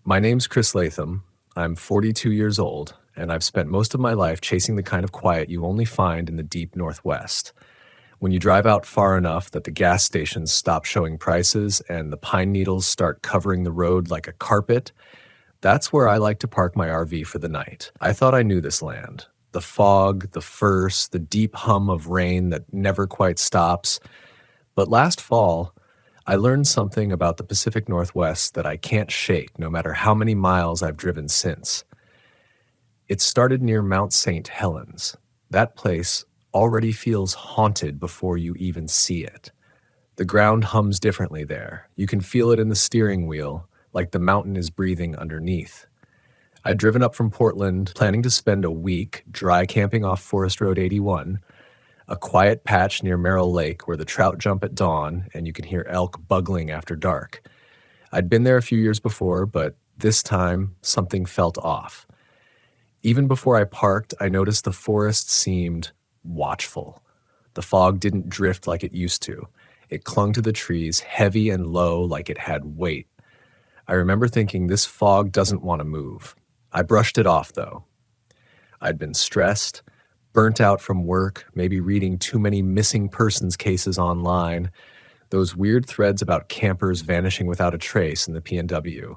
My name's Chris Latham. I'm 42 years old, and I've spent most of my life chasing the kind of quiet you only find in the deep Northwest. When you drive out far enough that the gas stations stop showing prices and the pine needles start covering the road like a carpet, that's where I like to park my RV for the night. I thought I knew this land. The fog, the first, the deep hum of rain that never quite stops. But last fall, I learned something about the Pacific Northwest that I can't shake no matter how many miles I've driven since. It started near Mount St. Helens. That place already feels haunted before you even see it. The ground hums differently there. You can feel it in the steering wheel, like the mountain is breathing underneath. I'd driven up from Portland, planning to spend a week dry camping off Forest Road 81, a quiet patch near Merrill Lake where the trout jump at dawn and you can hear elk bugling after dark. I'd been there a few years before, but this time something felt off. Even before I parked, I noticed the forest seemed watchful. The fog didn't drift like it used to. It clung to the trees, heavy and low, like it had weight. I remember thinking, this fog doesn't want to move. I brushed it off, though. I'd been stressed, burnt out from work, maybe reading too many missing persons cases online, those weird threads about campers vanishing without a trace in the PNW.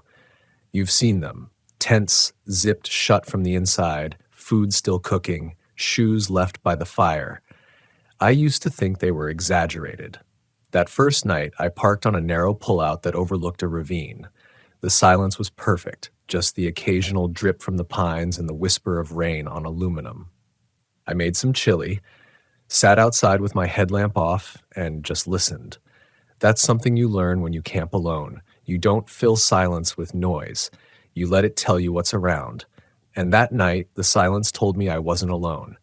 You've seen them. Tents zipped shut from the inside, food still cooking, shoes left by the fire. I used to think they were exaggerated. That first night, I parked on a narrow pullout that overlooked a ravine. The silence was perfect, just the occasional drip from the pines and the whisper of rain on aluminum. I made some chili, sat outside with my headlamp off, and just listened. That's something you learn when you camp alone. You don't fill silence with noise. You let it tell you what's around. And that night, the silence told me I wasn't alone.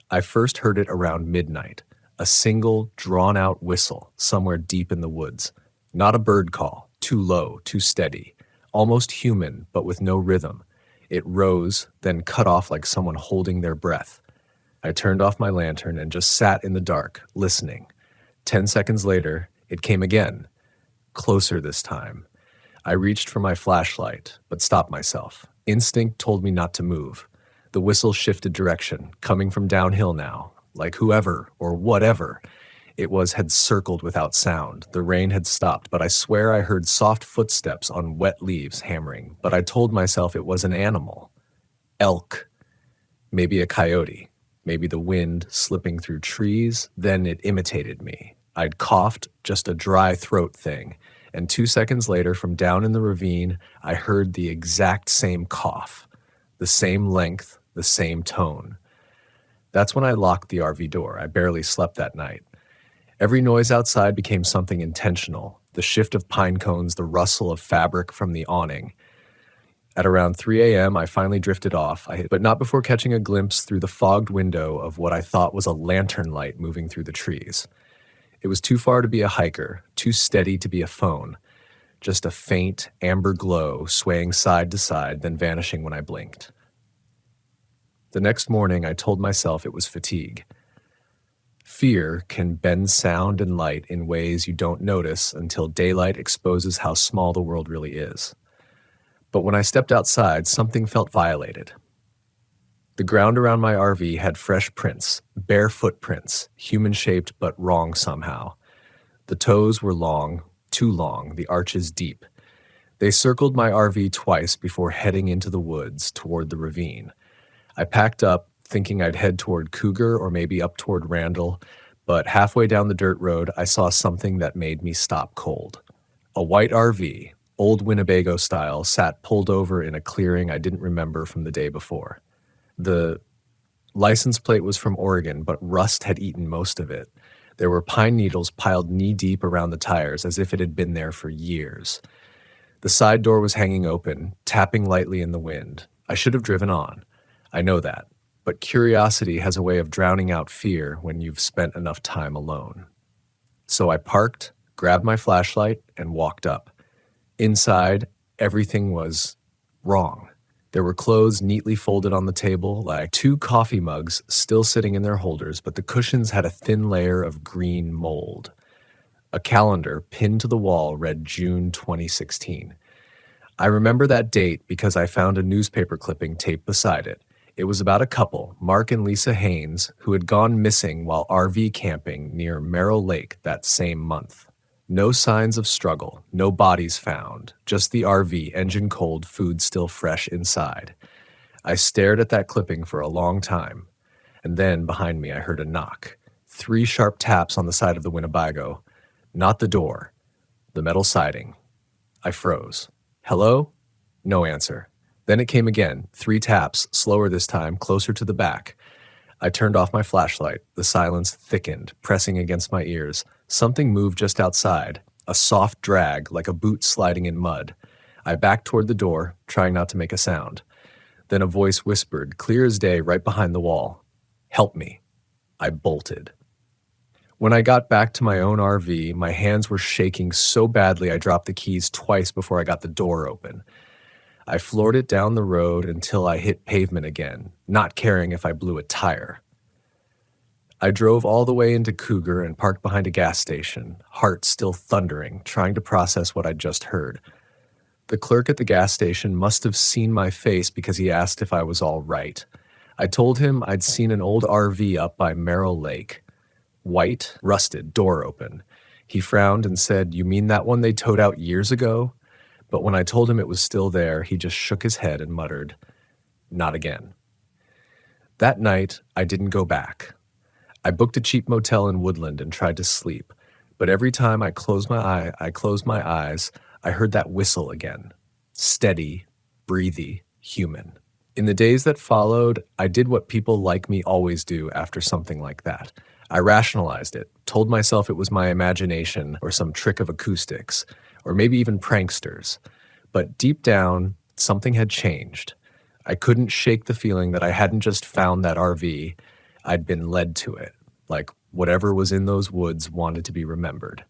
I first heard it around midnight, a single, drawn-out whistle somewhere deep in the woods. Not a bird call, too low, too steady, almost human, but with no rhythm. It rose, then cut off like someone holding their breath. I turned off my lantern and just sat in the dark, listening. 10 seconds later, it came again, closer this time. I reached for my flashlight, but stopped myself. Instinct told me not to move. The whistle shifted direction, coming from downhill now, like whoever or whatever it was had circled without sound. The rain had stopped, but I swear I heard soft footsteps on wet leaves hammering, but I told myself it was an animal. Elk. Maybe a coyote. Maybe the wind slipping through trees. Then it imitated me. I'd coughed, just a dry throat thing. And 2 seconds later, from down in the ravine, I heard the exact same cough. The same length, the same tone. That's when I locked the RV door. I barely slept that night. Every noise outside became something intentional. The shift of pine cones, the rustle of fabric from the awning. At around 3 a.m., I finally drifted off, but not before catching a glimpse through the fogged window of what I thought was a lantern light moving through the trees. It was too far to be a hiker, too steady to be a phone. Just a faint, amber glow swaying side to side, then vanishing when I blinked. The next morning, I told myself it was fatigue. Fear can bend sound and light in ways you don't notice until daylight exposes how small the world really is. But when I stepped outside, something felt violated. The ground around my RV had fresh prints, bare footprints, human-shaped but wrong somehow. The toes were long, too long, the arches deep. They circled my RV twice before heading into the woods toward the ravine. I packed up, thinking I'd head toward Cougar or maybe up toward Randall, but halfway down the dirt road, I saw something that made me stop cold. A white RV, old Winnebago style, sat pulled over in a clearing I didn't remember from the day before. The license plate was from Oregon, but rust had eaten most of it. There were pine needles piled knee-deep around the tires as if it had been there for years. The side door was hanging open, tapping lightly in the wind. I should have driven on. I know that. But curiosity has a way of drowning out fear when you've spent enough time alone. So I parked, grabbed my flashlight, and walked up. Inside, everything was wrong. There were clothes neatly folded on the table, like 2 coffee mugs still sitting in their holders, but the cushions had a thin layer of green mold. A calendar pinned to the wall read June 2016. I remember that date because I found a newspaper clipping taped beside it. It was about a couple, Mark and Lisa Haynes, who had gone missing while RV camping near Merrill Lake that same month. No signs of struggle, no bodies found, just the RV, engine cold, food still fresh inside. I stared at that clipping for a long time, and then behind me I heard a knock. 3 sharp taps on the side of the Winnebago. Not the door, the metal siding. I froze. Hello? No answer. Then it came again, 3 taps, slower this time, closer to the back. I turned off my flashlight. The silence thickened, pressing against my ears. Something moved just outside, a soft drag, like a boot sliding in mud. I backed toward the door, trying not to make a sound. Then a voice whispered, clear as day, right behind the wall. Help me. I bolted. When I got back to my own RV, my hands were shaking so badly I dropped the keys twice before I got the door open. I floored it down the road until I hit pavement again, not caring if I blew a tire. I drove all the way into Cougar and parked behind a gas station, heart still thundering, trying to process what I'd just heard. The clerk at the gas station must have seen my face because he asked if I was all right. I told him I'd seen an old RV up by Merrill Lake. White, rusted, door open. He frowned and said, "You mean that one they towed out years ago?" But when I told him it was still there, he just shook his head and muttered, "Not again." That night, I didn't go back. I booked a cheap motel in Woodland and tried to sleep, but every time I closed my eyes, I heard that whistle again. Steady, breathy, human. In the days that followed, I did what people like me always do after something like that. I rationalized it, told myself it was my imagination or some trick of acoustics, or maybe even pranksters. But deep down, something had changed. I couldn't shake the feeling that I hadn't just found that RV, I'd been led to it, like whatever was in those woods wanted to be remembered.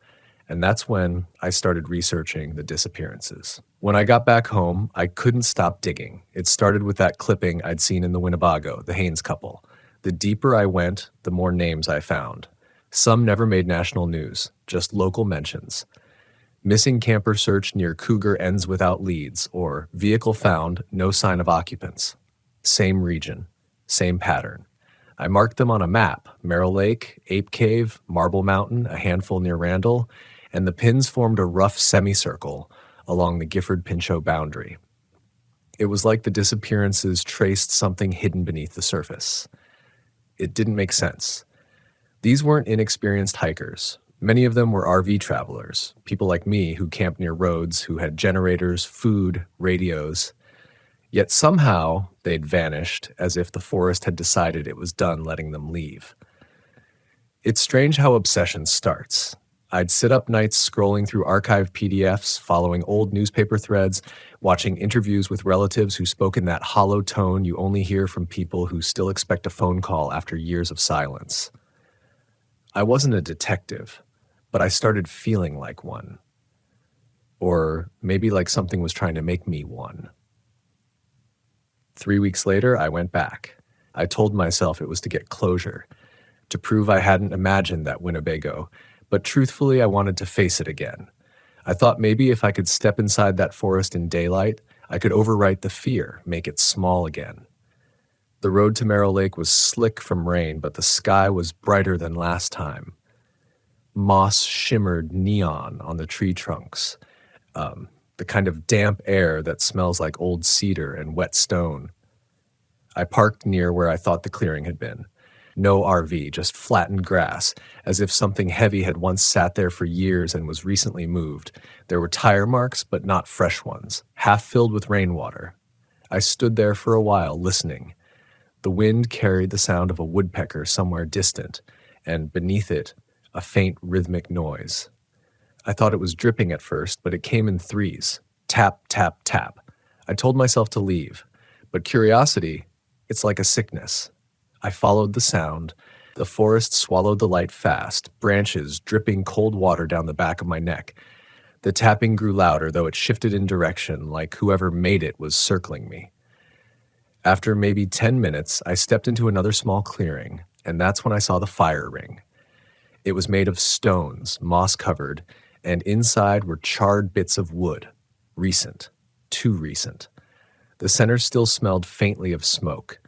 And that's when I started researching the disappearances. When I got back home, I couldn't stop digging. It started with that clipping I'd seen in the Winnebago, the Haynes couple. The deeper I went, the more names I found. Some never made national news, just local mentions. Missing camper search near Cougar ends without leads, or vehicle found, no sign of occupants. Same region, same pattern. I marked them on a map, Merrill Lake, Ape Cave, Marble Mountain, a handful near Randall, and the pins formed a rough semicircle along the Gifford-Pinchot boundary. It was like the disappearances traced something hidden beneath the surface. It didn't make sense. These weren't inexperienced hikers. Many of them were RV travelers, people like me who camped near roads, who had generators, food, radios. Yet somehow they'd vanished, as if the forest had decided it was done letting them leave. It's strange how obsession starts. I'd sit up nights scrolling through archived PDFs, following old newspaper threads, watching interviews with relatives who spoke in that hollow tone you only hear from people who still expect a phone call after years of silence. I wasn't a detective, but I started feeling like one. Or maybe like something was trying to make me one. 3 weeks later, I went back. I told myself it was to get closure, to prove I hadn't imagined that Winnebago, but truthfully, I wanted to face it again. I thought maybe if I could step inside that forest in daylight, I could overwrite the fear, make it small again. The road to Merrill Lake was slick from rain, but the sky was brighter than last time. Moss shimmered neon on the tree trunks, the kind of damp air that smells like old cedar and wet stone. I parked near where I thought the clearing had been. No RV, just flattened grass, as if something heavy had once sat there for years and was recently moved. There were tire marks, but not fresh ones, half filled with rainwater. I stood there for a while, listening. The wind carried the sound of a woodpecker somewhere distant, and beneath it, a faint rhythmic noise. I thought it was dripping at first, but it came in threes. Tap, tap, tap. I told myself to leave, but curiosity, it's like a sickness. I followed the sound. The forest swallowed the light fast, branches dripping cold water down the back of my neck. The tapping grew louder, though it shifted in direction, like whoever made it was circling me. After maybe 10 minutes, I stepped into another small clearing, and that's when I saw the fire ring. It was made of stones, moss-covered, and inside were charred bits of wood, recent. too recent. The center still smelled faintly of smoke,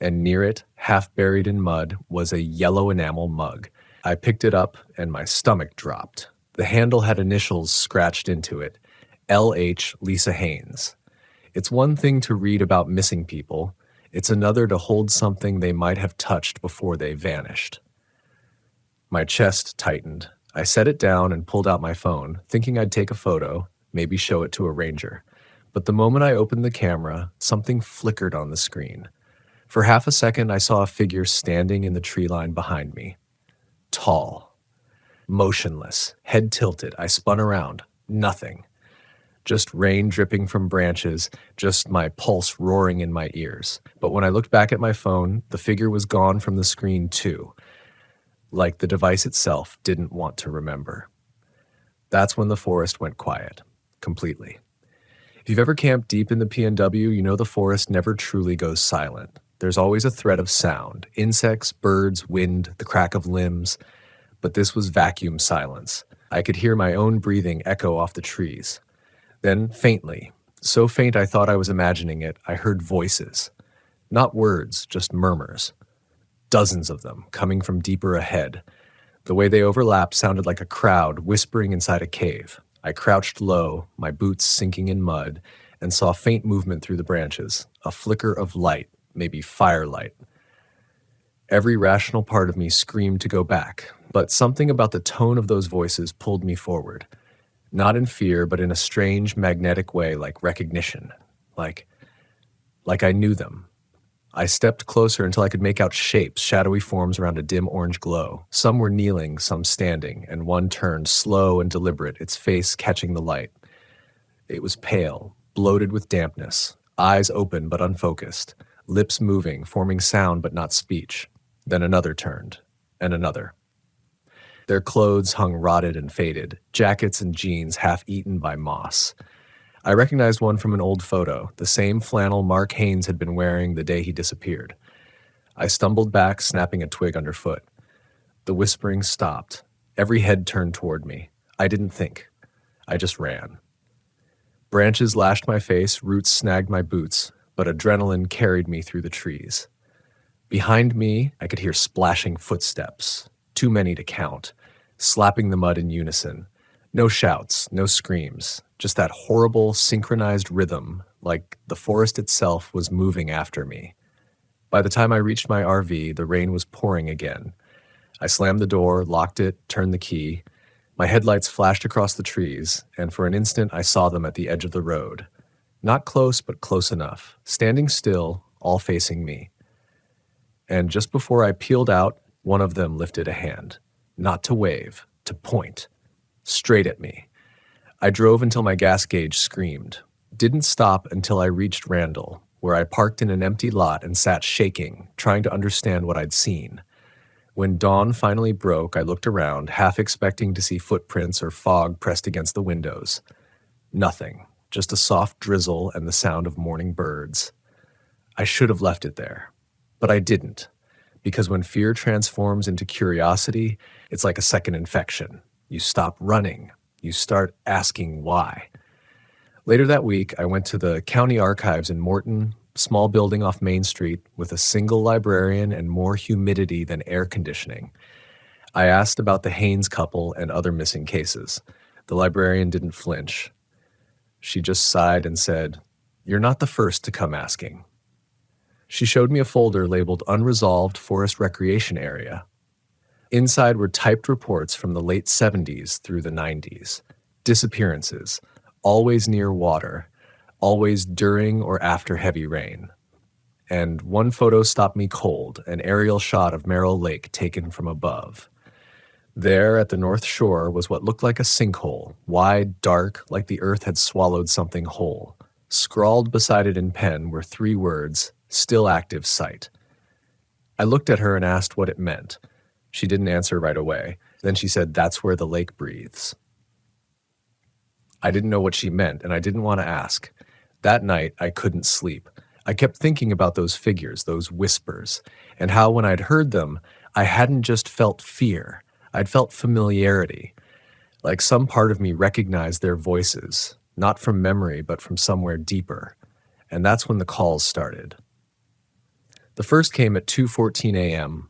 and near it, half buried in mud, was a yellow enamel mug. I picked it up, and my stomach dropped. The handle had initials scratched into it, L.H. Lisa Haynes. It's one thing to read about missing people. It's another to hold something they might have touched before they vanished. My chest tightened. I set it down and pulled out my phone, thinking I'd take a photo, maybe show it to a ranger. But the moment I opened the camera, something flickered on the screen. For half a second, I saw a figure standing in the tree line behind me. Tall, motionless, head tilted. I spun around. Nothing. Just rain dripping from branches, just my pulse roaring in my ears. But when I looked back at my phone, the figure was gone from the screen too. Like the device itself didn't want to remember. That's when the forest went quiet, completely. If you've ever camped deep in the PNW, you know the forest never truly goes silent. There's always a thread of sound, insects, birds, wind, the crack of limbs. But this was vacuum silence. I could hear my own breathing echo off the trees. Then, faintly, so faint I thought I was imagining it, I heard voices. Not words, just murmurs. Dozens of them, coming from deeper ahead. The way they overlapped sounded like a crowd whispering inside a cave. I crouched low, my boots sinking in mud, and saw faint movement through the branches, a flicker of light, maybe firelight. Every rational part of me screamed to go back, but something about the tone of those voices pulled me forward. Not in fear, but in a strange, magnetic way, like recognition. Like I knew them. I stepped closer until I could make out shapes, shadowy forms around a dim orange glow. Some were kneeling, some standing, and one turned, slow and deliberate, its face catching the light. It was pale, bloated with dampness, eyes open but unfocused, lips moving, forming sound but not speech. Then another turned, and another. Their clothes hung rotted and faded, jackets and jeans half eaten by moss. I recognized one from an old photo, the same flannel Mark Haynes had been wearing the day he disappeared. I stumbled back, snapping a twig underfoot. The whispering stopped. Every head turned toward me. I didn't think. I just ran. Branches lashed my face, roots snagged my boots, but adrenaline carried me through the trees. Behind me, I could hear splashing footsteps, too many to count, slapping the mud in unison. No shouts, no screams, just that horrible synchronized rhythm, like the forest itself was moving after me. By the time I reached my RV, the rain was pouring again. I slammed the door, locked it, turned the key. My headlights flashed across the trees, and for an instant I saw them at the edge of the road. Not close, but close enough, standing still, all facing me. And just before I peeled out, one of them lifted a hand, not to wave, to point, straight at me. I drove until my gas gauge screamed. Didn't stop until I reached Randall, where I parked in an empty lot and sat shaking, trying to understand what I'd seen. When dawn finally broke, I looked around, half expecting to see footprints or fog pressed against the windows. Nothing, just a soft drizzle and the sound of morning birds. I should have left it there, but I didn't. Because when fear transforms into curiosity, it's like a second infection. You stop running. You start asking why. Later that week, I went to the county archives in Morton, small building off Main Street with a single librarian and more humidity than air conditioning. I asked about the Haynes couple and other missing cases. The librarian didn't flinch. She just sighed and said, "You're not the first to come asking." She showed me a folder labeled Unresolved Forest Recreation Area. Inside were typed reports from the late 70s through the 90s. Disappearances, always near water, always during or after heavy rain. And one photo stopped me cold, an aerial shot of Merrill Lake taken from above. There at the north shore was what looked like a sinkhole, wide, dark, like the earth had swallowed something whole. Scrawled beside it in pen were 3 words, "Still active site." I looked at her and asked what it meant. She didn't answer right away. Then she said, "That's where the lake breathes." I didn't know what she meant, and I didn't want to ask. That night, I couldn't sleep. I kept thinking about those figures, those whispers, and how when I'd heard them, I hadn't just felt fear. I'd felt familiarity. Like some part of me recognized their voices, not from memory, but from somewhere deeper. And that's when the calls started. The first came at 2:14 a.m.,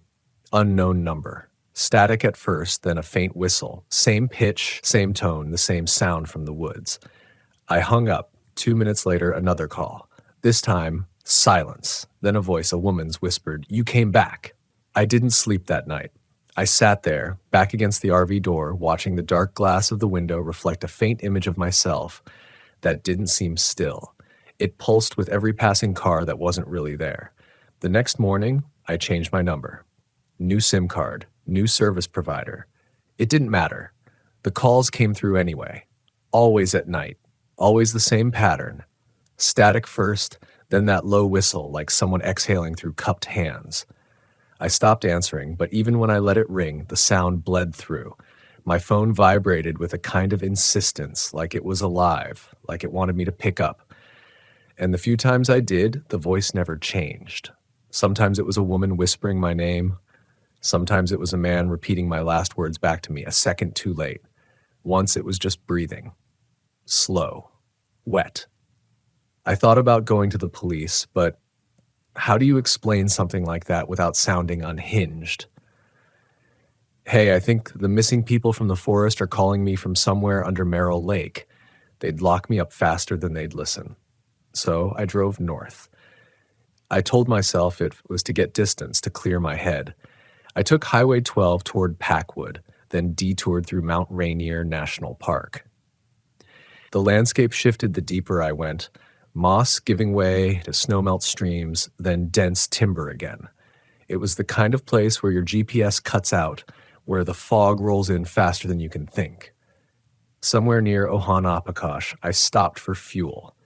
unknown number. Static at first, then a faint whistle. Same pitch, same tone, the same sound from the woods. I hung up. 2 minutes later, another call. This time, silence. Then a voice, a woman's, whispered, "You came back." I didn't sleep that night. I sat there, back against the RV door, watching the dark glass of the window reflect a faint image of myself that didn't seem still. It pulsed with every passing car that wasn't really there. The next morning, I changed my number. New SIM card, new service provider. It didn't matter. The calls came through anyway. Always at night. Always the same pattern. Static first, then that low whistle like someone exhaling through cupped hands. I stopped answering, but even when I let it ring, the sound bled through. My phone vibrated with a kind of insistence, like it was alive, like it wanted me to pick up. And the few times I did, the voice never changed. Sometimes it was a woman whispering my name. Sometimes it was a man repeating my last words back to me a second too late. Once it was just breathing. Slow. Wet. I thought about going to the police, but how do you explain something like that without sounding unhinged? "Hey, I think the missing people from the forest are calling me from somewhere under Merrill Lake. They'd lock me up faster than they'd listen." So I drove north. I told myself it was to get distance, to clear my head. I took Highway 12 toward Packwood, then detoured through Mount Rainier National Park. The landscape shifted the deeper I went, moss giving way to snowmelt streams, then dense timber again. It was the kind of place where your GPS cuts out, where the fog rolls in faster than you can think. Somewhere near Ohanapekosh, I stopped for fuel.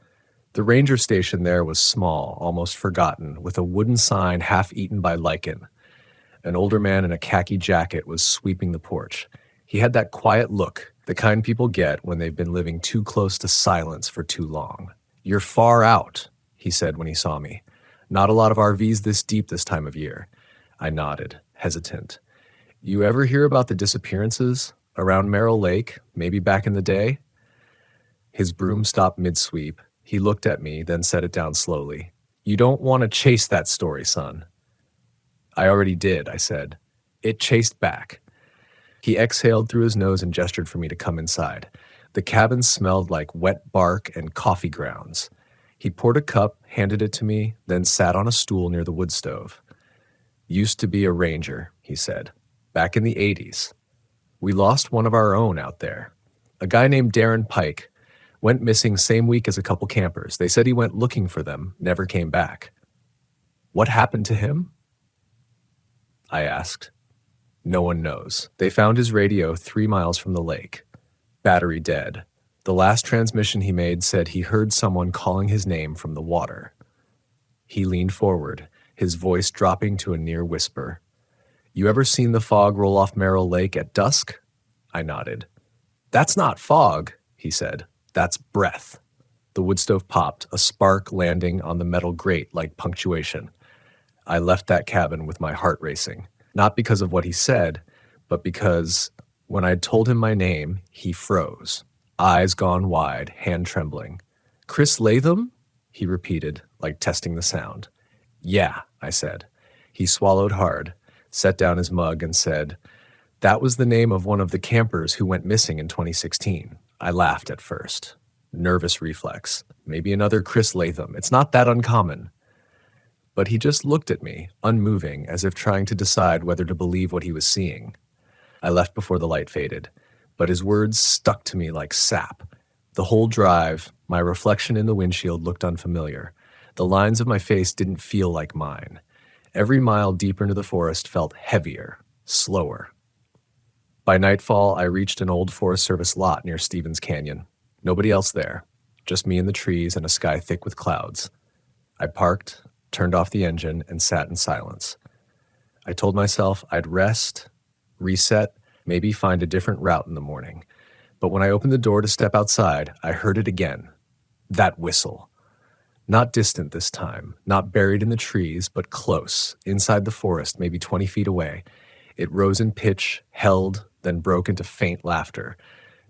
The ranger station there was small, almost forgotten, with a wooden sign half eaten by lichen. An older man in a khaki jacket was sweeping the porch. He had that quiet look, the kind people get when they've been living too close to silence for too long. "You're far out," he said when he saw me. "Not a lot of RVs this deep this time of year." I nodded, hesitant. "You ever hear about the disappearances around Merrill Lake, maybe back in the day?" His broom stopped mid-sweep. He looked at me, then set it down slowly. "You don't want to chase that story, son." "I already did," I said. It chased back. He exhaled through his nose and gestured for me to come inside. The cabin smelled like wet bark and coffee grounds. He poured a cup, handed it to me, then sat on a stool near the wood stove. "Used to be a ranger," he said. "Back in the 80s. We lost one of our own out there. A guy named Darren Pike. Went missing same week as a couple campers. They said he went looking for them, never came back." "What happened to him?" I asked. "No one knows. They found his radio 3 miles from the lake. Battery dead. The last transmission he made said he heard someone calling his name from the water." He leaned forward, his voice dropping to a near whisper. "You ever seen the fog roll off Merrill Lake at dusk?" I nodded. "That's not fog," he said. "That's breath." The wood stove popped, a spark landing on the metal grate like punctuation. I left that cabin with my heart racing, not because of what he said, but because when I told him my name, he froze, eyes gone wide, hand trembling. "Chris Latham?" he repeated, like testing the sound. "Yeah," I said. He swallowed hard, set down his mug, and said, "That was the name of one of the campers who went missing in 2016. I laughed at first. Nervous reflex. Maybe another Chris Latham. It's not that uncommon. But he just looked at me, unmoving, as if trying to decide whether to believe what he was seeing. I left before the light faded, but his words stuck to me like sap. The whole drive, my reflection in the windshield looked unfamiliar. The lines of my face didn't feel like mine. Every mile deeper into the forest felt heavier, slower. By nightfall, I reached an old Forest Service lot near Stevens Canyon. Nobody else there, just me and the trees and a sky thick with clouds. I parked, turned off the engine, and sat in silence. I told myself I'd rest, reset, maybe find a different route in the morning. But when I opened the door to step outside, I heard it again. That whistle. Not distant this time, not buried in the trees, but close, inside the forest, maybe 20 feet away. It rose in pitch, held, then broke into faint laughter.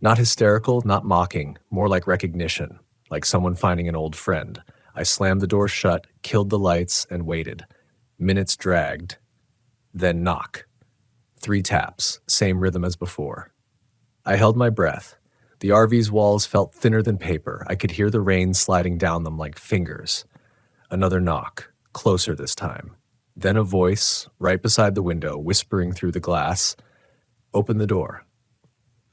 Not hysterical, not mocking, more like recognition, like someone finding an old friend. I slammed the door shut, killed the lights, and waited. Minutes dragged. Then knock. 3 taps, same rhythm as before. I held my breath. The RV's walls felt thinner than paper. I could hear the rain sliding down them like fingers. Another knock, closer this time. Then a voice, right beside the window, whispering through the glass, "Open the door."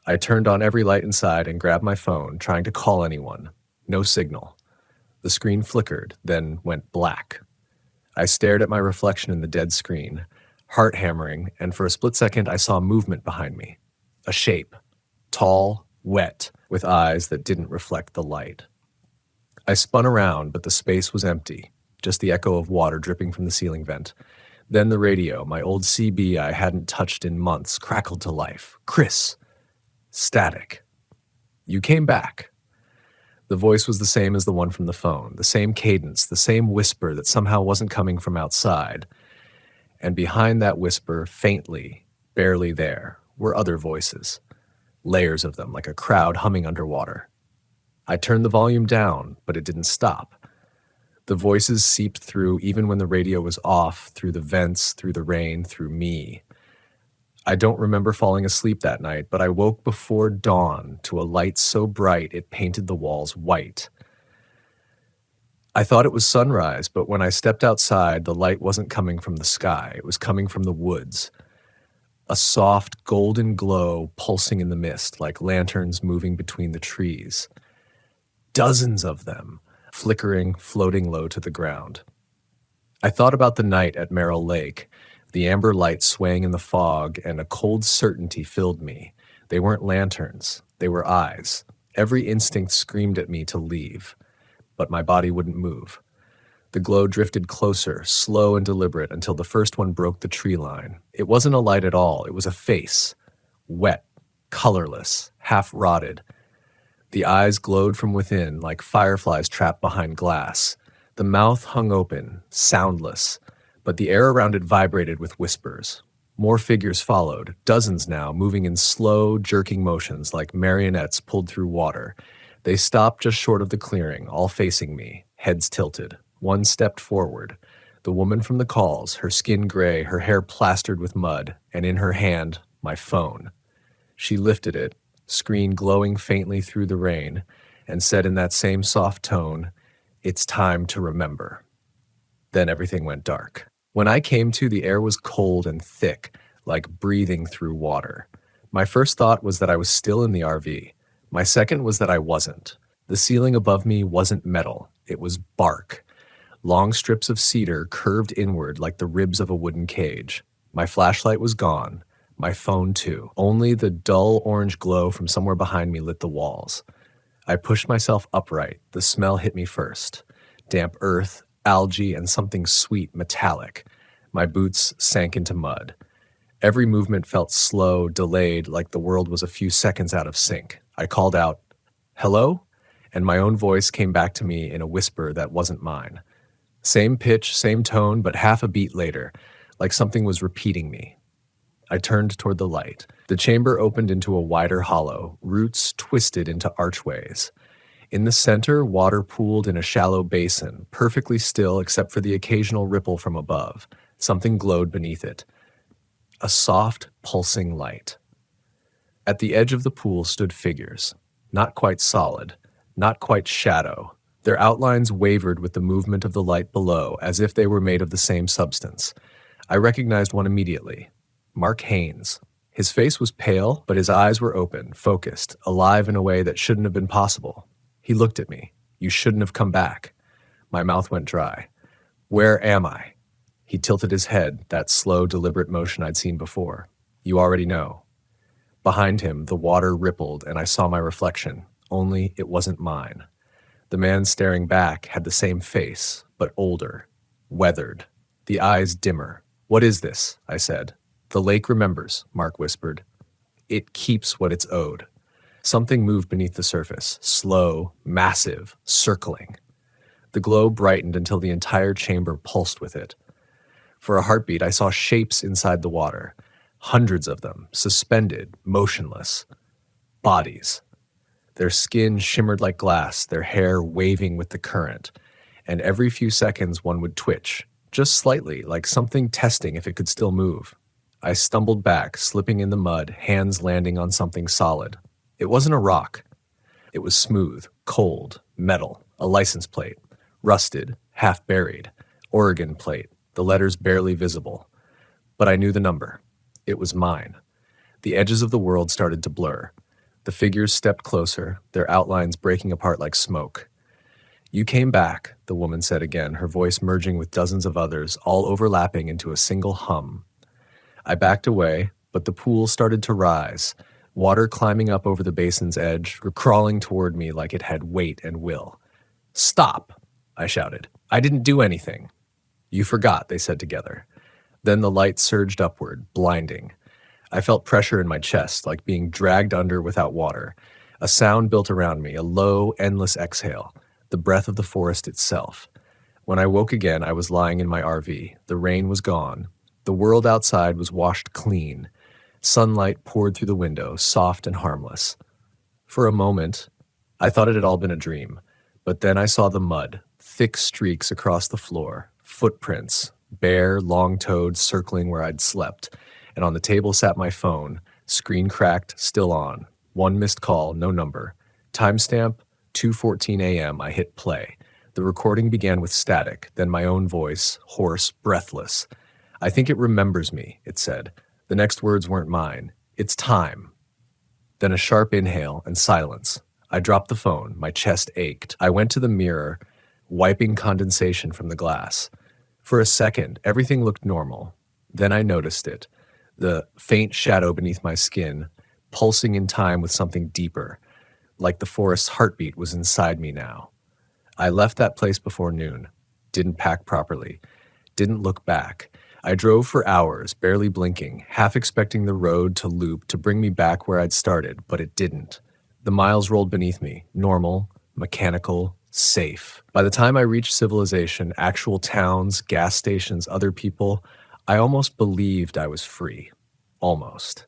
I turned on every light inside and grabbed my phone, trying to call anyone. No signal. The screen flickered, then went black. I stared at my reflection in the dead screen, heart hammering, and for a split second I saw movement behind me. A shape. Tall, wet, with eyes that didn't reflect the light. I spun around, but the space was empty, just the echo of water dripping from the ceiling vent. Then the radio, my old CB I hadn't touched in months, crackled to life. "Chris!" Static. "You came back." The voice was the same as the one from the phone, the same cadence, the same whisper that somehow wasn't coming from outside. And behind that whisper, faintly, barely there, were other voices. Layers of them, like a crowd humming underwater. I turned the volume down, but it didn't stop. The voices seeped through even when the radio was off, through the vents, through the rain, through me. I don't remember falling asleep that night, but I woke before dawn to a light so bright it painted the walls white. I thought it was sunrise, but when I stepped outside, the light wasn't coming from the sky. It was coming from the woods. A soft, golden glow pulsing in the mist, like lanterns moving between the trees. Dozens of them, flickering, floating low to the ground. I thought about the night at Merrill Lake, the amber light swaying in the fog, and a cold certainty filled me. They weren't lanterns. They were eyes. Every instinct screamed at me to leave, but my body wouldn't move. The glow drifted closer, slow and deliberate, until the first one broke the tree line. It wasn't a light at all. It was a face. Wet, colorless, half-rotted. The eyes glowed from within, like fireflies trapped behind glass. The mouth hung open, soundless, but the air around it vibrated with whispers. More figures followed, dozens now, moving in slow, jerking motions like marionettes pulled through water. They stopped just short of the clearing, all facing me, heads tilted. One stepped forward. The woman from the calls, her skin gray, her hair plastered with mud, and in her hand, my phone. She lifted it, screen glowing faintly through the rain, and said in that same soft tone, "It's time to remember." Then everything went dark. When I came to, the air was cold and thick, like breathing through water. My first thought was that I was still in the RV. My second was that I wasn't. The ceiling above me wasn't metal. It was bark. Long strips of cedar curved inward like the ribs of a wooden cage. My flashlight was gone. My phone, too. Only the dull orange glow from somewhere behind me lit the walls. I pushed myself upright. The smell hit me first. Damp earth, algae, and something sweet, metallic. My boots sank into mud. Every movement felt slow, delayed, like the world was a few seconds out of sync. I called out, "Hello?" And my own voice came back to me in a whisper that wasn't mine. Same pitch, same tone, but half a beat later, like something was repeating me. I turned toward the light. The chamber opened into a wider hollow, roots twisted into archways. In the center, water pooled in a shallow basin, perfectly still except for the occasional ripple from above. Something glowed beneath it. A soft, pulsing light. At the edge of the pool stood figures, not quite solid, not quite shadow. Their outlines wavered with the movement of the light below, as if they were made of the same substance. I recognized one immediately. Mark Haynes. His face was pale, but his eyes were open, focused, alive in a way that shouldn't have been possible. He looked at me. "You shouldn't have come back." My mouth went dry. "Where am I?" He tilted his head, that slow, deliberate motion I'd seen before. "You already know." Behind him, the water rippled, and I saw my reflection, only it wasn't mine. The man staring back had the same face, but older, weathered, the eyes dimmer. "What is this?" I said. "The lake remembers," Mark whispered. "It keeps what it's owed." Something moved beneath the surface, slow, massive, circling. The glow brightened until the entire chamber pulsed with it. For a heartbeat, I saw shapes inside the water, hundreds of them, suspended, motionless. Bodies. Their skin shimmered like glass, their hair waving with the current. And every few seconds one would twitch, just slightly, like something testing if it could still move. I stumbled back, slipping in the mud, hands landing on something solid. It wasn't a rock. It was smooth, cold, metal, a license plate, rusted, half buried, Oregon plate, the letters barely visible. But I knew the number. It was mine. The edges of the world started to blur. The figures stepped closer, their outlines breaking apart like smoke. "You came back," the woman said again, her voice merging with dozens of others, all overlapping into a single hum. I backed away, but the pool started to rise, water climbing up over the basin's edge, crawling toward me like it had weight and will. "Stop!" I shouted. "I didn't do anything." "You forgot," they said together. Then the light surged upward, blinding. I felt pressure in my chest, like being dragged under without water. A sound built around me, a low, endless exhale, the breath of the forest itself. When I woke again, I was lying in my RV. The rain was gone. The world outside was washed clean. Sunlight poured through the window, soft and harmless. For a moment, I thought it had all been a dream, but then I saw the mud, thick streaks across the floor, footprints, bare, long-toed, circling where I'd slept, and on the table sat my phone, screen cracked, still on. One missed call, no number. Timestamp, 2:14 a.m. I hit play. The recording began with static, then my own voice, hoarse, breathless. "I think it remembers me," it said. The next words weren't mine. "It's time." Then a sharp inhale and silence. I dropped the phone. My chest ached. I went to the mirror, wiping condensation from the glass. For a second, everything looked normal. Then I noticed it. The faint shadow beneath my skin, pulsing in time with something deeper, like the forest's heartbeat was inside me now. I left that place before noon. Didn't pack properly. Didn't look back. I drove for hours, barely blinking, half expecting the road to loop to bring me back where I'd started, but it didn't. The miles rolled beneath me, normal, mechanical, safe. By the time I reached civilization, actual towns, gas stations, other people, I almost believed I was free. Almost.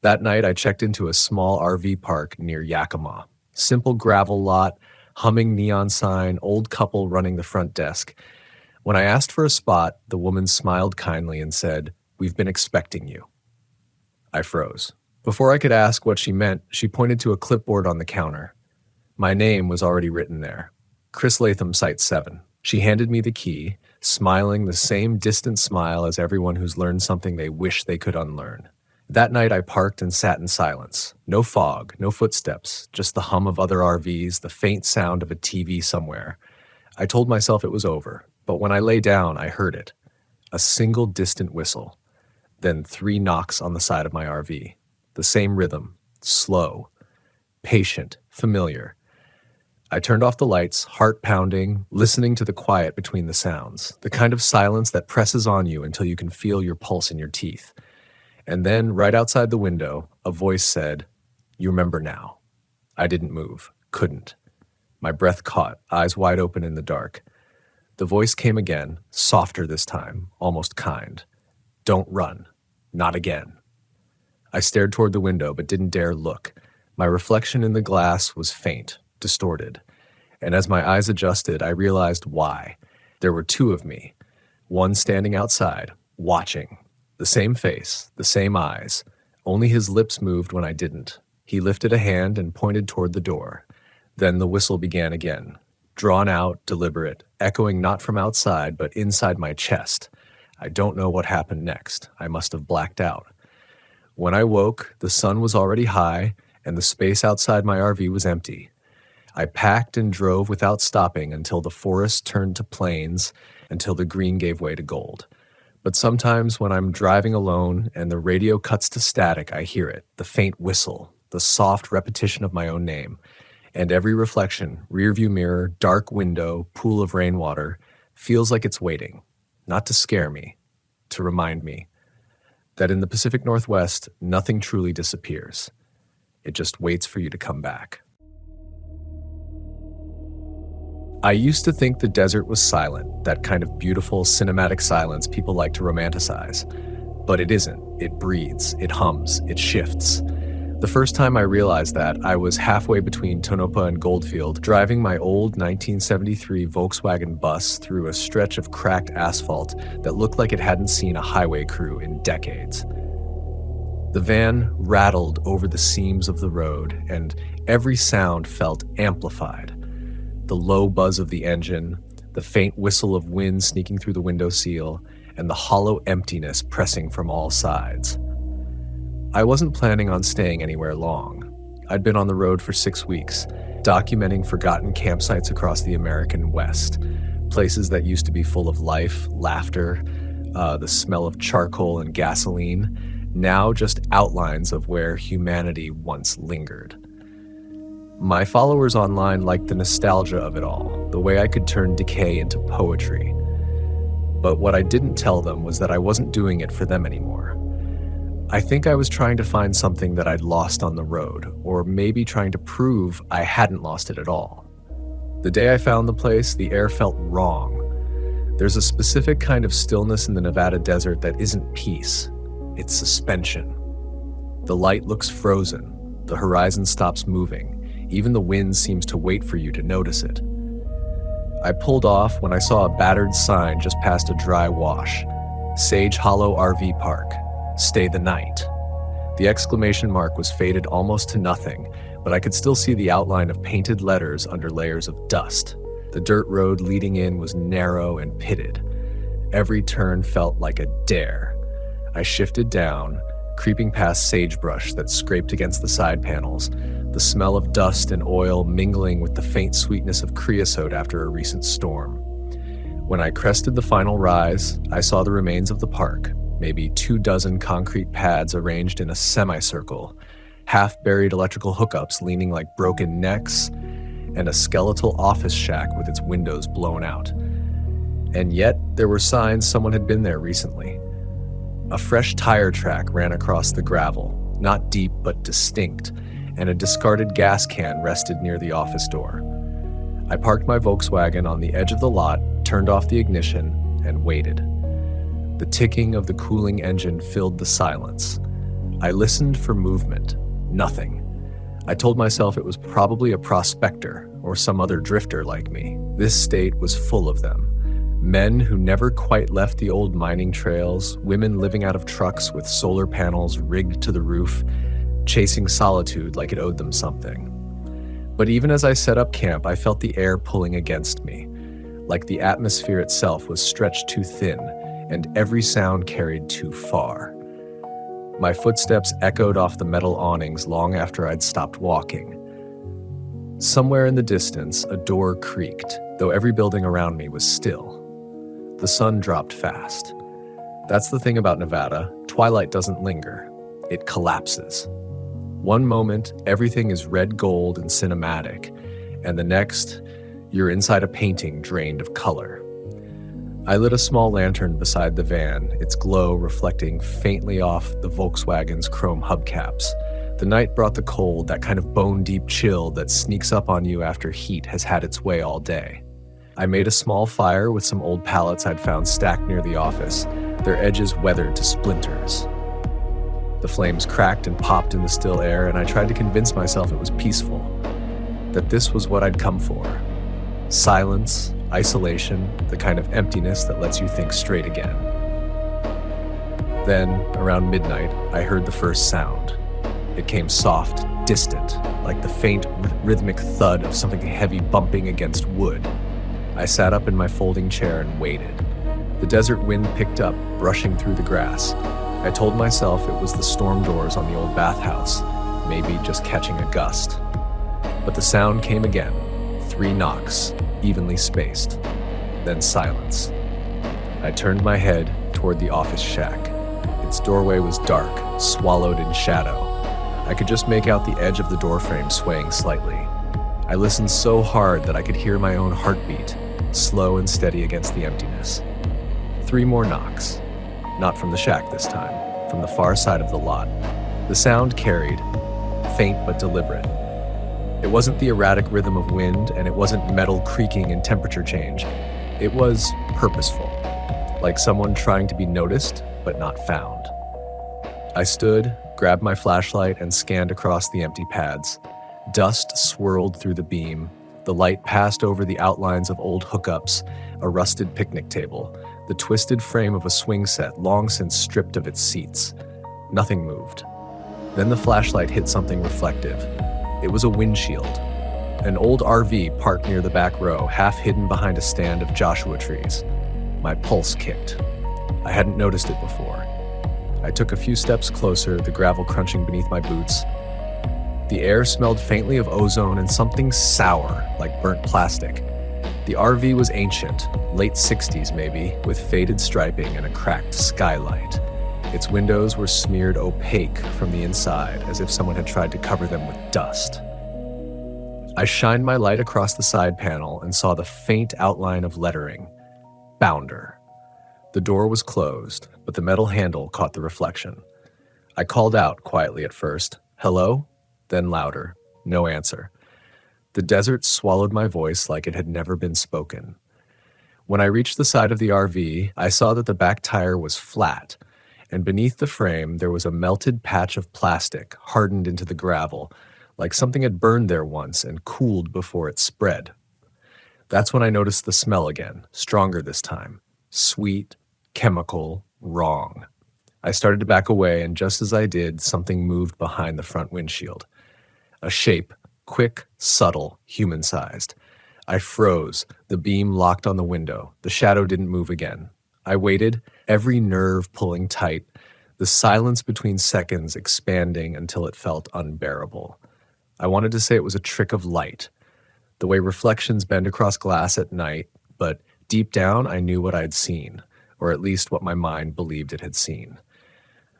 That night, I checked into a small RV park near Yakima. Simple gravel lot, humming neon sign, old couple running the front desk. When I asked for a spot, the woman smiled kindly and said, "We've been expecting you." I froze. Before I could ask what she meant, she pointed to a clipboard on the counter. My name was already written there. Chris Latham, Site 7. She handed me the key, smiling the same distant smile as everyone who's learned something they wish they could unlearn. That night I parked and sat in silence. No fog, no footsteps, just the hum of other RVs, the faint sound of a TV somewhere. I told myself it was over, but when I lay down, I heard it. A single distant whistle. Then 3 knocks on the side of my RV. The same rhythm, slow, patient, familiar. I turned off the lights, heart pounding, listening to the quiet between the sounds, the kind of silence that presses on you until you can feel your pulse in your teeth. And then, right outside the window, a voice said, "You remember now." I didn't move, couldn't. My breath caught, eyes wide open in the dark. The voice came again, softer this time, almost kind. "Don't run. Not again." I stared toward the window but didn't dare look. My reflection in the glass was faint, distorted. And as my eyes adjusted, I realized why. There were 2 of me. One standing outside, watching. The same face, the same eyes. Only his lips moved when I didn't. He lifted a hand and pointed toward the door. Then the whistle began again. Drawn out, deliberate, echoing not from outside, but inside my chest. I don't know what happened next. I must have blacked out. When I woke, the sun was already high, and the space outside my RV was empty. I packed and drove without stopping until the forest turned to plains, until the green gave way to gold. But sometimes when I'm driving alone and the radio cuts to static, I hear it, the faint whistle, the soft repetition of my own name. And every reflection, rearview mirror, dark window, pool of rainwater, feels like it's waiting, not to scare me, to remind me that in the Pacific Northwest, nothing truly disappears. It just waits for you to come back. I used to think the desert was silent, that kind of beautiful cinematic silence people like to romanticize. But it isn't. It breathes, it hums, it shifts. The first time I realized that, I was halfway between Tonopah and Goldfield, driving my old 1973 Volkswagen bus through a stretch of cracked asphalt that looked like it hadn't seen a highway crew in decades. The van rattled over the seams of the road, and every sound felt amplified. The low buzz of the engine, the faint whistle of wind sneaking through the window seal, and the hollow emptiness pressing from all sides. I wasn't planning on staying anywhere long. I'd been on the road for 6 weeks, documenting forgotten campsites across the American West, places that used to be full of life, laughter, the smell of charcoal and gasoline, now just outlines of where humanity once lingered. My followers online liked the nostalgia of it all, the way I could turn decay into poetry. But what I didn't tell them was that I wasn't doing it for them anymore. I think I was trying to find something that I'd lost on the road, or maybe trying to prove I hadn't lost it at all. The day I found the place, the air felt wrong. There's a specific kind of stillness in the Nevada desert that isn't peace. It's suspension. The light looks frozen. The horizon stops moving. Even the wind seems to wait for you to notice it. I pulled off when I saw a battered sign just past a dry wash. Sage Hollow RV Park. Stay the night. The exclamation mark was faded almost to nothing, but I could still see the outline of painted letters under layers of dust. The dirt road leading in was narrow and pitted. Every turn felt like a dare. I shifted down, creeping past sagebrush that scraped against the side panels, the smell of dust and oil mingling with the faint sweetness of creosote after a recent storm. When I crested the final rise, I saw the remains of the park, maybe 24 concrete pads arranged in a semicircle, half-buried electrical hookups leaning like broken necks, and a skeletal office shack with its windows blown out. And yet, there were signs someone had been there recently. A fresh tire track ran across the gravel, not deep but distinct, and a discarded gas can rested near the office door. I parked my Volkswagen on the edge of the lot, turned off the ignition, and waited. The ticking of the cooling engine filled the silence. I listened for movement. Nothing. I told myself it was probably a prospector or some other drifter like me. This state was full of them. Men who never quite left the old mining trails, women living out of trucks with solar panels rigged to the roof, chasing solitude like it owed them something. But even as I set up camp, I felt the air pulling against me, like the atmosphere itself was stretched too thin, and every sound carried too far. My footsteps echoed off the metal awnings long after I'd stopped walking. Somewhere in the distance, a door creaked, though every building around me was still. The sun dropped fast. That's the thing about Nevada. Twilight doesn't linger. It collapses. One moment, everything is red gold and cinematic, and the next, you're inside a painting drained of color. I lit a small lantern beside the van, its glow reflecting faintly off the Volkswagen's chrome hubcaps. The night brought the cold, that kind of bone-deep chill that sneaks up on you after heat has had its way all day. I made a small fire with some old pallets I'd found stacked near the office, their edges weathered to splinters. The flames cracked and popped in the still air, and I tried to convince myself it was peaceful, that this was what I'd come for. Silence, isolation, the kind of emptiness that lets you think straight again. Then, around midnight, I heard the first sound. It came soft, distant, like the faint, rhythmic thud of something heavy bumping against wood. I sat up in my folding chair and waited. The desert wind picked up, brushing through the grass. I told myself it was the storm doors on the old bathhouse, maybe just catching a gust. But the sound came again, 3 knocks, evenly spaced, then silence. I turned my head toward the office shack. Its doorway was dark, swallowed in shadow. I could just make out the edge of the doorframe swaying slightly. I listened so hard that I could hear my own heartbeat, slow and steady against the emptiness. 3 more knocks. Not from the shack this time, from the far side of the lot. The sound carried, faint but deliberate. It wasn't the erratic rhythm of wind, and it wasn't metal creaking and temperature change. It was purposeful, like someone trying to be noticed but not found. I stood, grabbed my flashlight, and scanned across the empty pads. Dust swirled through the beam. The light passed over the outlines of old hookups, a rusted picnic table, the twisted frame of a swing set long since stripped of its seats. Nothing moved. Then the flashlight hit something reflective. It was a windshield. An old RV parked near the back row, half hidden behind a stand of Joshua trees. My pulse kicked. I hadn't noticed it before. I took a few steps closer, the gravel crunching beneath my boots. The air smelled faintly of ozone and something sour, like burnt plastic. The RV was ancient, late 60s maybe, with faded striping and a cracked skylight. Its windows were smeared opaque from the inside, as if someone had tried to cover them with dust. I shined my light across the side panel and saw the faint outline of lettering. Bounder. The door was closed, but the metal handle caught the reflection. I called out quietly at first, "Hello?" Then louder. No answer. The desert swallowed my voice like it had never been spoken. When I reached the side of the RV, I saw that the back tire was flat, and beneath the frame there was a melted patch of plastic hardened into the gravel, like something had burned there once and cooled before it spread. That's when I noticed the smell again, stronger this time. Sweet, chemical, wrong. I started to back away, and just as I did, something moved behind the front windshield. A shape, quick, subtle, human-sized. I froze, the beam locked on the window. The shadow didn't move again. I waited, every nerve pulling tight, the silence between seconds expanding until it felt unbearable. I wanted to say it was a trick of light, the way reflections bend across glass at night, but deep down I knew what I'd seen, or at least what my mind believed it had seen.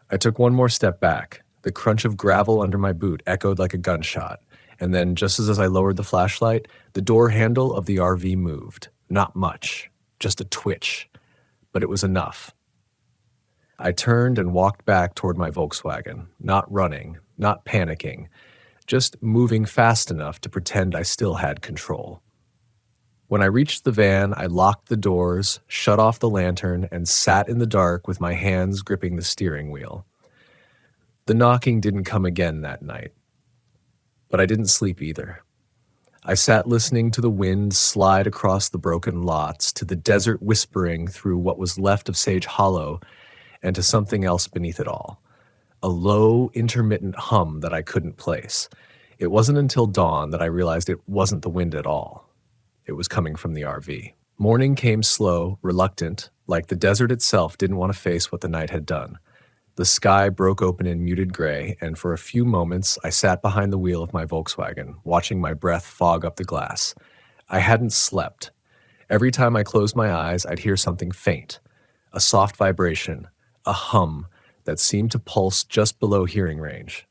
I took one more step back. The crunch of gravel under my boot echoed like a gunshot, and then, just as I lowered the flashlight, the door handle of the RV moved. Not much, just a twitch, but it was enough. I turned and walked back toward my Volkswagen, not running, not panicking, just moving fast enough to pretend I still had control. When I reached the van, I locked the doors, shut off the lantern, and sat in the dark with my hands gripping the steering wheel. The knocking didn't come again that night, but I didn't sleep either. I sat listening to the wind slide across the broken lots, to the desert whispering through what was left of Sage Hollow, and to something else beneath it all. A low, intermittent hum that I couldn't place. It wasn't until dawn that I realized it wasn't the wind at all. It was coming from the RV. Morning came slow, reluctant, like the desert itself didn't want to face what the night had done. The sky broke open in muted gray, and for a few moments I sat behind the wheel of my Volkswagen, watching my breath fog up the glass. I hadn't slept. Every time I closed my eyes, I'd hear something faint, a soft vibration, a hum that seemed to pulse just below hearing range.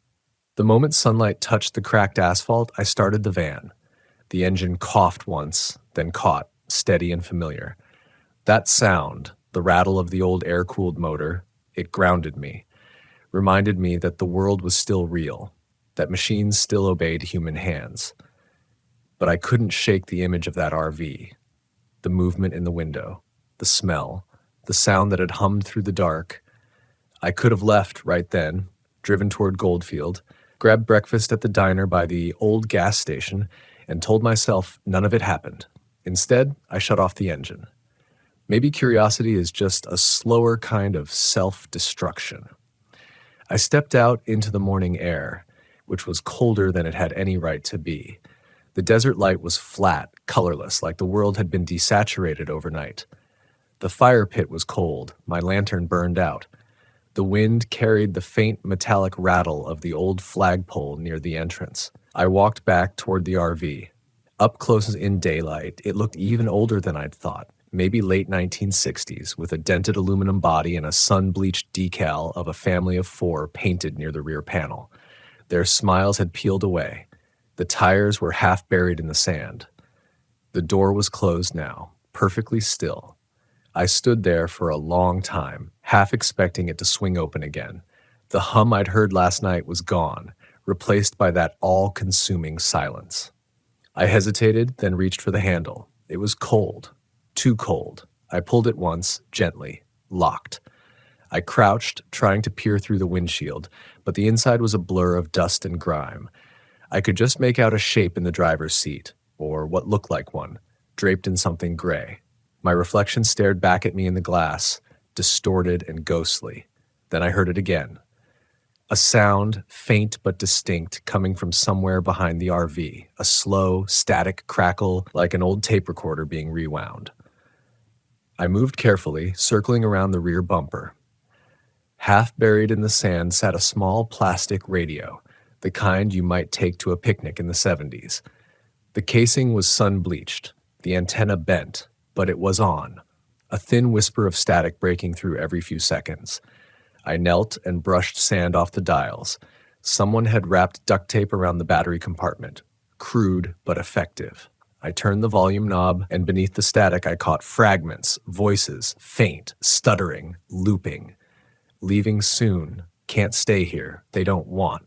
The moment sunlight touched the cracked asphalt, I started the van. The engine coughed once, then caught, steady and familiar. That sound, the rattle of the old air-cooled motor, it grounded me, reminded me that the world was still real, that machines still obeyed human hands. But I couldn't shake the image of that RV, the movement in the window, the smell, the sound that had hummed through the dark. I could have left right then, driven toward Goldfield, grabbed breakfast at the diner by the old gas station, and told myself none of it happened. Instead, I shut off the engine. Maybe curiosity is just a slower kind of self-destruction. I stepped out into the morning air, which was colder than it had any right to be. The desert light was flat, colorless, like the world had been desaturated overnight. The fire pit was cold, my lantern burned out. The wind carried the faint metallic rattle of the old flagpole near the entrance. I walked back toward the RV. Up close in daylight, it looked even older than I'd thought. Maybe late 1960s, with a dented aluminum body and a sun-bleached decal of a family of 4 painted near the rear panel. Their smiles had peeled away. The tires were half buried in the sand. The door was closed now, perfectly still. I stood there for a long time, half expecting it to swing open again. The hum I'd heard last night was gone, replaced by that all-consuming silence. I hesitated, then reached for the handle. It was cold. Too cold. I pulled it once, gently, locked. I crouched, trying to peer through the windshield, but the inside was a blur of dust and grime. I could just make out a shape in the driver's seat, or what looked like one, draped in something gray. My reflection stared back at me in the glass, distorted and ghostly. Then I heard it again. A sound, faint but distinct, coming from somewhere behind the RV, a slow, static crackle like an old tape recorder being rewound. I moved carefully, circling around the rear bumper. Half buried in the sand sat a small plastic radio, the kind you might take to a picnic in the 70s. The casing was sun-bleached, the antenna bent, but it was on, a thin whisper of static breaking through every few seconds. I knelt and brushed sand off the dials. Someone had wrapped duct tape around the battery compartment, crude but effective. I turned the volume knob, and beneath the static I caught fragments, voices, faint, stuttering, looping. Leaving soon, can't stay here, they don't want.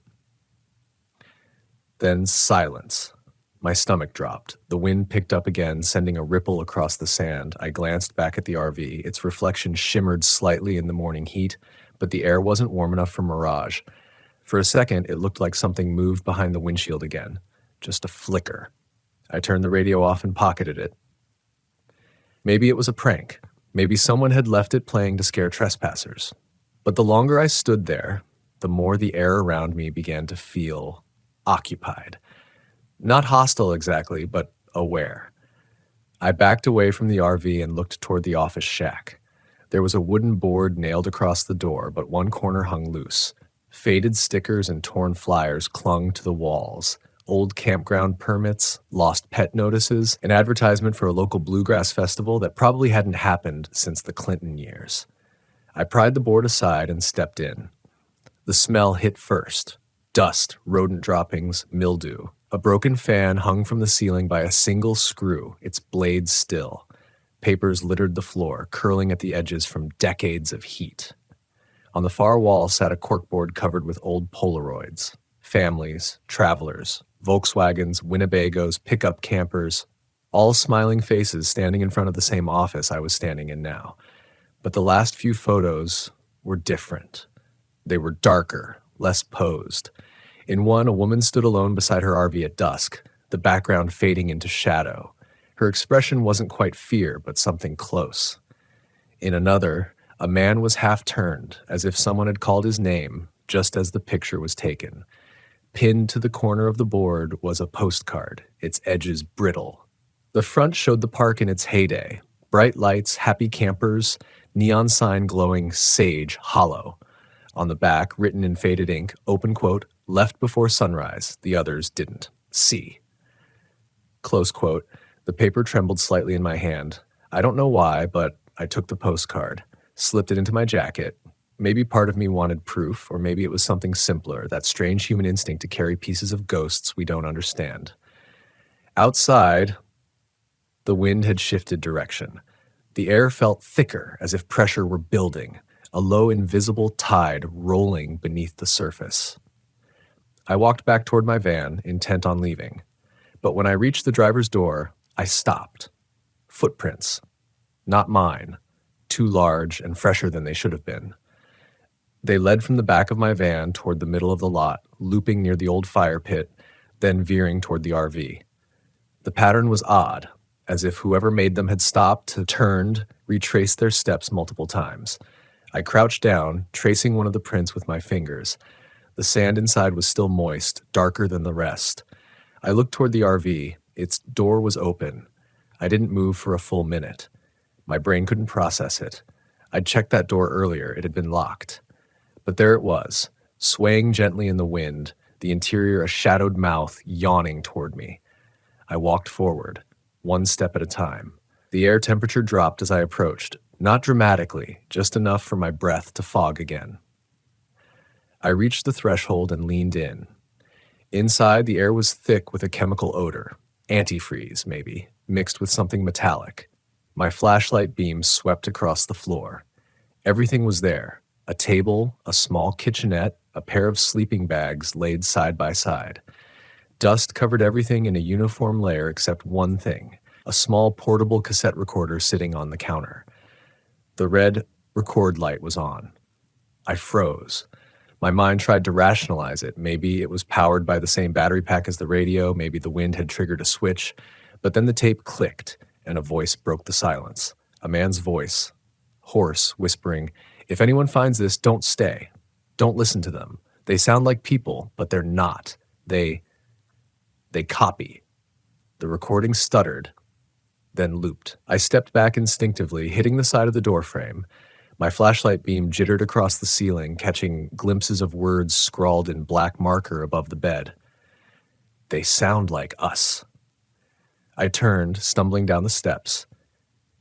Then silence. My stomach dropped. The wind picked up again, sending a ripple across the sand. I glanced back at the RV. Its reflection shimmered slightly in the morning heat, but the air wasn't warm enough for mirage. For a second, it looked like something moved behind the windshield again. Just a flicker. I turned the radio off and pocketed it. Maybe it was a prank. Maybe someone had left it playing to scare trespassers. But the longer I stood there, the more the air around me began to feel occupied. Not hostile exactly, but aware. I backed away from the RV and looked toward the office shack. There was a wooden board nailed across the door, but one corner hung loose. Faded stickers and torn flyers clung to the walls. Old campground permits, lost pet notices, an advertisement for a local bluegrass festival that probably hadn't happened since the Clinton years. I pried the board aside and stepped in. The smell hit first. Dust, rodent droppings, mildew. A broken fan hung from the ceiling by a single screw, its blade still. Papers littered the floor, curling at the edges from decades of heat. On the far wall sat a corkboard covered with old Polaroids. Families, travelers, Volkswagens, Winnebagos, pickup campers, all smiling faces standing in front of the same office I was standing in now. But the last few photos were different. They were darker, less posed. In one, a woman stood alone beside her RV at dusk, the background fading into shadow. Her expression wasn't quite fear, but something close. In another, a man was half-turned, as if someone had called his name, just as the picture was taken. Pinned to the corner of the board was a postcard, its edges brittle. The front showed the park in its heyday. Bright lights, happy campers, neon sign glowing Sage Hollow. On the back, written in faded ink, open quote, left before sunrise, the others didn't. See. Close quote. The paper trembled slightly in my hand. I don't know why, but I took the postcard, slipped it into my jacket. Maybe part of me wanted proof, or maybe it was something simpler, that strange human instinct to carry pieces of ghosts we don't understand. Outside, the wind had shifted direction. The air felt thicker, as if pressure were building, a low invisible tide rolling beneath the surface. I walked back toward my van, intent on leaving. But when I reached the driver's door, I stopped. Footprints. Not mine. Too large and fresher than they should have been. They led from the back of my van toward the middle of the lot, looping near the old fire pit, then veering toward the RV. The pattern was odd, as if whoever made them had stopped, turned, retraced their steps multiple times. I crouched down, tracing one of the prints with my fingers. The sand inside was still moist, darker than the rest. I looked toward the RV. Its door was open. I didn't move for a full minute. My brain couldn't process it. I'd checked that door earlier. It had been locked. But there it was, swaying gently in the wind, the interior a shadowed mouth yawning toward me. I walked forward, one step at a time. The air temperature dropped as I approached, not dramatically, just enough for my breath to fog again. I reached the threshold and leaned in. Inside, the air was thick with a chemical odor, antifreeze, maybe, mixed with something metallic. My flashlight beam swept across the floor. Everything was there. A table, a small kitchenette, a pair of sleeping bags laid side by side. Dust covered everything in a uniform layer except one thing, a small portable cassette recorder sitting on the counter. The red record light was on. I froze. My mind tried to rationalize it. Maybe it was powered by the same battery pack as the radio, maybe the wind had triggered a switch. But then the tape clicked, and a voice broke the silence. A man's voice, hoarse, whispering, "If anyone finds this, don't stay. Don't listen to them. They sound like people, but they're not. They copy." The recording stuttered, then looped. I stepped back instinctively, hitting the side of the doorframe. My flashlight beam jittered across the ceiling, catching glimpses of words scrawled in black marker above the bed. "They sound like us." I turned, stumbling down the steps.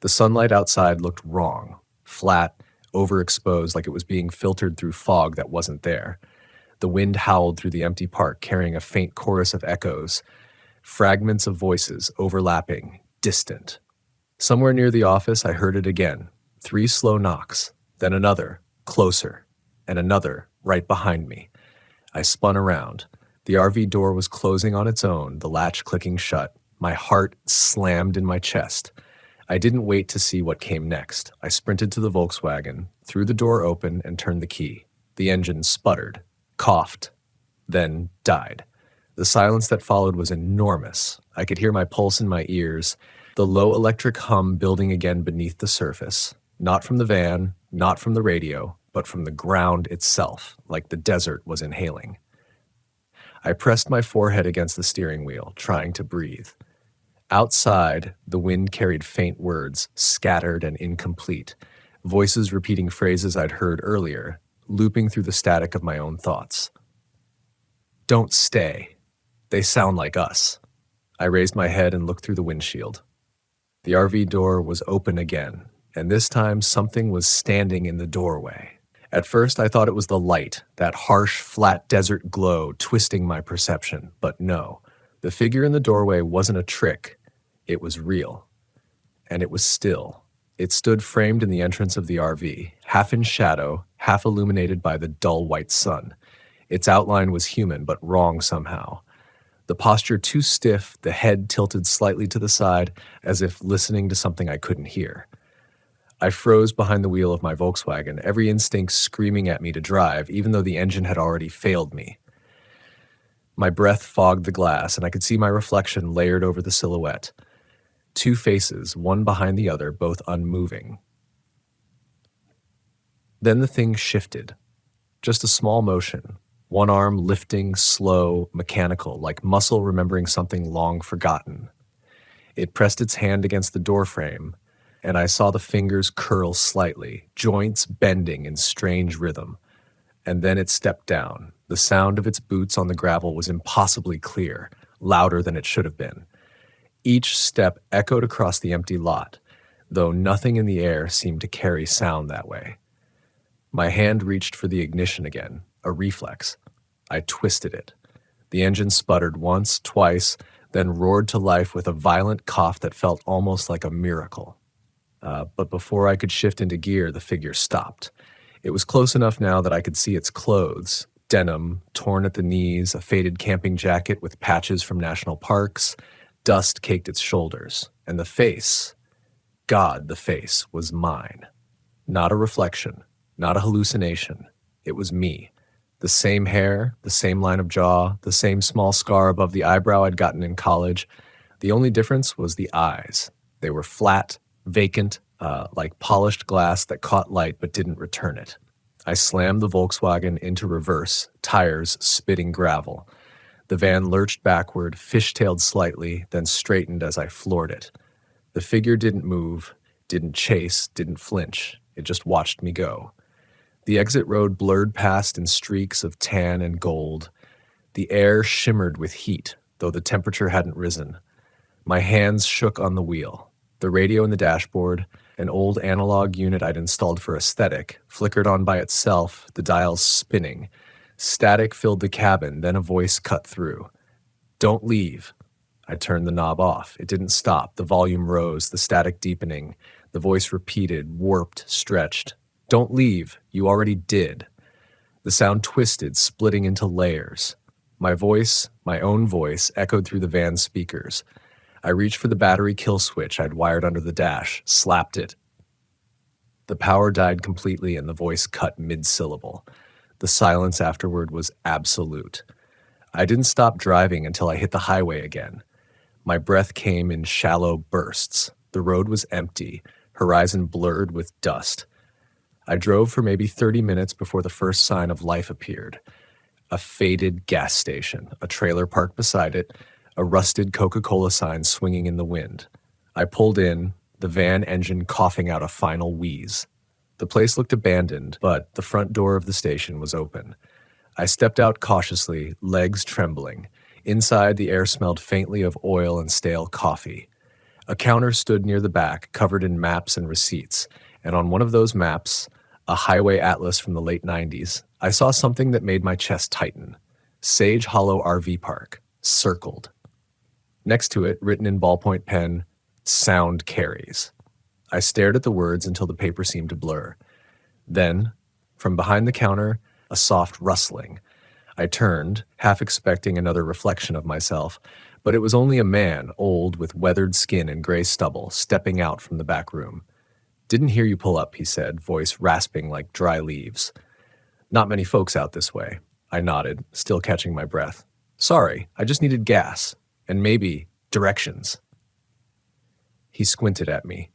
The sunlight outside looked wrong, flat, overexposed, like it was being filtered through fog that wasn't there. The wind howled through the empty park, carrying a faint chorus of echoes, fragments of voices, overlapping, distant. Somewhere near the office, I heard it again. 3 slow knocks, then another, closer, and another, right behind me. I spun around. The RV door was closing on its own, the latch clicking shut. My heart slammed in my chest. I didn't wait to see what came next. I sprinted to the Volkswagen, threw the door open, and turned the key. The engine sputtered, coughed, then died. The silence that followed was enormous. I could hear my pulse in my ears, the low electric hum building again beneath the surface. Not from the van, not from the radio, but from the ground itself, like the desert was inhaling. I pressed my forehead against the steering wheel, trying to breathe. Outside, the wind carried faint words, scattered and incomplete, voices repeating phrases I'd heard earlier, looping through the static of my own thoughts. "Don't stay. They sound like us." I raised my head and looked through the windshield. The RV door was open again, and this time something was standing in the doorway. At first, I thought it was the light, that harsh, flat desert glow twisting my perception, but no. The figure in the doorway wasn't a trick. It was real. And it was still. It stood framed in the entrance of the RV, half in shadow, half illuminated by the dull white sun. Its outline was human, but wrong somehow. The posture too stiff, the head tilted slightly to the side, as if listening to something I couldn't hear. I froze behind the wheel of my Volkswagen, every instinct screaming at me to drive, even though the engine had already failed me. My breath fogged the glass, and I could see my reflection layered over the silhouette. 2 faces, one behind the other, both unmoving. Then the thing shifted. Just a small motion. One arm lifting, slow, mechanical, like muscle remembering something long forgotten. It pressed its hand against the doorframe, and I saw the fingers curl slightly, joints bending in strange rhythm. And then it stepped down. The sound of its boots on the gravel was impossibly clear, louder than it should have been. Each step echoed across the empty lot, though nothing in the air seemed to carry sound that way. My hand reached for the ignition again, a reflex. I twisted it. The engine sputtered once, twice, then roared to life with a violent cough that felt almost like a miracle. But before I could shift into gear, the figure stopped. It was close enough now that I could see its clothes, denim, torn at the knees, a faded camping jacket with patches from national parks, dust caked its shoulders, and the face, God, the face, was mine. Not a reflection, not a hallucination. It was me. The same hair, the same line of jaw, the same small scar above the eyebrow I'd gotten in college. The only difference was the eyes. They were flat, vacant, like polished glass that caught light but didn't return it. I slammed the Volkswagen into reverse, tires spitting gravel. The van lurched backward, fishtailed slightly, then straightened as I floored it. The figure didn't move, didn't chase, didn't flinch. It just watched me go. The exit road blurred past in streaks of tan and gold. The air shimmered with heat, though the temperature hadn't risen. My hands shook on the wheel. The radio in the dashboard, an old analog unit I'd installed for aesthetic, flickered on by itself, the dials spinning. Static filled the cabin, then a voice cut through. "Don't leave." I turned the knob off. It didn't stop. The volume rose, the static deepening. The voice repeated, warped, stretched. "Don't leave. You already did." The sound twisted, splitting into layers. My voice, my own voice, echoed through the van's speakers. I reached for the battery kill switch I'd wired under the dash, slapped it. The power died completely and the voice cut mid-syllable. The silence afterward was absolute. I didn't stop driving until I hit the highway again. My breath came in shallow bursts. The road was empty, horizon blurred with dust. I drove for maybe 30 minutes before the first sign of life appeared. A faded gas station, a trailer parked beside it, a rusted Coca-Cola sign swinging in the wind. I pulled in, the van engine coughing out a final wheeze. The place looked abandoned, but the front door of the station was open. I stepped out cautiously, legs trembling. Inside, the air smelled faintly of oil and stale coffee. A counter stood near the back, covered in maps and receipts, and on one of those maps, a highway atlas from the late 90s, I saw something that made my chest tighten. Sage Hollow RV Park, circled. Next to it, written in ballpoint pen, "Sound carries." I stared at the words until the paper seemed to blur. Then, from behind the counter, a soft rustling. I turned, half expecting another reflection of myself, but it was only a man, old, with weathered skin and gray stubble, stepping out from the back room. "Didn't hear you pull up," he said, voice rasping like dry leaves. "Not many folks out this way." I nodded, still catching my breath. "Sorry, I just needed gas. And maybe directions." He squinted at me.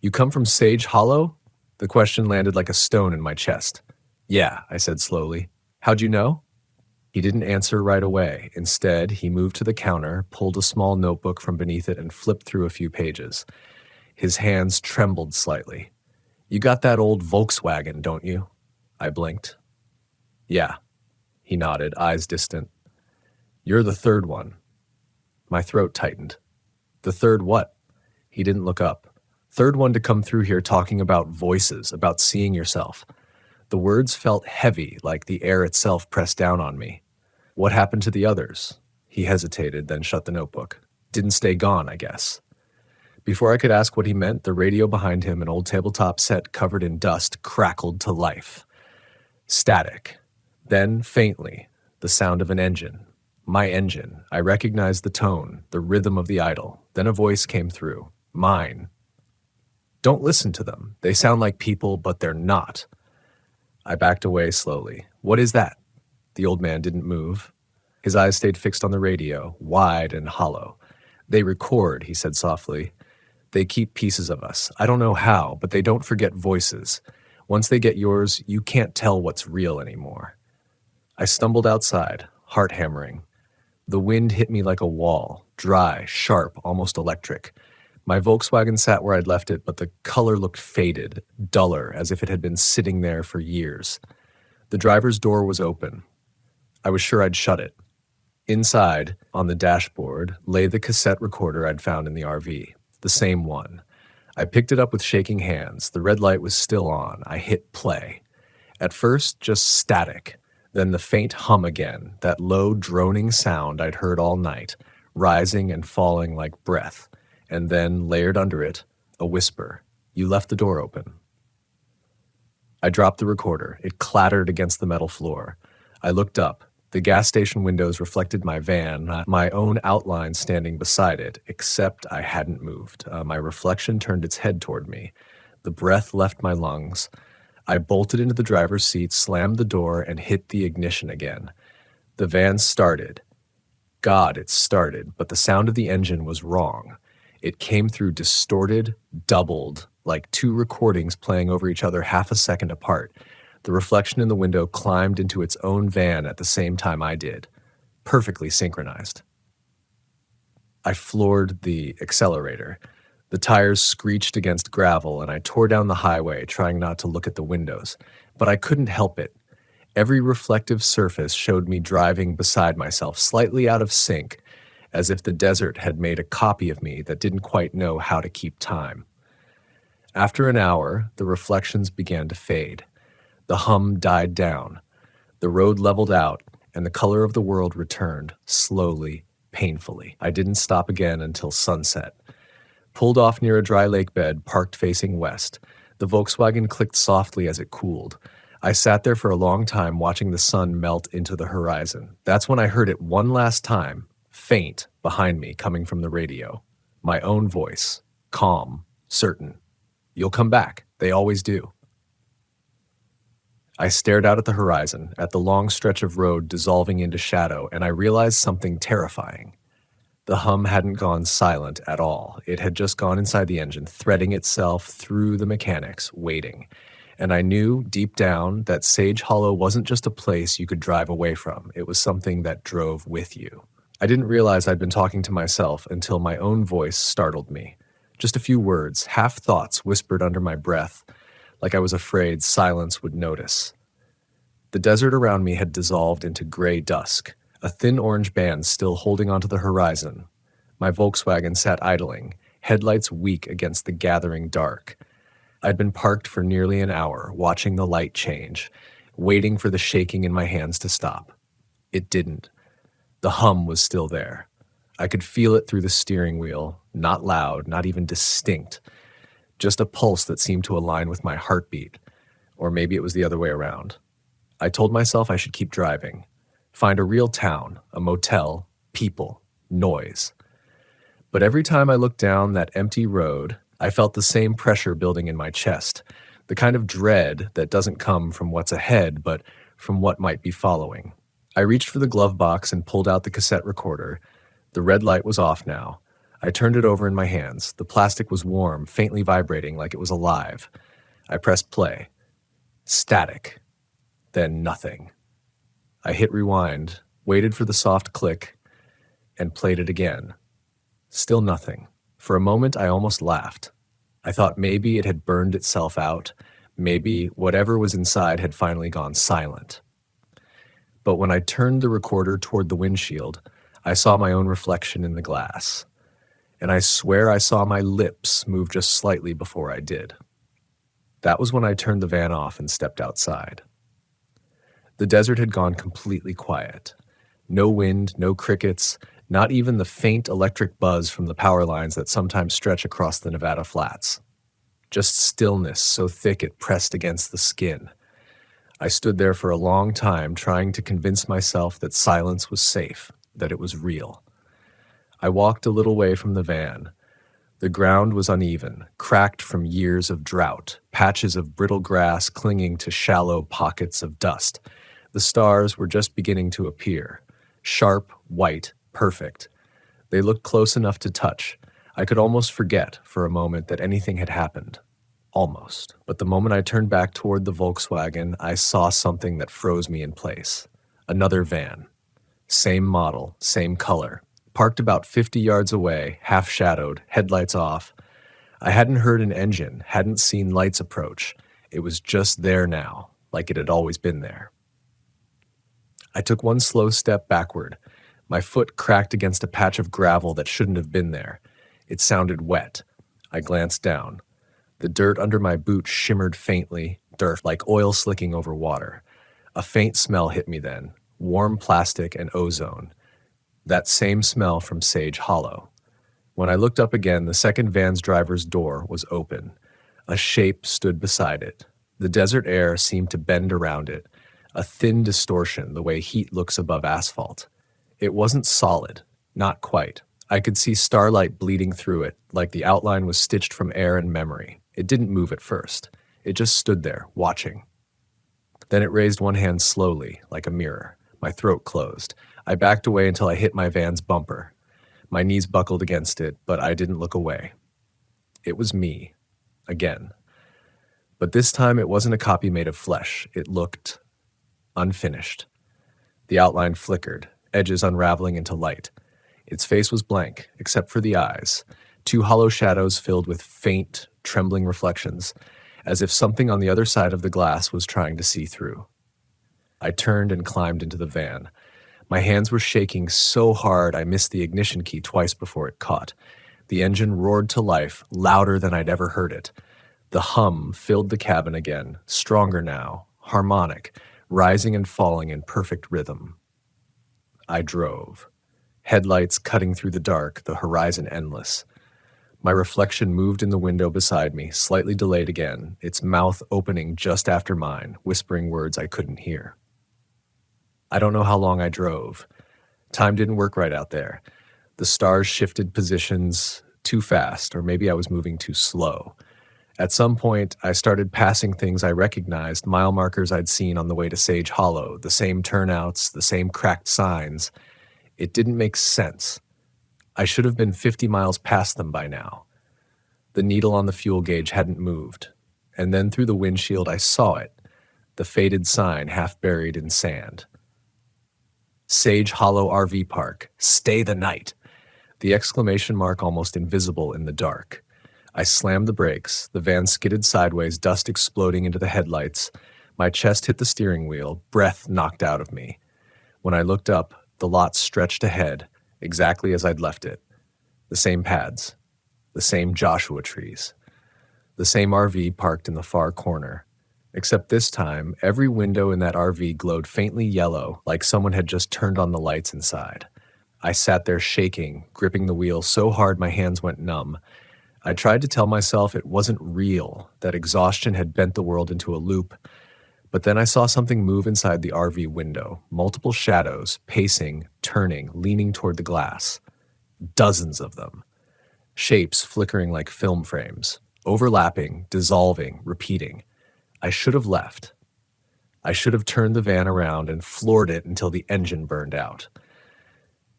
"You come from Sage Hollow?" The question landed like a stone in my chest. "Yeah," I said slowly. "How'd you know?" He didn't answer right away. Instead, he moved to the counter, pulled a small notebook from beneath it, and flipped through a few pages. His hands trembled slightly. "You got that old Volkswagen, don't you?" I blinked. "Yeah." He nodded, eyes distant. "You're the third one." My throat tightened. "The third what?" He didn't look up. "Third one to come through here talking about voices, about seeing yourself." The words felt heavy, like the air itself pressed down on me. "What happened to the others?" He hesitated, then shut the notebook. "Didn't stay gone, I guess." Before I could ask what he meant, the radio behind him, an old tabletop set covered in dust, crackled to life. Static. Then, faintly, the sound of an engine. My engine. I recognized the tone, the rhythm of the idle. Then a voice came through. Mine. "Don't listen to them. They sound like people, but they're not." I backed away slowly. "What is that?" The old man didn't move. His eyes stayed fixed on the radio, wide and hollow. "They record," he said softly. "They keep pieces of us. I don't know how, but they don't forget voices. Once they get yours, you can't tell what's real anymore." I stumbled outside, heart hammering. The wind hit me like a wall, dry, sharp, almost electric. My Volkswagen sat where I'd left it, but the color looked faded, duller, as if it had been sitting there for years. The driver's door was open. I was sure I'd shut it. Inside, on the dashboard, lay the cassette recorder I'd found in the RV, the same one. I picked it up with shaking hands. The red light was still on. I hit play. At first, just static. Then the faint hum again, that low, droning sound I'd heard all night, rising and falling like breath. And then, layered under it, a whisper. "You left the door open." I dropped the recorder. It clattered against the metal floor. I looked up. The gas station windows reflected my van, my own outline standing beside it, except I hadn't moved. My reflection turned its head toward me. The breath left my lungs. I bolted into the driver's seat, slammed the door, and hit the ignition again. The van started. God, it started, but the sound of the engine was wrong. It came through distorted, doubled, like two recordings playing over each other half a second apart. The reflection in the window climbed into its own van at the same time I did. Perfectly synchronized. I floored the accelerator. The tires screeched against gravel, and I tore down the highway, trying not to look at the windows. But I couldn't help it. Every reflective surface showed me driving beside myself, slightly out of sync, as if the desert had made a copy of me that didn't quite know how to keep time. After an hour, the reflections began to fade. The hum died down. The road leveled out, and the color of the world returned, slowly, painfully. I didn't stop again until sunset. Pulled off near a dry lake bed, parked facing west. The Volkswagen clicked softly as it cooled. I sat there for a long time watching the sun melt into the horizon. That's when I heard it one last time, faint, behind me, coming from the radio. My own voice, calm, certain. "You'll come back. They always do." I stared out at the horizon, at the long stretch of road dissolving into shadow, and I realized something terrifying. The hum hadn't gone silent at all. It had just gone inside the engine, threading itself through the mechanics, waiting. And I knew deep down that Sage Hollow wasn't just a place you could drive away from. It was something that drove with you. I didn't realize I'd been talking to myself until my own voice startled me. Just a few words, half thoughts whispered under my breath, like I was afraid silence would notice. The desert around me had dissolved into gray dusk, a thin orange band still holding onto the horizon. My Volkswagen sat idling, headlights weak against the gathering dark. I'd been parked for nearly an hour, watching the light change, waiting for the shaking in my hands to stop. It didn't. The hum was still there. I could feel it through the steering wheel, not loud, not even distinct, just a pulse that seemed to align with my heartbeat. Or maybe it was the other way around. I told myself I should keep driving, find a real town, a motel, people, noise. But every time I looked down that empty road, I felt the same pressure building in my chest, the kind of dread that doesn't come from what's ahead, but from what might be following. I reached for the glove box and pulled out the cassette recorder. The red light was off now. I turned it over in my hands. The plastic was warm, faintly vibrating like it was alive. I pressed play. Static. Then nothing. I hit rewind, waited for the soft click, and played it again. Still nothing. For a moment, I almost laughed. I thought maybe it had burned itself out. Maybe whatever was inside had finally gone silent. But when I turned the recorder toward the windshield, I saw my own reflection in the glass. And I swear I saw my lips move just slightly before I did. That was when I turned the van off and stepped outside. The desert had gone completely quiet. No wind, no crickets, not even the faint electric buzz from the power lines that sometimes stretch across the Nevada flats. Just stillness so thick it pressed against the skin. I stood there for a long time trying to convince myself that silence was safe, that it was real. I walked a little way from the van. The ground was uneven, cracked from years of drought, patches of brittle grass clinging to shallow pockets of dust. The stars were just beginning to appear, sharp, white, perfect. They looked close enough to touch. I could almost forget for a moment that anything had happened. Almost. But the moment I turned back toward the Volkswagen, I saw something that froze me in place. Another van. Same model, same color. Parked about 50 yards away, half-shadowed, headlights off. I hadn't heard an engine, hadn't seen lights approach. It was just there now, like it had always been there. I took one slow step backward. My foot cracked against a patch of gravel that shouldn't have been there. It sounded wet. I glanced down. The dirt under my boot shimmered faintly, dirt like oil slicking over water. A faint smell hit me then, warm plastic and ozone. That same smell from Sage Hollow. When I looked up again, the second van's driver's door was open. A shape stood beside it. The desert air seemed to bend around it, a thin distortion the way heat looks above asphalt. It wasn't solid, not quite. I could see starlight bleeding through it, like the outline was stitched from air and memory. It didn't move at first. It just stood there, watching. Then it raised one hand slowly, like a mirror. My throat closed. I backed away until I hit my van's bumper. My knees buckled against it, but I didn't look away. It was me. Again. But this time it wasn't a copy made of flesh. It looked unfinished. The outline flickered, edges unraveling into light. Its face was blank, except for the eyes, two hollow shadows filled with faint, trembling reflections, as if something on the other side of the glass was trying to see through. I turned and climbed into the van. My hands were shaking so hard I missed the ignition key twice before it caught. The engine roared to life, louder than I'd ever heard it. The hum filled the cabin again, stronger now, harmonic, rising and falling in perfect rhythm. I drove. Headlights cutting through the dark, the horizon endless. My reflection moved in the window beside me, slightly delayed again, its mouth opening just after mine, whispering words I couldn't hear. I don't know how long I drove. Time didn't work right out there. The stars shifted positions too fast, or maybe I was moving too slow. At some point, I started passing things I recognized, mile markers I'd seen on the way to Sage Hollow, the same turnouts, the same cracked signs. It didn't make sense. I should have been 50 miles past them by now. The needle on the fuel gauge hadn't moved. And then through the windshield, I saw it, the faded sign half buried in sand. Sage Hollow RV Park. Stay the night. The exclamation mark almost invisible in the dark. I slammed the brakes. The van skidded sideways, dust exploding into the headlights. My chest hit the steering wheel, breath knocked out of me. When I looked up, the lot stretched ahead, exactly as I'd left it. The same pads, the same Joshua trees, the same RV parked in the far corner. Except this time, every window in that RV glowed faintly yellow, like someone had just turned on the lights inside. I sat there shaking, gripping the wheel so hard my hands went numb. I tried to tell myself it wasn't real, that exhaustion had bent the world into a loop. But then I saw something move inside the RV window, multiple shadows, pacing, turning, leaning toward the glass. Dozens of them. Shapes flickering like film frames, overlapping, dissolving, repeating. I should have left. I should have turned the van around and floored it until the engine burned out.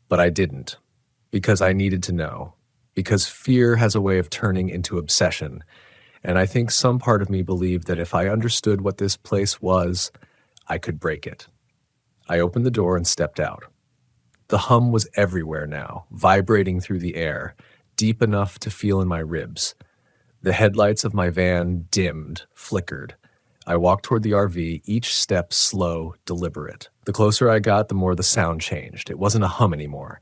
But I didn't, because I needed to know, because fear has a way of turning into obsession, and I think some part of me believed that if I understood what this place was, I could break it. I opened the door and stepped out. The hum was everywhere now, vibrating through the air, deep enough to feel in my ribs. The headlights of my van dimmed, flickered. I walked toward the RV, each step slow, deliberate. The closer I got, the more the sound changed. It wasn't a hum anymore.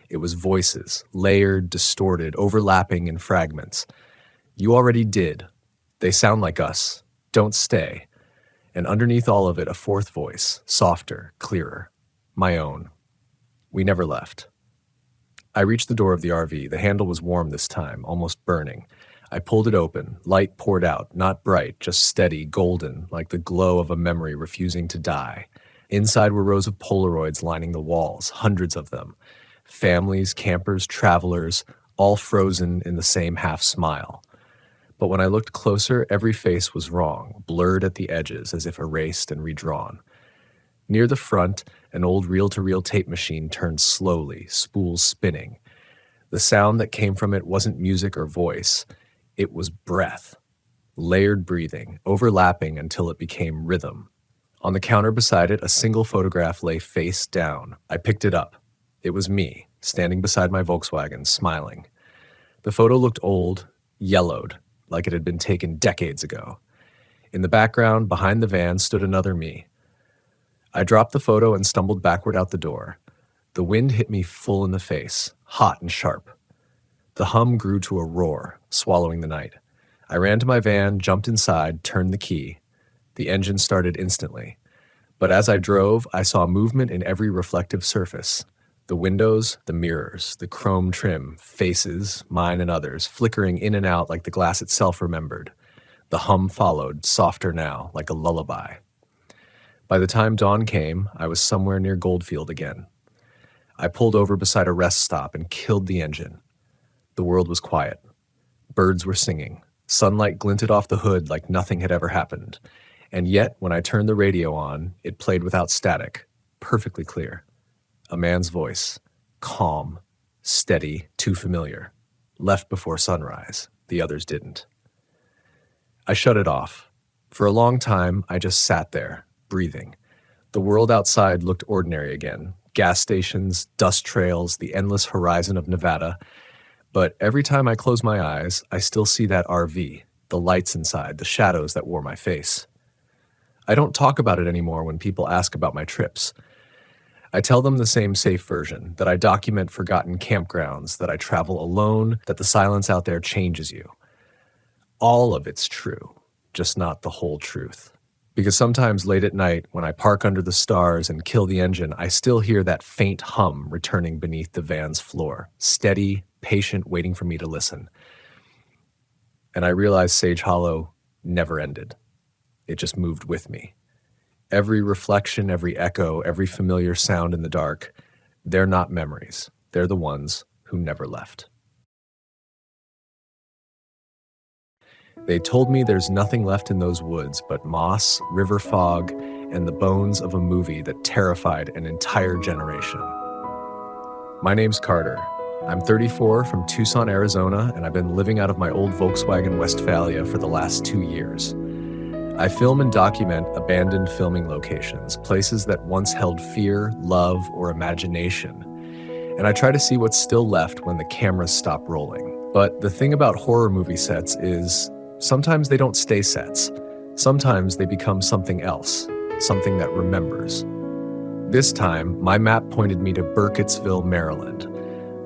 It was voices, layered, distorted, overlapping in fragments. You already did. They sound like us. Don't stay. And underneath all of it, a fourth voice, softer, clearer. My own. We never left. I reached the door of the RV. The handle was warm this time, almost burning. I pulled it open. Light poured out, not bright, just steady, golden, like the glow of a memory refusing to die. Inside were rows of Polaroids lining the walls, hundreds of them. Families, campers, travelers, all frozen in the same half smile. But when I looked closer, every face was wrong, blurred at the edges as if erased and redrawn. Near the front, an old reel-to-reel tape machine turned slowly, spools spinning. The sound that came from it wasn't music or voice. It was breath, layered breathing, overlapping until it became rhythm. On the counter beside it, a single photograph lay face down. I picked it up. It was me, standing beside my Volkswagen, smiling. The photo looked old, yellowed, like it had been taken decades ago. In the background, behind the van, stood another me. I dropped the photo and stumbled backward out the door. The wind hit me full in the face, hot and sharp. The hum grew to a roar, swallowing the night. I ran to my van, jumped inside, turned the key. The engine started instantly. But as I drove, I saw movement in every reflective surface. The windows, the mirrors, the chrome trim, faces, mine and others, flickering in and out like the glass itself remembered. The hum followed, softer now, like a lullaby. By the time dawn came, I was somewhere near Goldfield again. I pulled over beside a rest stop and killed the engine. The world was quiet. Birds were singing. Sunlight glinted off the hood like nothing had ever happened. And yet, when I turned the radio on, it played without static, perfectly clear. A man's voice, calm, steady, too familiar. Left before sunrise. The others didn't. I shut it off. For a long time, I just sat there, breathing. The world outside looked ordinary again. Gas stations, dust trails, the endless horizon of Nevada. But every time I close my eyes, I still see that RV, the lights inside, the shadows that wore my face. I don't talk about it anymore when people ask about my trips. I tell them the same safe version, that I document forgotten campgrounds, that I travel alone, that the silence out there changes you. All of it's true, just not the whole truth. Because sometimes late at night, when I park under the stars and kill the engine, I still hear that faint hum returning beneath the van's floor, steady, patient, waiting for me to listen. And I realize Sage Hollow never ended. It just moved with me. Every reflection, every echo, every familiar sound in the dark, they're not memories. They're the ones who never left. They told me there's nothing left in those woods but moss, river fog, and the bones of a movie that terrified an entire generation. My name's Carter. I'm 34 from Tucson, Arizona, and I've been living out of my old Volkswagen Westphalia for the last 2 years. I film and document abandoned filming locations, places that once held fear, love, or imagination. And I try to see what's still left when the cameras stop rolling. But the thing about horror movie sets is sometimes they don't stay sets. Sometimes they become something else, something that remembers. This time, my map pointed me to Burkittsville, Maryland,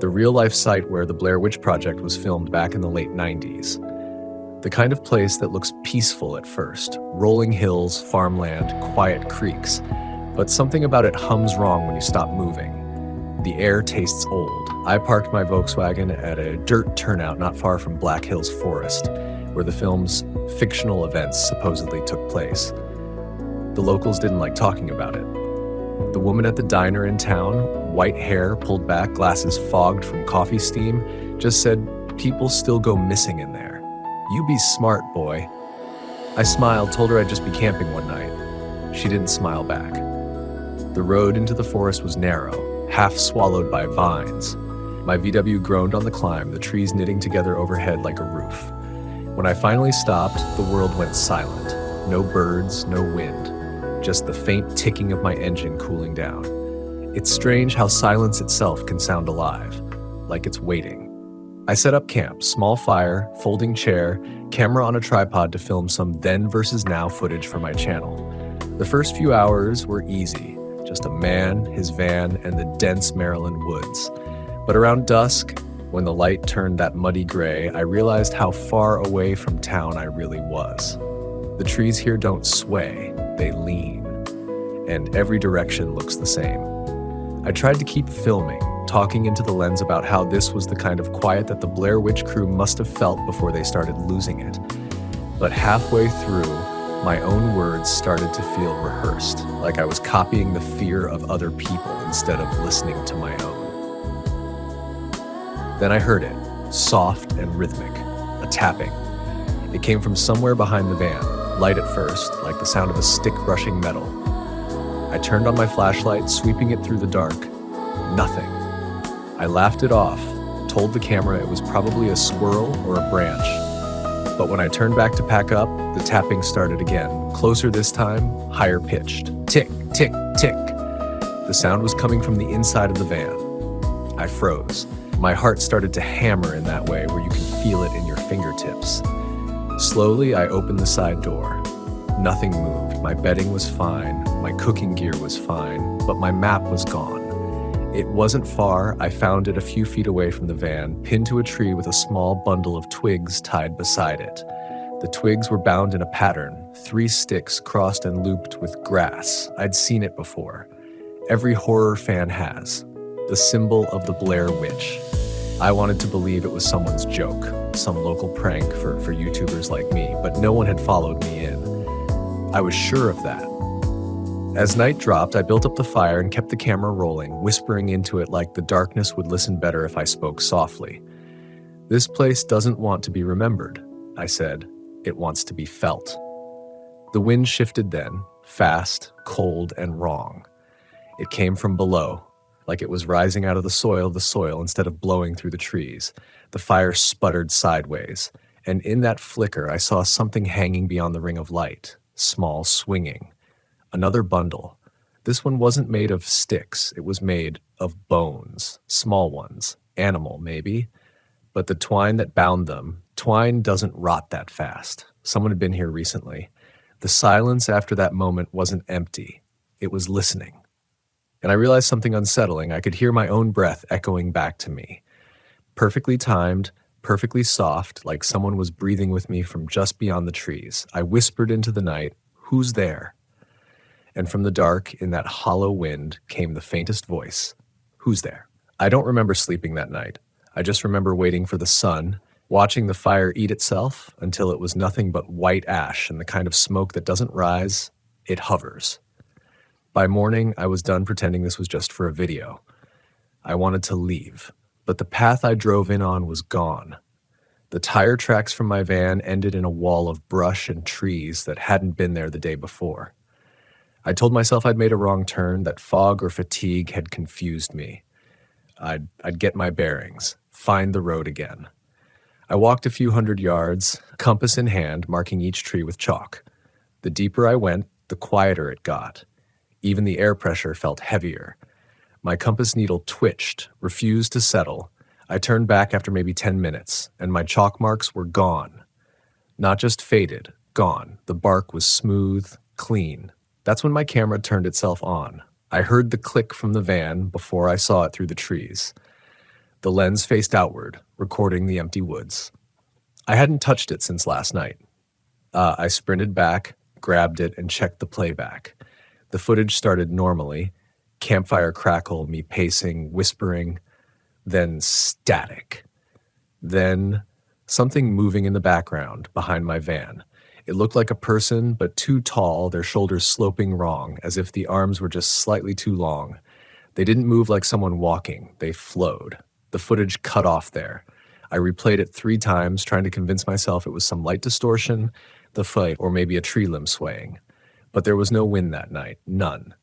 the real-life site where the Blair Witch Project was filmed back in the late 90s. The kind of place that looks peaceful at first, rolling hills, farmland, quiet creeks. But something about it hums wrong when you stop moving. The air tastes old. I parked my Volkswagen at a dirt turnout not far from Black Hills Forest, where the film's fictional events supposedly took place. The locals didn't like talking about it. The woman at the diner in town, white hair pulled back, glasses fogged from coffee steam, just said, "People still go missing in there. You be smart, boy." I smiled, told her I'd just be camping one night. She didn't smile back. The road into the forest was narrow, half swallowed by vines. My VW groaned on the climb, the trees knitting together overhead like a roof. When I finally stopped, the world went silent. No birds, no wind. Just the faint ticking of my engine cooling down. It's strange how silence itself can sound alive, like it's waiting. I set up camp, small fire, folding chair, camera on a tripod to film some then versus now footage for my channel. The first few hours were easy, just a man, his van, and the dense Maryland woods. But around dusk, when the light turned that muddy gray, I realized how far away from town I really was. The trees here don't sway, they lean, and every direction looks the same. I tried to keep filming, talking into the lens about how this was the kind of quiet that the Blair Witch crew must have felt before they started losing it. But halfway through, my own words started to feel rehearsed, like I was copying the fear of other people instead of listening to my own. Then I heard it, soft and rhythmic, a tapping. It came from somewhere behind the van, light at first, like the sound of a stick brushing metal. I turned on my flashlight, sweeping it through the dark. Nothing. I laughed it off, told the camera it was probably a squirrel or a branch. But when I turned back to pack up, the tapping started again, closer this time, higher pitched. Tick, tick, tick. The sound was coming from the inside of the van. I froze. My heart started to hammer in that way where you can feel it in your fingertips. Slowly, I opened the side door. Nothing moved. My bedding was fine. My cooking gear was fine, but my map was gone. It wasn't far. I found it a few feet away from the van, pinned to a tree with a small bundle of twigs tied beside it. The twigs were bound in a pattern, 3 sticks crossed and looped with grass. I'd seen it before. Every horror fan has. The symbol of the Blair Witch. I wanted to believe it was someone's joke, some local prank for YouTubers like me, but no one had followed me in. I was sure of that. As night dropped, I built up the fire and kept the camera rolling, whispering into it like the darkness would listen better if I spoke softly. "This place doesn't want to be remembered," I said. "It wants to be felt." The wind shifted then, fast, cold, and wrong. It came from below, like it was rising out of the soil instead of blowing through the trees. The fire sputtered sideways, and in that flicker I saw something hanging beyond the ring of light, small, swinging. Another bundle. This one wasn't made of sticks, it was made of bones, small ones, animal maybe. But the twine that bound them, twine doesn't rot that fast. Someone had been here recently. The silence after that moment wasn't empty, it was listening. And I realized something unsettling. I could hear my own breath echoing back to me. Perfectly timed, perfectly soft, like someone was breathing with me from just beyond the trees. I whispered into the night, "Who's there?" And from the dark, in that hollow wind, came the faintest voice, "Who's there?" I don't remember sleeping that night. I just remember waiting for the sun, watching the fire eat itself until it was nothing but white ash and the kind of smoke that doesn't rise, it hovers. By morning, I was done pretending this was just for a video. I wanted to leave, but the path I drove in on was gone. The tire tracks from my van ended in a wall of brush and trees that hadn't been there the day before. I told myself I'd made a wrong turn, that fog or fatigue had confused me. I'd get my bearings, find the road again. I walked a few hundred yards, compass in hand, marking each tree with chalk. The deeper I went, the quieter it got. Even the air pressure felt heavier. My compass needle twitched, refused to settle. I turned back after maybe 10 minutes, and my chalk marks were gone. Not just faded, gone. The bark was smooth, clean. That's when my camera turned itself on. I heard the click from the van before I saw it through the trees. The lens faced outward, recording the empty woods. I hadn't touched it since last night. I sprinted back, grabbed it, and checked the playback. The footage started normally. Campfire crackle, me pacing, whispering. Then static. Then something moving in the background behind my van. It looked like a person, but too tall, their shoulders sloping wrong, as if the arms were just slightly too long. They didn't move like someone walking. They flowed. The footage cut off there. I replayed it 3 times, trying to convince myself it was some light distortion, the fight, or maybe a tree limb swaying. But there was no wind that night. None.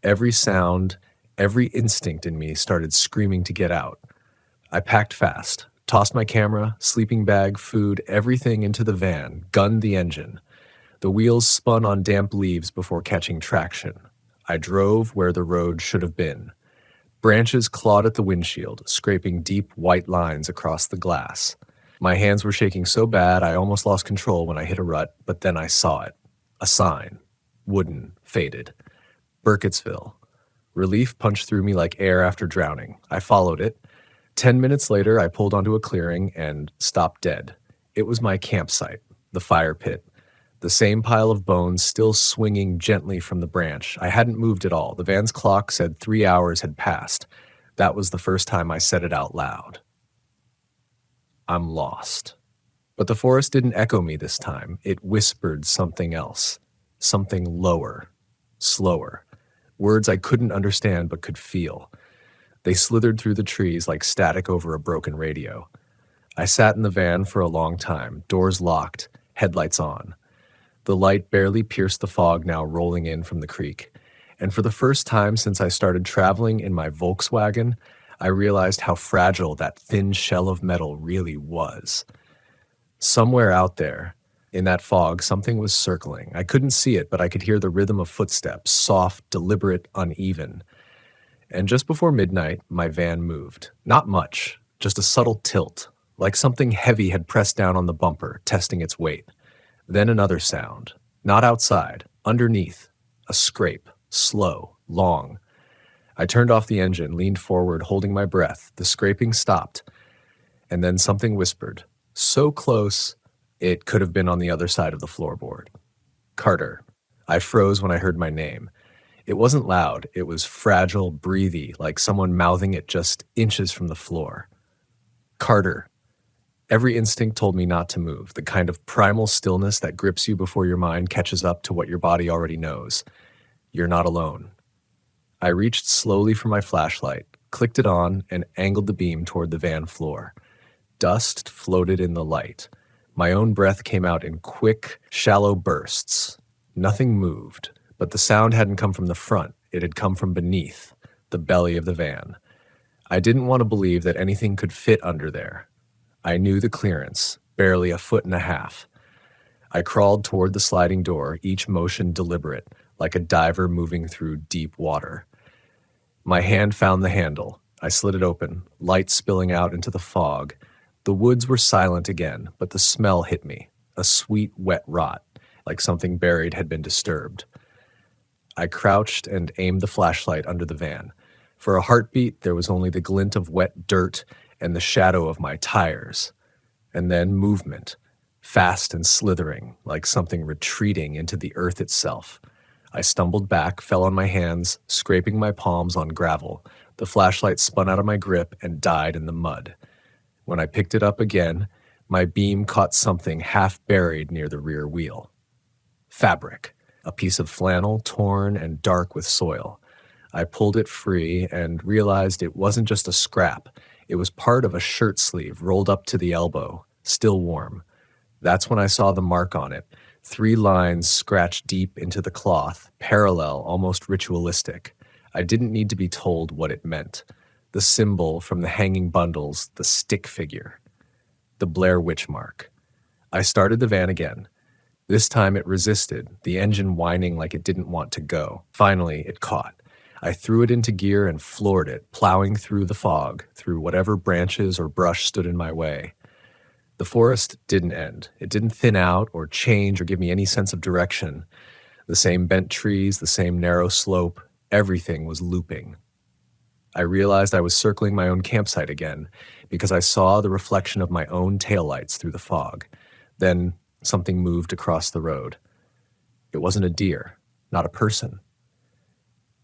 Every sound, every instinct in me started screaming to get out. I packed fast, tossed my camera, sleeping bag, food, everything into the van, gunned the engine. The wheels spun on damp leaves before catching traction. I drove where the road should have been. Branches clawed at the windshield, scraping deep white lines across the glass. My hands were shaking so bad I almost lost control when I hit a rut, but then I saw it. A sign. Wooden, faded. Burkittsville. Relief punched through me like air after drowning. I followed it. 10 minutes later, I pulled onto a clearing and stopped dead. It was my campsite, the fire pit. The same pile of bones still swinging gently from the branch. I hadn't moved at all. The van's clock said 3 hours had passed. That was the first time I said it out loud. I'm lost. But the forest didn't echo me this time. It whispered something else. Something lower. Slower. Words I couldn't understand but could feel. They slithered through the trees like static over a broken radio. I sat in the van for a long time, doors locked, headlights on. The light barely pierced the fog now rolling in from the creek. And for the first time since I started traveling in my Volkswagen, I realized how fragile that thin shell of metal really was. Somewhere out there, in that fog, something was circling. I couldn't see it, but I could hear the rhythm of footsteps, soft, deliberate, uneven. And just before midnight, my van moved. Not much, just a subtle tilt, like something heavy had pressed down on the bumper, testing its weight. Then another sound, not outside, underneath, a scrape, slow, long. I turned off the engine, leaned forward, holding my breath. The scraping stopped, and then something whispered, so close, it could have been on the other side of the floorboard. Carter. I froze when I heard my name. It wasn't loud. It was fragile, breathy, like someone mouthing it just inches from the floor. Carter. Every instinct told me not to move, the kind of primal stillness that grips you before your mind catches up to what your body already knows. You're not alone. I reached slowly for my flashlight, clicked it on, and angled the beam toward the van floor. Dust floated in the light. My own breath came out in quick, shallow bursts. Nothing moved, but the sound hadn't come from the front. It had come from beneath, the belly of the van. I didn't want to believe that anything could fit under there. I knew the clearance, barely 1.5 feet. I crawled toward the sliding door, each motion deliberate, like a diver moving through deep water. My hand found the handle. I slid it open, light spilling out into the fog. The woods were silent again, but the smell hit me, a sweet, wet rot, like something buried had been disturbed. I crouched and aimed the flashlight under the van. For a heartbeat, there was only the glint of wet dirt and the shadow of my tires. And then movement, fast and slithering, like something retreating into the earth itself. I stumbled back, fell on my hands, scraping my palms on gravel. The flashlight spun out of my grip and died in the mud. When I picked it up again, my beam caught something half buried near the rear wheel. Fabric, a piece of flannel torn and dark with soil. I pulled it free and realized it wasn't just a scrap. It was part of a shirt sleeve rolled up to the elbow, still warm. That's when I saw the mark on it. 3 lines scratched deep into the cloth, parallel, almost ritualistic. I didn't need to be told what it meant. The symbol from the hanging bundles, the stick figure. The Blair Witch mark. I started the van again. This time it resisted, the engine whining like it didn't want to go. Finally, it caught. I threw it into gear and floored it, plowing through the fog, through whatever branches or brush stood in my way. The forest didn't end. It didn't thin out or change or give me any sense of direction. The same bent trees, the same narrow slope, everything was looping. I realized I was circling my own campsite again because I saw the reflection of my own taillights through the fog. Then something moved across the road. It wasn't a deer, not a person.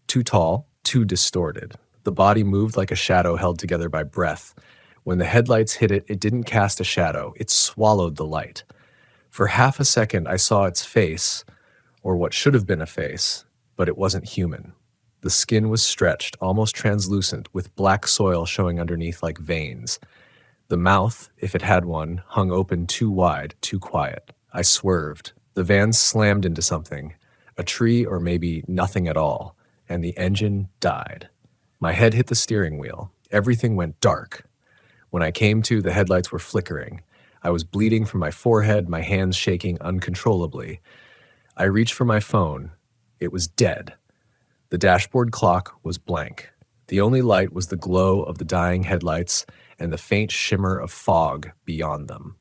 Too tall, too distorted. The body moved like a shadow held together by breath. When the headlights hit it, it didn't cast a shadow. It swallowed the light. For half a second, I saw its face, or what should have been a face, but it wasn't human. The skin was stretched, almost translucent, with black soil showing underneath like veins. The mouth, if it had one, hung open too wide, too quiet. I swerved. The van slammed into something, a tree or maybe nothing at all, and the engine died. My head hit the steering wheel. Everything went dark. When I came to, the headlights were flickering. I was bleeding from my forehead, my hands shaking uncontrollably. I reached for my phone. It was dead. The dashboard clock was blank. The only light was the glow of the dying headlights and the faint shimmer of fog beyond them.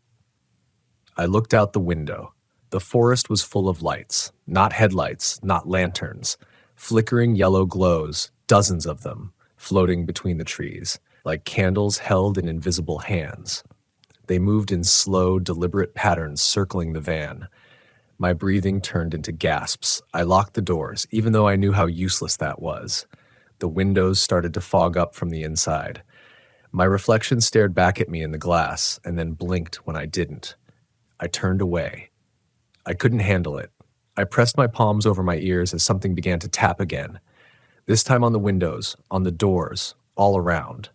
I looked out the window. The forest was full of lights, not headlights, not lanterns. Flickering yellow glows, dozens of them, floating between the trees, like candles held in invisible hands. They moved in slow, deliberate patterns circling the van. My breathing turned into gasps. I locked the doors, even though I knew how useless that was. The windows started to fog up from the inside. My reflection stared back at me in the glass and then blinked when I didn't. I turned away. I couldn't handle it. I pressed my palms over my ears as something began to tap again. This time on the windows, on the doors, all around.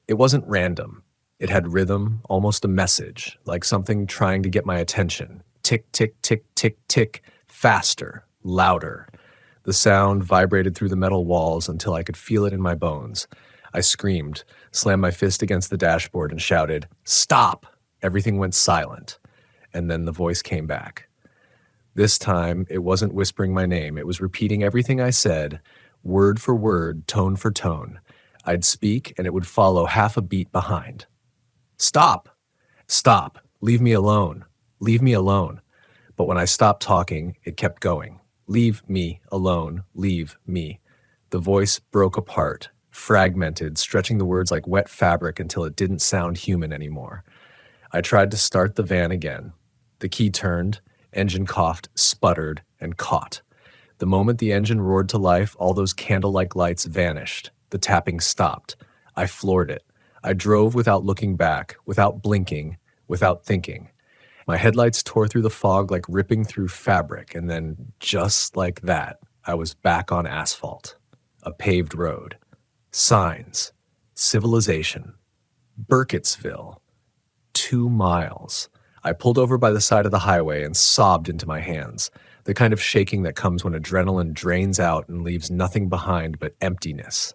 It wasn't random. It had rhythm, almost a message, like something trying to get my attention. Tick, tick, tick, tick, tick, faster, louder. The sound vibrated through the metal walls until I could feel it in my bones. I screamed, slammed my fist against the dashboard and shouted, "Stop!" Everything went silent. And then the voice came back. This time, it wasn't whispering my name. It was repeating everything I said, word for word, tone for tone. I'd speak, and it would follow half a beat behind. "Stop! Stop! Leave me alone! Leave me alone!" But when I stopped talking, it kept going. "Leave me alone! Leave me!" The voice broke apart, fragmented, stretching the words like wet fabric until it didn't sound human anymore. I tried to start the van again. The key turned, engine coughed, sputtered, and caught. The moment the engine roared to life, all those candle-like lights vanished. The tapping stopped. I floored it. I drove without looking back, without blinking, without thinking. My headlights tore through the fog like ripping through fabric, and then, just like that, I was back on asphalt. A paved road. Signs. Civilization. Burkittsville. 2 miles. I pulled over by the side of the highway and sobbed into my hands, the kind of shaking that comes when adrenaline drains out and leaves nothing behind but emptiness.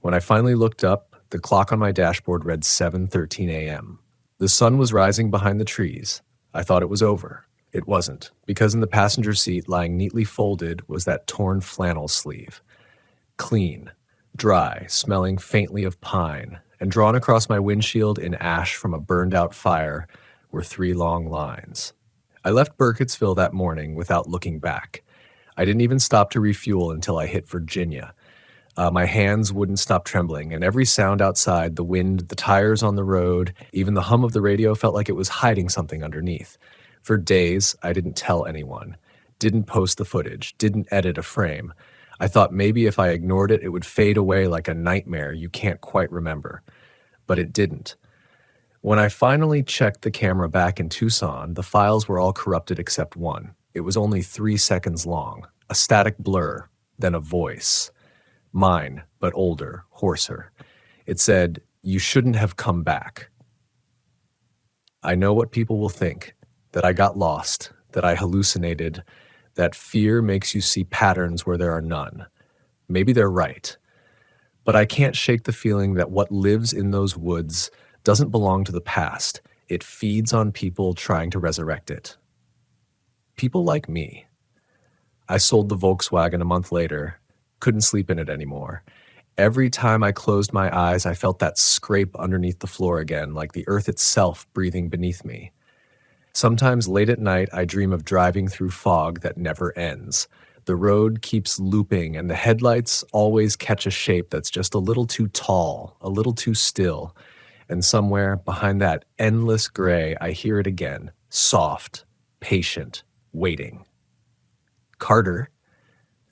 When I finally looked up, the clock on my dashboard read 7:13 a.m. The sun was rising behind the trees. I thought it was over. It wasn't, because in the passenger seat, lying neatly folded, was that torn flannel sleeve. Clean, dry, smelling faintly of pine, and drawn across my windshield in ash from a burned-out fire were 3 long lines. I left Burkittsville that morning without looking back. I didn't even stop to refuel until I hit Virginia. My hands wouldn't stop trembling, and every sound outside, the wind, the tires on the road, even the hum of the radio felt like it was hiding something underneath. For days, I didn't tell anyone, didn't post the footage, didn't edit a frame. I thought maybe if I ignored it, it would fade away like a nightmare you can't quite remember. But it didn't. When I finally checked the camera back in Tucson, the files were all corrupted except one. It was only 3 seconds long, a static blur, then a voice. Mine, but older, hoarser. It said, "You shouldn't have come back." I know what people will think, that I got lost, that I hallucinated, that fear makes you see patterns where there are none. Maybe they're right, but I can't shake the feeling that what lives in those woods doesn't belong to the past. It feeds on people trying to resurrect it. People like me. I sold the Volkswagen a month later, couldn't sleep in it anymore. Every time I closed my eyes, I felt that scrape underneath the floor again, like the earth itself breathing beneath me. Sometimes late at night, I dream of driving through fog that never ends. The road keeps looping, and the headlights always catch a shape that's just a little too tall, a little too still. And somewhere behind that endless gray, I hear it again, soft, patient, waiting. Carter.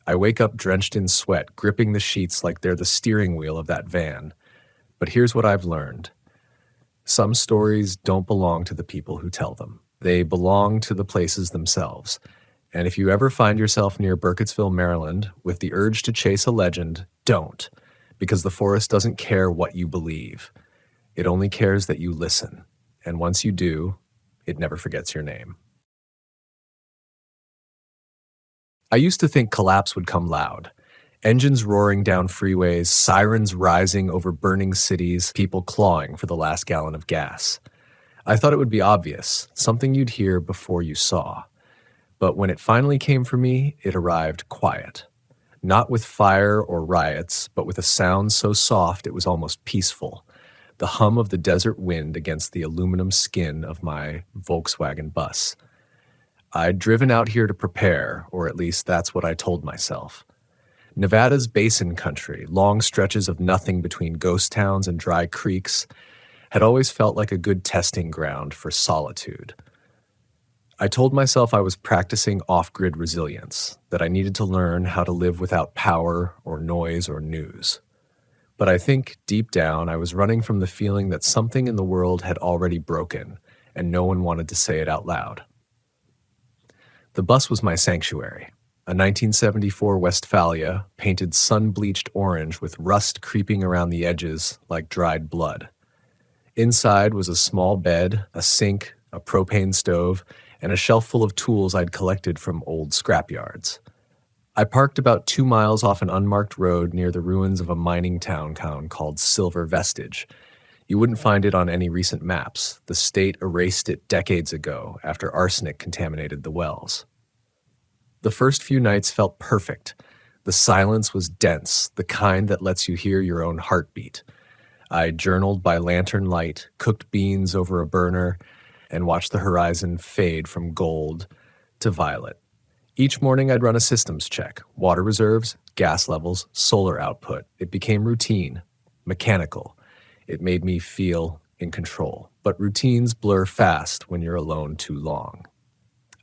I wake up drenched in sweat, gripping the sheets like they're the steering wheel of that van. But here's what I've learned. Some stories don't belong to the people who tell them. They belong to the places themselves. And if you ever find yourself near Burkittsville, Maryland, with the urge to chase a legend, don't, because the forest doesn't care what you believe. It only cares that you listen. And once you do, it never forgets your name. I used to think collapse would come loud. Engines roaring down freeways, sirens rising over burning cities, people clawing for the last gallon of gas. I thought it would be obvious, something you'd hear before you saw. But when it finally came for me, it arrived quiet. Not with fire or riots, but with a sound so soft it was almost peaceful. The hum of the desert wind against the aluminum skin of my Volkswagen bus. I'd driven out here to prepare, or at least that's what I told myself. Nevada's basin country, long stretches of nothing between ghost towns and dry creeks, had always felt like a good testing ground for solitude. I told myself I was practicing off-grid resilience, that I needed to learn how to live without power or noise or news. But I think, deep down, I was running from the feeling that something in the world had already broken, and no one wanted to say it out loud. The bus was my sanctuary, a 1974 Westphalia painted sun-bleached orange with rust creeping around the edges like dried blood. Inside was a small bed, a sink, a propane stove, and a shelf full of tools I'd collected from old scrapyards. I parked about 2 miles off an unmarked road near the ruins of a mining town called Silver Vestige. You wouldn't find it on any recent maps. The state erased it decades ago after arsenic contaminated the wells. The first few nights felt perfect. The silence was dense, the kind that lets you hear your own heartbeat. I journaled by lantern light, cooked beans over a burner, and watched the horizon fade from gold to violet. Each morning I'd run a systems check, water reserves, gas levels, solar output. It became routine, mechanical. It made me feel in control. But routines blur fast when you're alone too long.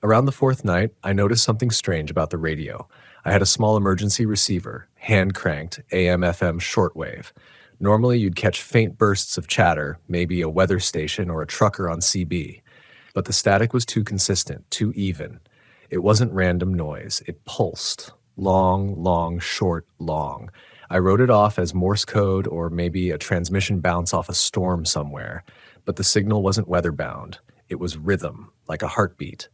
Around the fourth night, I noticed something strange about the radio. I had a small emergency receiver, hand-cranked, AM/FM shortwave. Normally you'd catch faint bursts of chatter, maybe a weather station or a trucker on CB. But the static was too consistent, too even. It wasn't random noise. It pulsed. Long, long, short, long. I wrote it off as Morse code or maybe a transmission bounce off a storm somewhere. But the signal wasn't weather-bound. It was rhythm, like a heartbeat.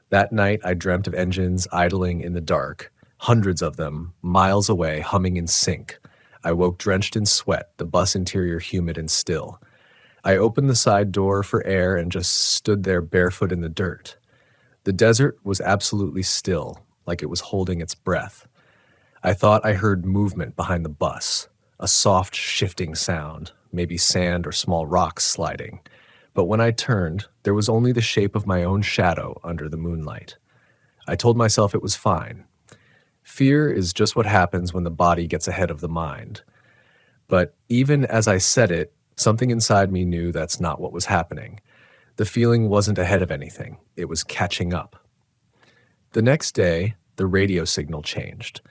That night, I dreamt of engines idling in the dark, hundreds of them, miles away, humming in sync. I woke drenched in sweat, the bus interior humid and still. I opened the side door for air and just stood there barefoot in the dirt. The desert was absolutely still, like it was holding its breath. I thought I heard movement behind the bus, a soft, shifting sound, maybe sand or small rocks sliding. But when I turned, there was only the shape of my own shadow under the moonlight. I told myself it was fine. Fear is just what happens when the body gets ahead of the mind. But even as I said it, something inside me knew that's not what was happening. The feeling wasn't ahead of anything. It was catching up. The next day, the radio signal changed.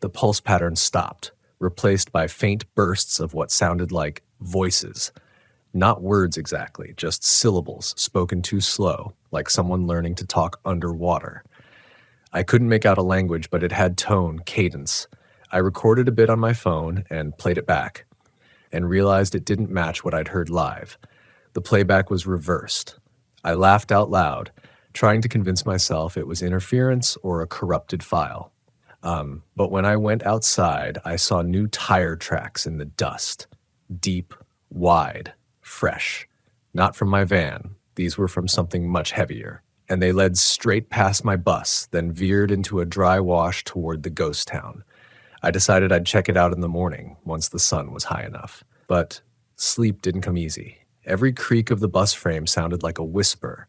The pulse pattern stopped, replaced by faint bursts of what sounded like voices. Not words exactly, just syllables spoken too slow, like someone learning to talk underwater. I couldn't make out a language, but it had tone, cadence. I recorded a bit on my phone and played it back, and realized it didn't match what I'd heard live. The playback was reversed. I laughed out loud, trying to convince myself it was interference or a corrupted file. But when I went outside, I saw new tire tracks in the dust. Deep, wide, fresh. Not from my van. These were from something much heavier. And they led straight past my bus, then veered into a dry wash toward the ghost town. I decided I'd check it out in the morning, once the sun was high enough. But sleep didn't come easy. Every creak of the bus frame sounded like a whisper.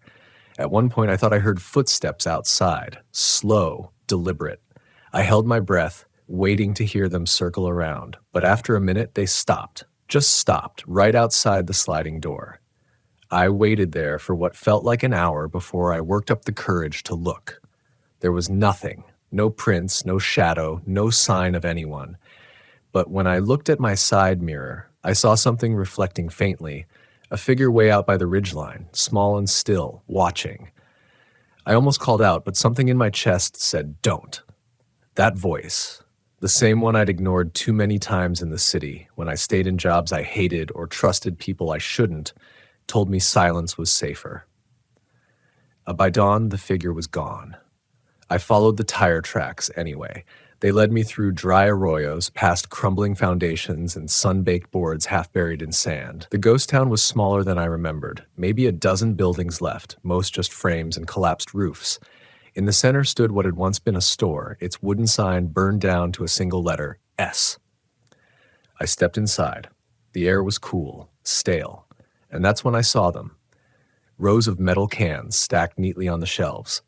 At one point, I thought I heard footsteps outside, slow, deliberate. I held my breath, waiting to hear them circle around, but after a minute, they stopped, just stopped, right outside the sliding door. I waited there for what felt like an hour before I worked up the courage to look. There was nothing, no prints, no shadow, no sign of anyone. But when I looked at my side mirror, I saw something reflecting faintly, a figure way out by the ridgeline, small and still, watching. I almost called out, but something in my chest said, "Don't." That voice, the same one I'd ignored too many times in the city when I stayed in jobs I hated or trusted people I shouldn't, told me silence was safer. By dawn, the figure was gone. I followed the tire tracks anyway. They led me through dry arroyos, past crumbling foundations and sun-baked boards half buried in sand. The ghost town was smaller than I remembered, maybe a dozen buildings left, most just frames and collapsed roofs. In the center stood what had once been a store, its wooden sign burned down to a single letter, S. I stepped inside. The air was cool, stale, and that's when I saw them. Rows of metal cans stacked neatly on the shelves.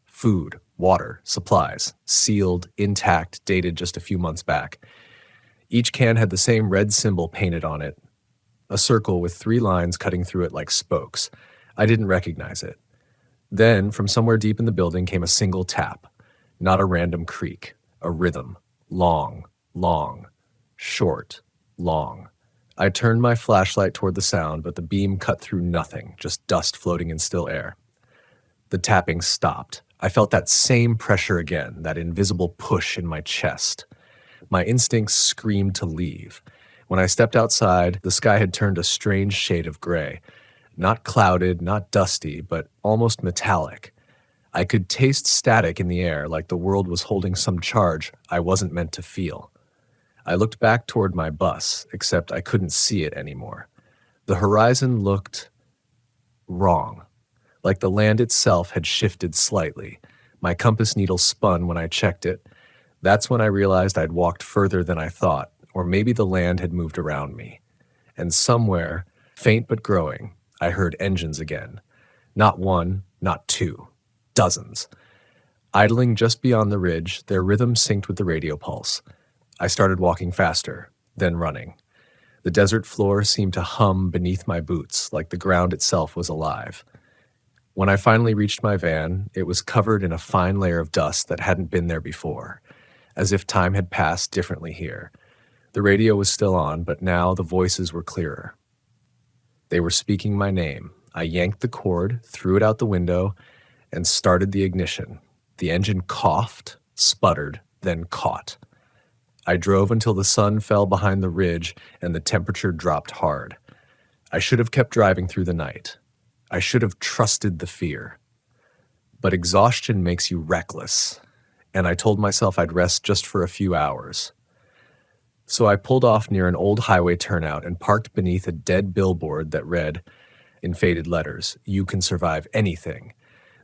Food, water, supplies, sealed, intact, dated just a few months back. Each can had the same red symbol painted on it, a circle with 3 lines cutting through it like spokes. I didn't recognize it. Then, from somewhere deep in the building came a single tap, not a random creak, a rhythm, long, long, short, long. I turned my flashlight toward the sound, but the beam cut through nothing, just dust floating in still air. The tapping stopped. I felt that same pressure again, that invisible push in my chest. My instincts screamed to leave. When I stepped outside, the sky had turned a strange shade of gray. Not clouded, not dusty, but almost metallic. I could taste static in the air, like the world was holding some charge I wasn't meant to feel. I looked back toward my bus, except I couldn't see it anymore. The horizon looked wrong, like the land itself had shifted slightly. My compass needle spun when I checked it. That's when I realized I'd walked further than I thought, or maybe the land had moved around me. And somewhere, faint but growing, I heard engines again. Not one, not 2, dozens. Idling just beyond the ridge, their rhythm synced with the radio pulse. I started walking faster, then running. The desert floor seemed to hum beneath my boots, like the ground itself was alive. When I finally reached my van, it was covered in a fine layer of dust that hadn't been there before, as if time had passed differently here. The radio was still on, but now the voices were clearer. They were speaking my name. I yanked the cord, threw it out the window, and started the ignition. The engine coughed, sputtered, then caught. I drove until the sun fell behind the ridge and the temperature dropped hard. I should have kept driving through the night. I should have trusted the fear. But exhaustion makes you reckless, and I told myself I'd rest just for a few hours. So I pulled off near an old highway turnout and parked beneath a dead billboard that read, in faded letters, "You can survive anything."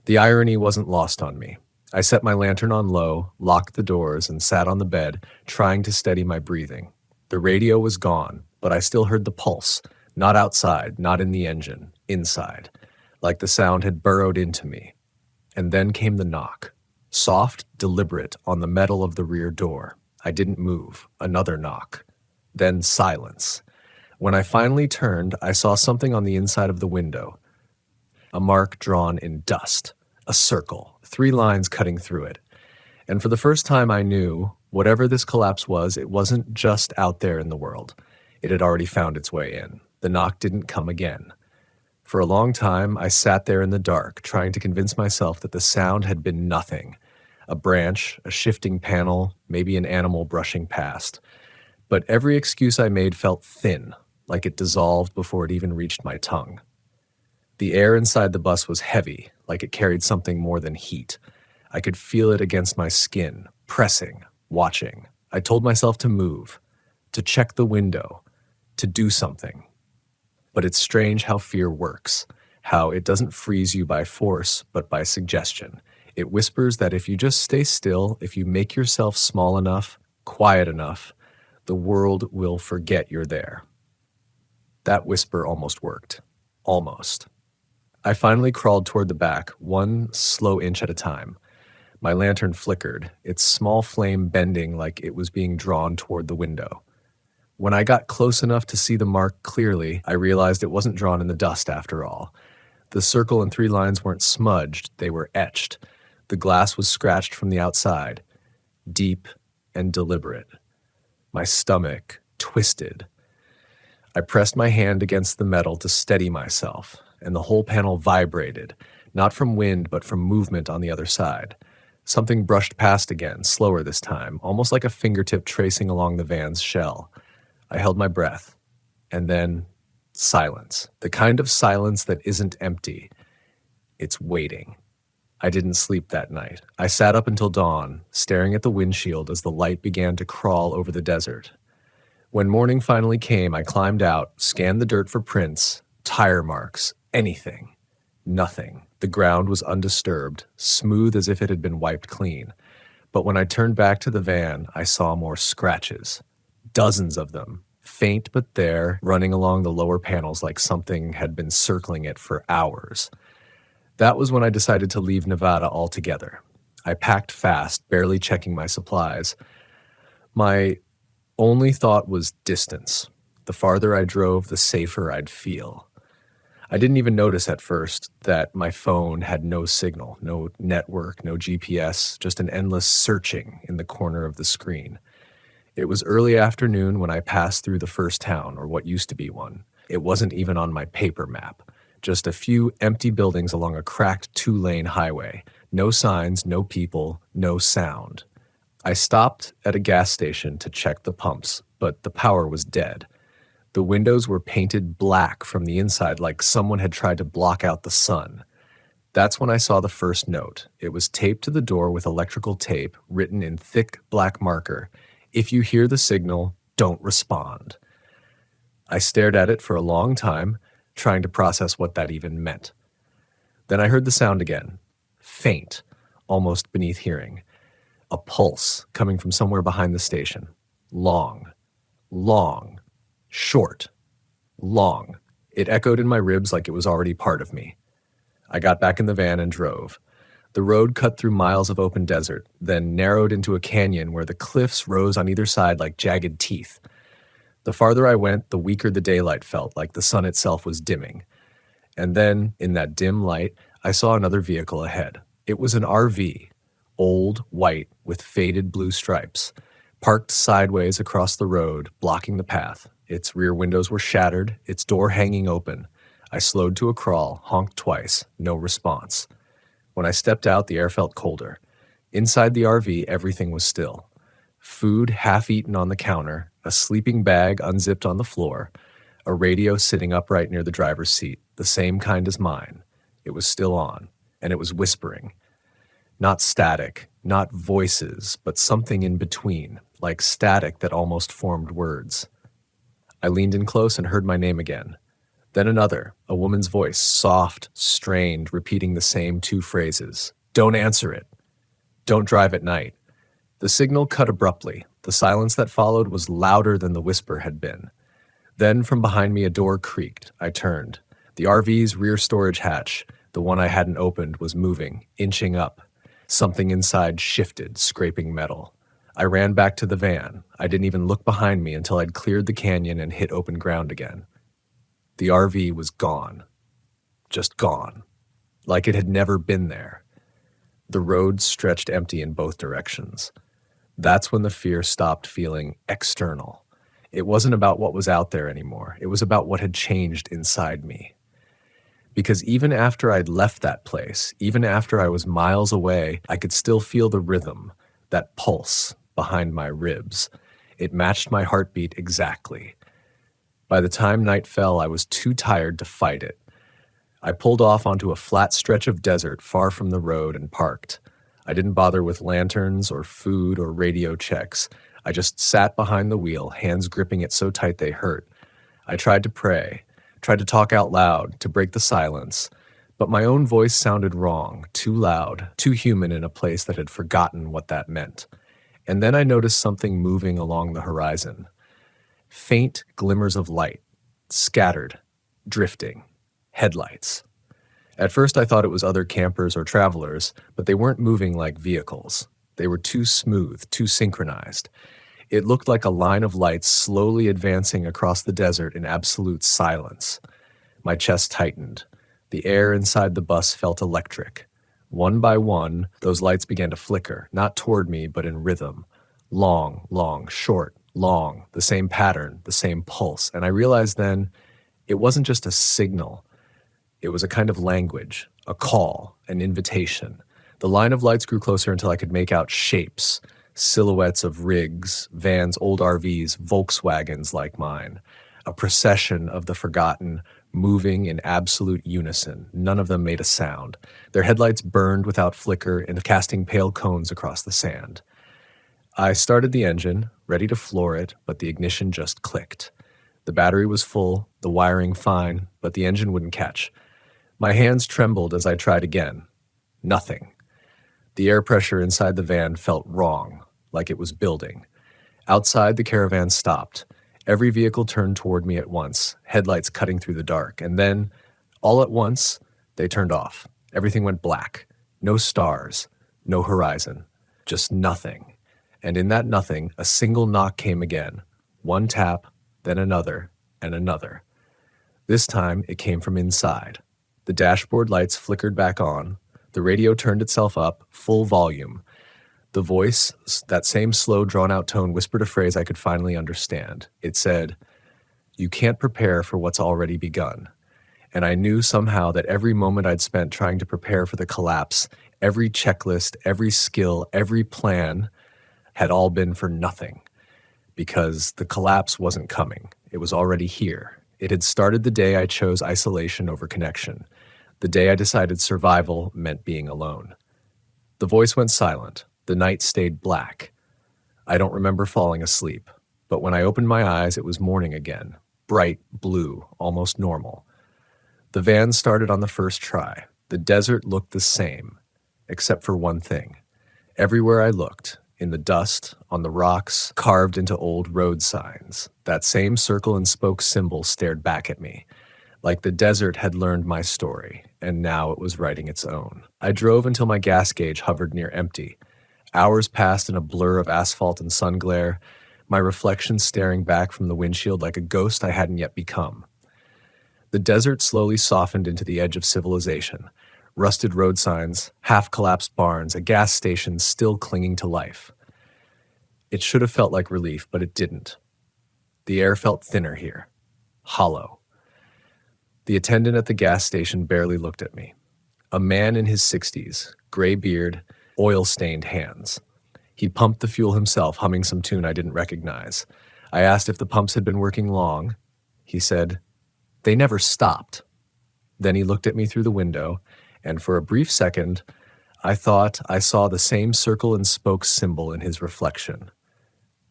The irony wasn't lost on me. I set my lantern on low, locked the doors, and sat on the bed, trying to steady my breathing. The radio was gone, but I still heard the pulse, not outside, not in the engine, inside, like the sound had burrowed into me. And then came the knock, soft, deliberate, on the metal of the rear door. I didn't move. Another knock. Then silence. When I finally turned, I saw something on the inside of the window. A mark drawn in dust. A circle. 3 lines cutting through it. And for the first time I knew, whatever this collapse was, it wasn't just out there in the world. It had already found its way in. The knock didn't come again. For a long time, I sat there in the dark, trying to convince myself that the sound had been nothing. A branch, a shifting panel, maybe an animal brushing past. But every excuse I made felt thin, like it dissolved before it even reached my tongue. The air inside the bus was heavy, like it carried something more than heat. I could feel it against my skin, pressing, watching. I told myself to move, to check the window, to do something. But it's strange how fear works, how it doesn't freeze you by force, but by suggestion. It whispers that if you just stay still, if you make yourself small enough, quiet enough, the world will forget you're there. That whisper almost worked. Almost. I finally crawled toward the back, one slow inch at a time. My lantern flickered, its small flame bending like it was being drawn toward the window. When I got close enough to see the mark clearly, I realized it wasn't drawn in the dust after all. The circle and 3 lines weren't smudged, they were etched. The glass was scratched from the outside, deep and deliberate. My stomach twisted. I pressed my hand against the metal to steady myself, and the whole panel vibrated, not from wind but from movement on the other side. Something brushed past again, slower this time, almost like a fingertip tracing along the van's shell. I held my breath, and then silence. The kind of silence that isn't empty. It's waiting. I didn't sleep that night. I sat up until dawn, staring at the windshield as the light began to crawl over the desert. When morning finally came, I climbed out, scanned the dirt for prints, tire marks, anything. Nothing. The ground was undisturbed, smooth as if it had been wiped clean. But when I turned back to the van, I saw more scratches. Dozens of them, faint but there, running along the lower panels like something had been circling it for hours. That was when I decided to leave Nevada altogether. I packed fast, barely checking my supplies. My only thought was distance. The farther I drove, the safer I'd feel. I didn't even notice at first that my phone had no signal, no network, no GPS, just an endless searching in the corner of the screen. It was early afternoon when I passed through the first town, or what used to be one. It wasn't even on my paper map. Just a few empty buildings along a cracked 2-lane highway. No signs, no people, no sound. I stopped at a gas station to check the pumps, but the power was dead. The windows were painted black from the inside like someone had tried to block out the sun. That's when I saw the first note. It was taped to the door with electrical tape, written in thick black marker. If you hear the signal, don't respond. I stared at it for a long time, trying to process what that even meant. Then I heard the sound again, faint, almost beneath hearing. A pulse coming from somewhere behind the station. Long, long, short, long. It echoed in my ribs like it was already part of me. I got back in the van and drove. The road cut through miles of open desert, then narrowed into a canyon where the cliffs rose on either side like jagged teeth. The farther I went, the weaker the daylight felt, like the sun itself was dimming. And then, in that dim light, I saw another vehicle ahead. It was an RV, old, white, with faded blue stripes, parked sideways across the road, blocking the path. Its rear windows were shattered, its door hanging open. I slowed to a crawl, honked twice, no response. When I stepped out, the air felt colder. Inside the RV, everything was still. Food half-eaten on the counter, a sleeping bag unzipped on the floor, a radio sitting upright near the driver's seat, the same kind as mine. It was still on, and it was whispering. Not static, not voices, but something in between, like static that almost formed words. I leaned in close and heard my name again. Then another, a woman's voice, soft, strained, repeating the same 2 phrases. Don't answer it. Don't drive at night. The signal cut abruptly. The silence that followed was louder than the whisper had been. Then from behind me a door creaked. I turned. The RV's rear storage hatch, the one I hadn't opened, was moving, inching up. Something inside shifted, scraping metal. I ran back to the van. I didn't even look behind me until I'd cleared the canyon and hit open ground again. The RV was gone. Just gone. Like it had never been there. The road stretched empty in both directions. That's when the fear stopped feeling external. It wasn't about what was out there anymore. It was about what had changed inside me. Because even after I'd left that place, even after I was miles away, I could still feel the rhythm, that pulse behind my ribs. It matched my heartbeat exactly. By the time night fell, I was too tired to fight it. I pulled off onto a flat stretch of desert far from the road and parked. I didn't bother with lanterns or food or radio checks. I just sat behind the wheel, hands gripping it so tight they hurt. I tried to pray, tried to talk out loud, to break the silence, but my own voice sounded wrong, too loud, too human in a place that had forgotten what that meant. And then I noticed something moving along the horizon. Faint glimmers of light, scattered, drifting, headlights. At first I thought it was other campers or travelers, but they weren't moving like vehicles. They were too smooth, too synchronized. It looked like a line of lights slowly advancing across the desert in absolute silence. My chest tightened. The air inside the bus felt electric. One by one, those lights began to flicker, not toward me, but in rhythm. Long, long, short, long, the same pattern, the same pulse. And I realized then it wasn't just a signal. It was a kind of language, a call, an invitation. The line of lights grew closer until I could make out shapes, silhouettes of rigs, vans, old RVs, Volkswagens like mine. A procession of the forgotten, moving in absolute unison. None of them made a sound. Their headlights burned without flicker and casting pale cones across the sand. I started the engine, ready to floor it, but the ignition just clicked. The battery was full, the wiring fine, but the engine wouldn't catch. My hands trembled as I tried again. Nothing. The air pressure inside the van felt wrong, like it was building. Outside, the caravan stopped. Every vehicle turned toward me at once, headlights cutting through the dark. And then, all at once, they turned off. Everything went black. No stars, no horizon, just nothing. And in that nothing, a single knock came again. One tap, then another, and another. This time, it came from inside. The dashboard lights flickered back on. The radio turned itself up, full volume. The voice, that same slow, drawn-out tone, whispered a phrase I could finally understand. It said, "You can't prepare for what's already begun." And I knew somehow that every moment I'd spent trying to prepare for the collapse, every checklist, every skill, every plan, had all been for nothing. Because the collapse wasn't coming. It was already here. It had started the day I chose isolation over connection. The day I decided survival meant being alone. The voice went silent. The night stayed black. I don't remember falling asleep, but when I opened my eyes, it was morning again. Bright blue, almost normal. The van started on the first try. The desert looked the same, except for one thing. Everywhere I looked, in the dust, on the rocks, carved into old road signs, that same circle and spoke symbol stared back at me. Like the desert had learned my story, and now it was writing its own. I drove until my gas gauge hovered near empty. Hours passed in a blur of asphalt and sun glare, my reflection staring back from the windshield like a ghost I hadn't yet become. The desert slowly softened into the edge of civilization. Rusted road signs, half-collapsed barns, a gas station still clinging to life. It should have felt like relief, but it didn't. The air felt thinner here, hollow. The attendant at the gas station barely looked at me. A man in his 60s, gray beard, oil-stained hands. He pumped the fuel himself, humming some tune I didn't recognize. I asked if the pumps had been working long. He said, "They never stopped." Then he looked at me through the window, and for a brief second, I thought I saw the same circle and spoke symbol in his reflection.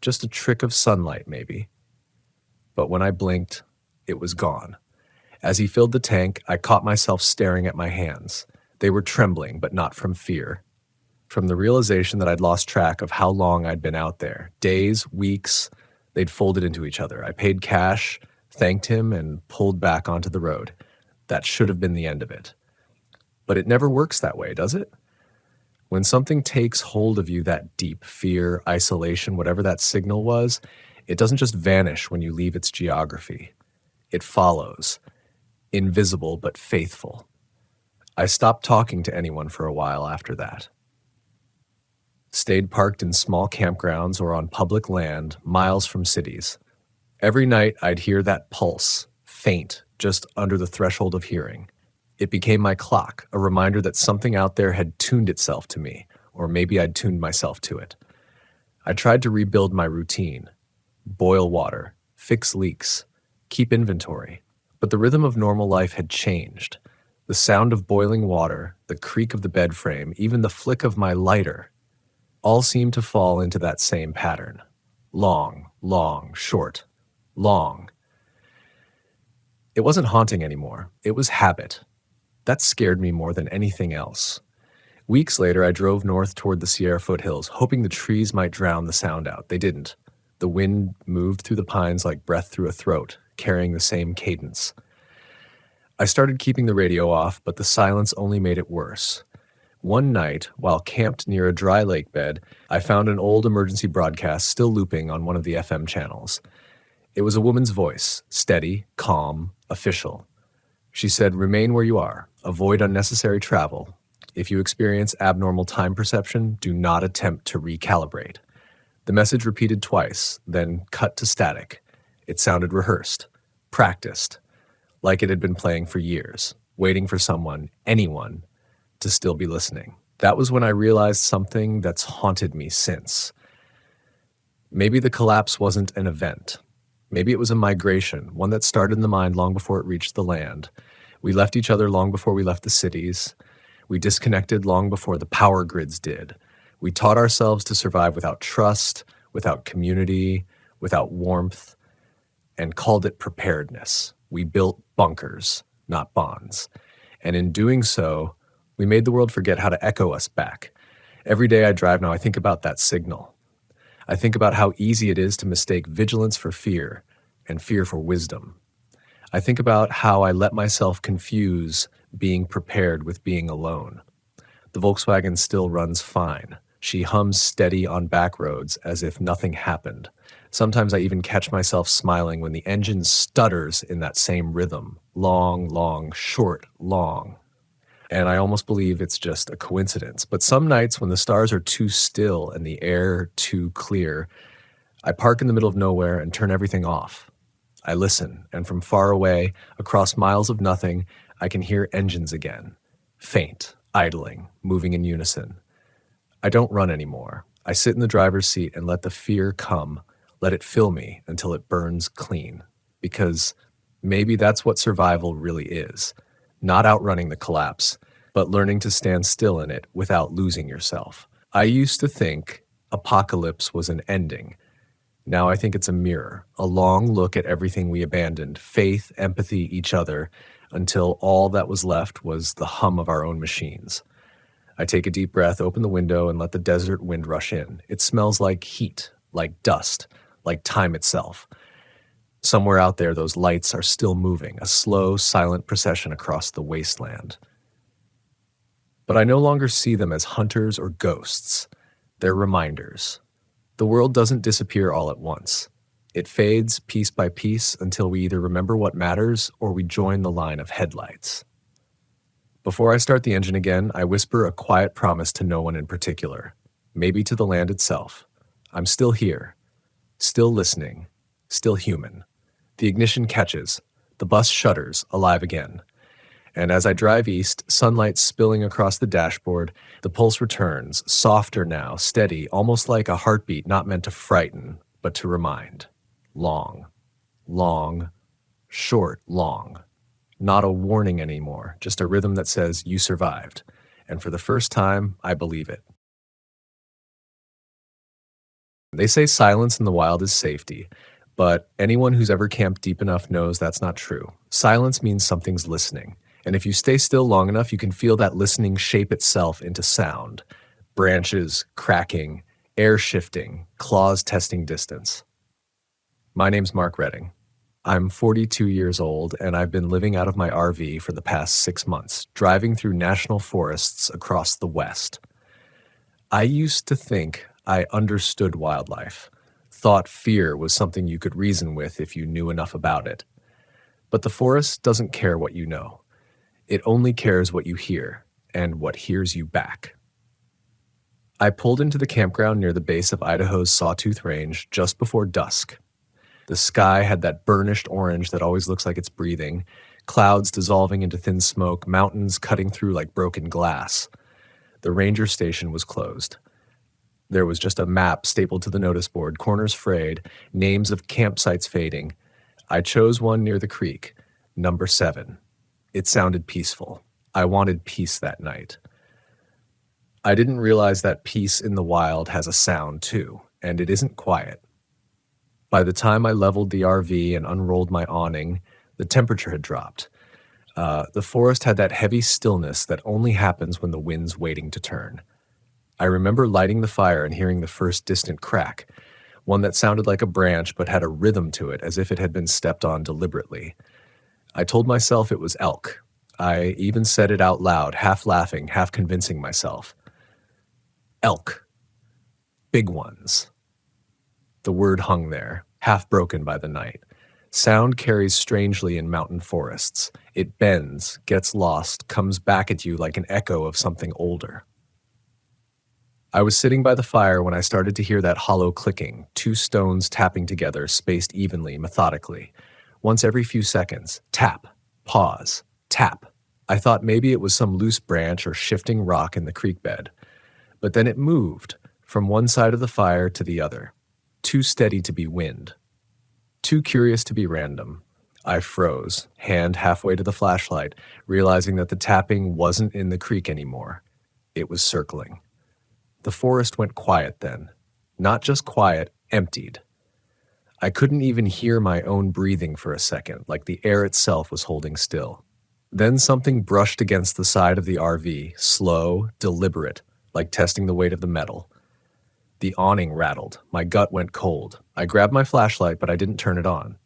Just a trick of sunlight, maybe. But when I blinked, it was gone. As he filled the tank, I caught myself staring at my hands. They were trembling, but not from fear. From the realization that I'd lost track of how long I'd been out there. Days, weeks, they'd folded into each other. I paid cash, thanked him, and pulled back onto the road. That should have been the end of it. But it never works that way, does it? When something takes hold of you that deep, fear, isolation, whatever that signal was, it doesn't just vanish when you leave its geography. It follows, invisible but faithful. I stopped talking to anyone for a while after that. Stayed parked in small campgrounds or on public land, miles from cities. Every night I'd hear that pulse, faint, just under the threshold of hearing. It became my clock, a reminder that something out there had tuned itself to me, or maybe I'd tuned myself to it. I tried to rebuild my routine. Boil water, fix leaks, keep inventory. But the rhythm of normal life had changed. The sound of boiling water, the creak of the bed frame, even the flick of my lighter, all seemed to fall into that same pattern. Long, long, short, long. It wasn't haunting anymore. It was habit. That scared me more than anything else. Weeks later, I drove north toward the Sierra foothills, hoping the trees might drown the sound out. They didn't. The wind moved through the pines like breath through a throat, carrying the same cadence. I started keeping the radio off, but the silence only made it worse. One night, while camped near a dry lake bed, I found an old emergency broadcast still looping on one of the FM channels. It was a woman's voice, steady, calm, official. She said, "Remain where you are. Avoid unnecessary travel. If you experience abnormal time perception, do not attempt to recalibrate." The message repeated twice, then cut to static. It sounded rehearsed, practiced, like it had been playing for years, waiting for someone, anyone, to still be listening. That was when I realized something that's haunted me since. Maybe the collapse wasn't an event. Maybe it was a migration, one that started in the mind long before it reached the land. We left each other long before we left the cities. We disconnected long before the power grids did. We taught ourselves to survive without trust, without community, without warmth, and called it preparedness. We built bunkers, not bonds. And in doing so, we made the world forget how to echo us back. Every day I drive now, I think about that signal. I think about how easy it is to mistake vigilance for fear and fear for wisdom. I think about how I let myself confuse being prepared with being alone. The Volkswagen still runs fine. She hums steady on back roads as if nothing happened. Sometimes I even catch myself smiling when the engine stutters in that same rhythm. Long, long, short, long. And I almost believe it's just a coincidence. But some nights when the stars are too still and the air too clear, I park in the middle of nowhere and turn everything off. I listen, and from far away, across miles of nothing, I can hear engines again. Faint, idling, moving in unison. I don't run anymore. I sit in the driver's seat and let the fear come, let it fill me until it burns clean. Because maybe that's what survival really is. Not outrunning the collapse, but learning to stand still in it without losing yourself. I used to think apocalypse was an ending. Now I think it's a mirror, a long look at everything we abandoned, faith, empathy, each other, until all that was left was the hum of our own machines. I take a deep breath, open the window, and let the desert wind rush in. It smells like heat, like dust, like time itself. Somewhere out there, those lights are still moving, a slow, silent procession across the wasteland. But I no longer see them as hunters or ghosts. They're reminders. The world doesn't disappear all at once. It fades piece by piece until we either remember what matters or we join the line of headlights. Before I start the engine again, I whisper a quiet promise to no one in particular, maybe to the land itself. I'm still here, still listening, still human. The ignition catches, the bus shudders, alive again. And as I drive east, sunlight spilling across the dashboard, the pulse returns, softer now, steady, almost like a heartbeat not meant to frighten, but to remind. Long, long, short, long. Not a warning anymore, just a rhythm that says you survived. And for the first time, I believe it. They say silence in the wild is safety, but anyone who's ever camped deep enough knows that's not true. Silence means something's listening. And if you stay still long enough, you can feel that listening shape itself into sound. Branches cracking, air shifting, claws testing distance. My name's Mark Redding. I'm 42 years old, and I've been living out of my RV for the past 6 months, driving through national forests across the West. I used to think I understood wildlife, thought fear was something you could reason with if you knew enough about it. But the forest doesn't care what you know. It only cares what you hear, and what hears you back. I pulled into the campground near the base of Idaho's Sawtooth Range just before dusk. The sky had that burnished orange that always looks like it's breathing, clouds dissolving into thin smoke, mountains cutting through like broken glass. The ranger station was closed. There was just a map stapled to the notice board, corners frayed, names of campsites fading. I chose one near the creek, number 7. It sounded peaceful. I wanted peace that night. I didn't realize that peace in the wild has a sound too, and it isn't quiet. By the time I leveled the RV and unrolled my awning, the temperature had dropped. The forest had that heavy stillness that only happens when the wind's waiting to turn. I remember lighting the fire and hearing the first distant crack, one that sounded like a branch but had a rhythm to it as if it had been stepped on deliberately. I told myself it was elk. I even said it out loud, half laughing, half convincing myself. Elk. Big ones. The word hung there, half broken by the night. Sound carries strangely in mountain forests. It bends, gets lost, comes back at you like an echo of something older. I was sitting by the fire when I started to hear that hollow clicking, two stones tapping together, spaced evenly, methodically. Once every few seconds. Tap. Pause. Tap. I thought maybe it was some loose branch or shifting rock in the creek bed. But then it moved, from one side of the fire to the other. Too steady to be wind. Too curious to be random. I froze, hand halfway to the flashlight, realizing that the tapping wasn't in the creek anymore. It was circling. The forest went quiet then. Not just quiet, emptied. I couldn't even hear my own breathing for a second, like the air itself was holding still. Then something brushed against the side of the RV, slow, deliberate, like testing the weight of the metal. The awning rattled. My gut went cold. I grabbed my flashlight, but I didn't turn it on.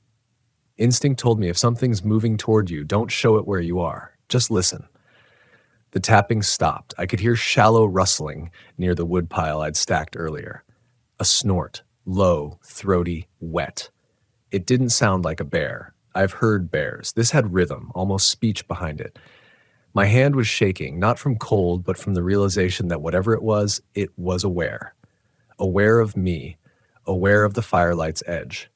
Instinct told me if something's moving toward you, don't show it where you are. Just listen. The tapping stopped. I could hear shallow rustling near the woodpile I'd stacked earlier. A snort, low, throaty, wet. It didn't sound like a bear. I've heard bears. This had rhythm, almost speech behind it. My hand was shaking, not from cold, but from the realization that whatever it was aware. Aware of me, aware of the firelight's edge.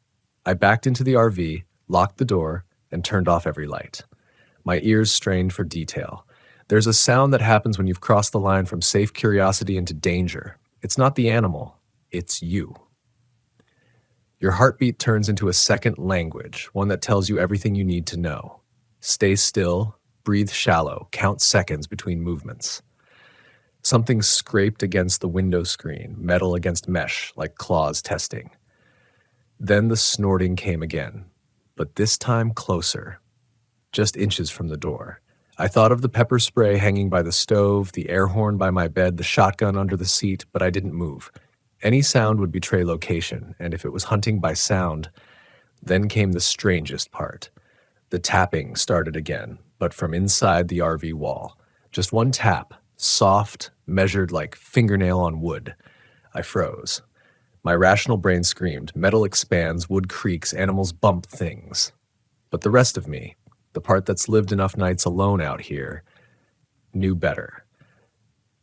I backed into the RV, locked the door, and turned off every light. My ears strained for detail. There's a sound that happens when you've crossed the line from safe curiosity into danger. It's not the animal, it's you. Your heartbeat turns into a second language, one that tells you everything you need to know. Stay still, breathe shallow, count seconds between movements. Something scraped against the window screen, metal against mesh, like claws testing. Then the snorting came again, but this time closer, just inches from the door. I thought of the pepper spray hanging by the stove, the air horn by my bed, the shotgun under the seat, but I didn't move. Any sound would betray location, and if it was hunting by sound, then came the strangest part. The tapping started again, but from inside the RV wall. Just one tap, soft, measured like fingernail on wood. I froze. My rational brain screamed, metal expands, wood creaks, animals bump things. But the rest of me, the part that's lived enough nights alone out here, knew better.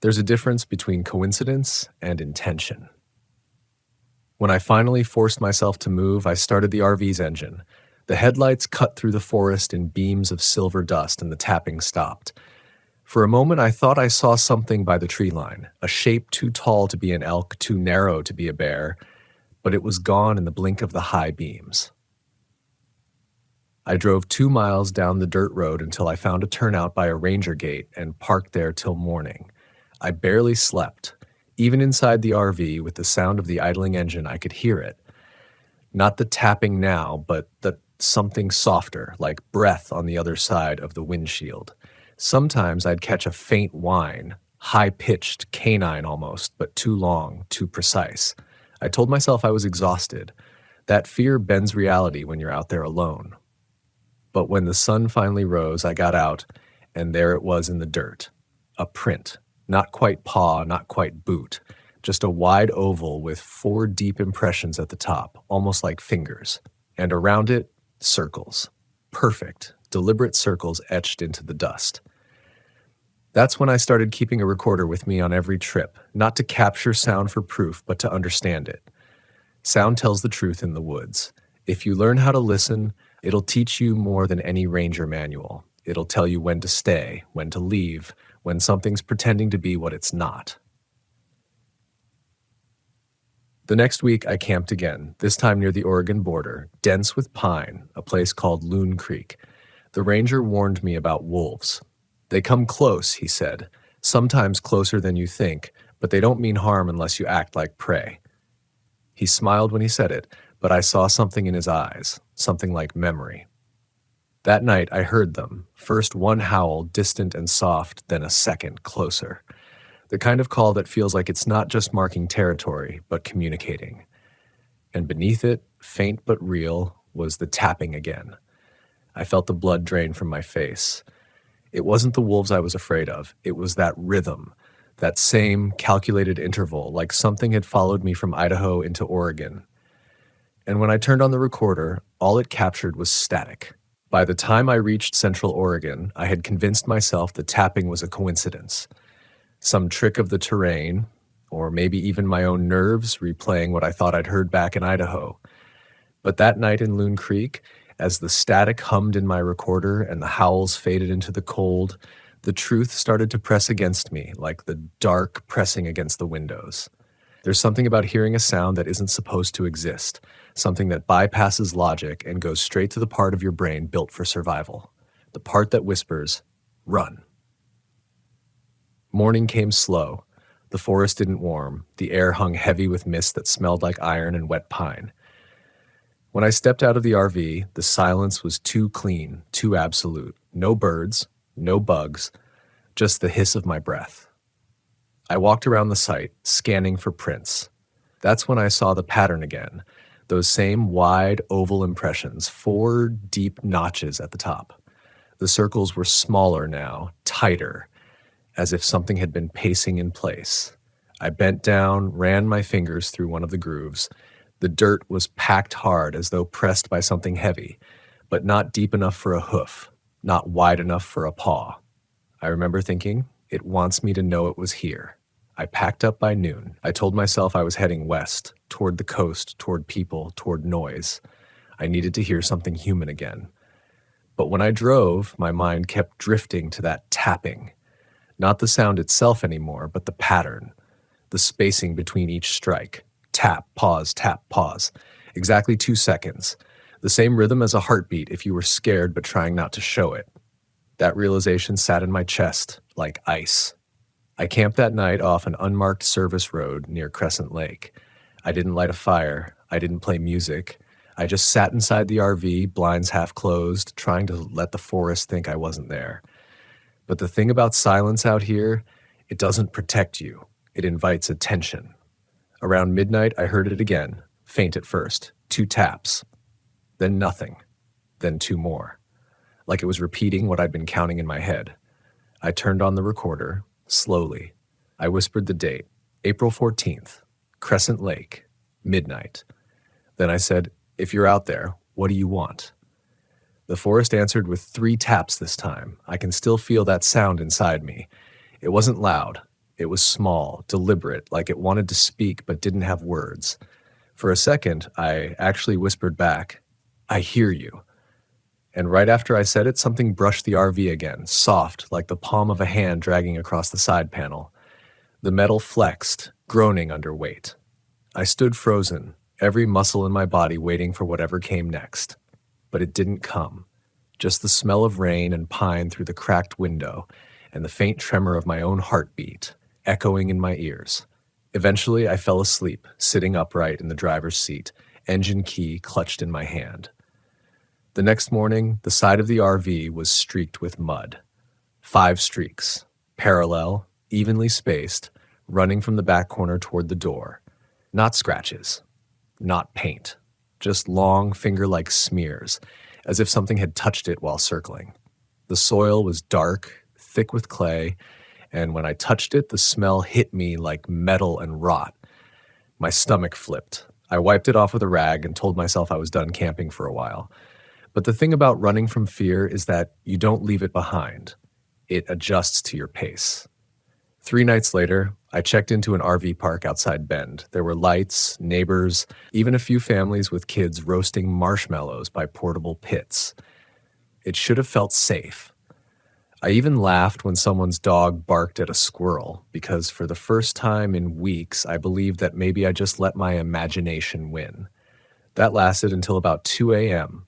There's a difference between coincidence and intention. When I finally forced myself to move, I started the RV's engine. The headlights cut through the forest in beams of silver dust, and the tapping stopped. For a moment, I thought I saw something by the tree line, a shape too tall to be an elk, too narrow to be a bear, but it was gone in the blink of the high beams. I drove 2 miles down the dirt road until I found a turnout by a ranger gate and parked there till morning. I barely slept. Even inside the RV, with the sound of the idling engine, I could hear it. Not the tapping now, but the something softer, like breath on the other side of the windshield. Sometimes I'd catch a faint whine, high-pitched, canine almost, but too long, too precise. I told myself I was exhausted. That fear bends reality when you're out there alone. But when the sun finally rose, I got out, and there it was in the dirt. A print. Not quite paw, not quite boot. Just a wide oval with 4 deep impressions at the top, almost like fingers. And around it, circles. Perfect, deliberate circles etched into the dust. That's when I started keeping a recorder with me on every trip, not to capture sound for proof, but to understand it. Sound tells the truth in the woods. If you learn how to listen, it'll teach you more than any ranger manual. It'll tell you when to stay, when to leave, when something's pretending to be what it's not. The next week, I camped again, this time near the Oregon border, dense with pine, a place called Loon Creek. The ranger warned me about wolves. "They come close," he said, "sometimes closer than you think, but they don't mean harm unless you act like prey." He smiled when he said it, but I saw something in his eyes, something like memory. That night I heard them, first one howl, distant and soft, then a second, closer. The kind of call that feels like it's not just marking territory, but communicating. And beneath it, faint but real, was the tapping again. I felt the blood drain from my face. It wasn't the wolves I was afraid of. It was that rhythm, that same calculated interval, like something had followed me from Idaho into Oregon. And when I turned on the recorder, all it captured was static. By the time I reached Central Oregon, I had convinced myself the tapping was a coincidence. Some trick of the terrain, or maybe even my own nerves replaying what I thought I'd heard back in Idaho. But that night in Loon Creek, as the static hummed in my recorder and the howls faded into the cold, the truth started to press against me, like the dark pressing against the windows. There's something about hearing a sound that isn't supposed to exist, something that bypasses logic and goes straight to the part of your brain built for survival, the part that whispers, "Run." Morning came slow. The forest didn't warm. The air hung heavy with mist that smelled like iron and wet pine. When I stepped out of the RV, the silence was too clean, too absolute. No birds, no bugs, just the hiss of my breath. I walked around the site, scanning for prints. That's when I saw the pattern again, those same wide, oval impressions, 4 deep notches at the top. The circles were smaller now, tighter, as if something had been pacing in place. I bent down, ran my fingers through one of the grooves. The dirt was packed hard as though pressed by something heavy, but not deep enough for a hoof, not wide enough for a paw. I remember thinking, it wants me to know it was here. I packed up by noon. I told myself I was heading west, toward the coast, toward people, toward noise. I needed to hear something human again. But when I drove, my mind kept drifting to that tapping. Not the sound itself anymore, but the pattern, the spacing between each strike. Tap, pause, exactly 2 seconds. The same rhythm as a heartbeat if you were scared but trying not to show it. That realization sat in my chest like ice. I camped that night off an unmarked service road near Crescent Lake. I didn't light a fire. I didn't play music. I just sat inside the RV, blinds half closed, trying to let the forest think I wasn't there. But the thing about silence out here, it doesn't protect you. It invites attention. Around midnight, I heard it again, faint at first, 2 taps, then nothing, then 2 more, like it was repeating what I'd been counting in my head. I turned on the recorder, slowly. I whispered the date, April 14th, Crescent Lake, midnight. Then I said, "If you're out there, what do you want?" The forest answered with 3 taps this time. I can still feel that sound inside me. It wasn't loud. It was small, deliberate, like it wanted to speak but didn't have words. For a second, I actually whispered back, "I hear you." And right after I said it, something brushed the RV again, soft, like the palm of a hand dragging across the side panel. The metal flexed, groaning under weight. I stood frozen, every muscle in my body waiting for whatever came next. But it didn't come. Just the smell of rain and pine through the cracked window, and the faint tremor of my own heartbeat, echoing in my ears. Eventually, I fell asleep, sitting upright in the driver's seat, engine key clutched in my hand. The next morning, the side of the RV was streaked with mud. 5 streaks, parallel, evenly spaced, running from the back corner toward the door. Not scratches, not paint, just long finger-like smears, as if something had touched it while circling. The soil was dark, thick with clay, and when I touched it, the smell hit me like metal and rot. My stomach flipped. I wiped it off with a rag and told myself I was done camping for a while. But the thing about running from fear is that you don't leave it behind. It adjusts to your pace. 3 nights later, I checked into an RV park outside Bend. There were lights, neighbors, even a few families with kids roasting marshmallows by portable pits. It should have felt safe. I even laughed when someone's dog barked at a squirrel, because for the first time in weeks, I believed that maybe I just let my imagination win. That lasted until about 2 a.m.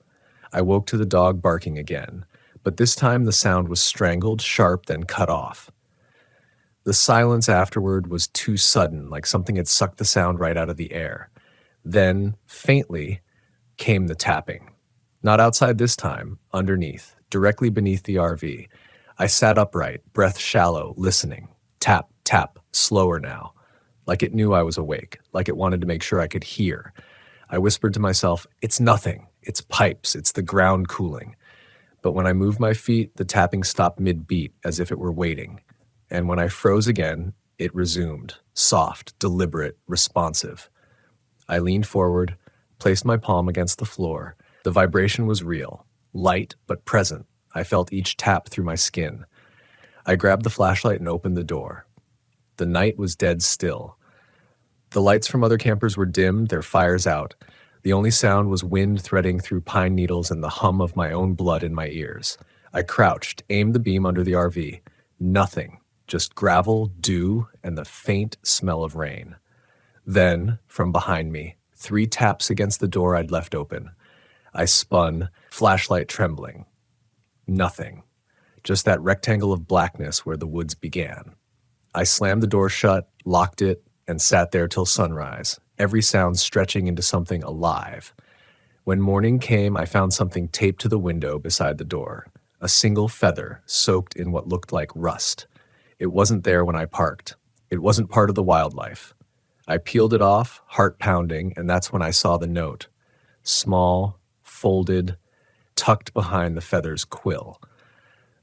I woke to the dog barking again, but this time the sound was strangled, sharp, then cut off. The silence afterward was too sudden, like something had sucked the sound right out of the air. Then, faintly, came the tapping. Not outside this time, underneath, directly beneath the RV. I sat upright, breath shallow, listening. Tap, tap, slower now. Like it knew I was awake, like it wanted to make sure I could hear. I whispered to myself, "It's nothing. It's pipes. It's the ground cooling." But when I moved my feet, the tapping stopped mid-beat, as if it were waiting. And when I froze again, it resumed, soft, deliberate, responsive. I leaned forward, placed my palm against the floor. The vibration was real, light but present. I felt each tap through my skin. I grabbed the flashlight and opened the door. The night was dead still. The lights from other campers were dimmed, their fires out. The only sound was wind threading through pine needles and the hum of my own blood in my ears. I crouched, aimed the beam under the RV. Nothing, just gravel, dew, and the faint smell of rain. Then, from behind me, 3 taps against the door I'd left open. I spun, flashlight trembling. Nothing. Just that rectangle of blackness where the woods began. I slammed the door shut, locked it, and sat there till sunrise, every sound stretching into something alive. When morning came, I found something taped to the window beside the door, a single feather soaked in what looked like rust. It wasn't there when I parked. It wasn't part of the wildlife. I peeled it off, heart pounding, and that's when I saw the note. Small, folded, tucked behind the feather's quill.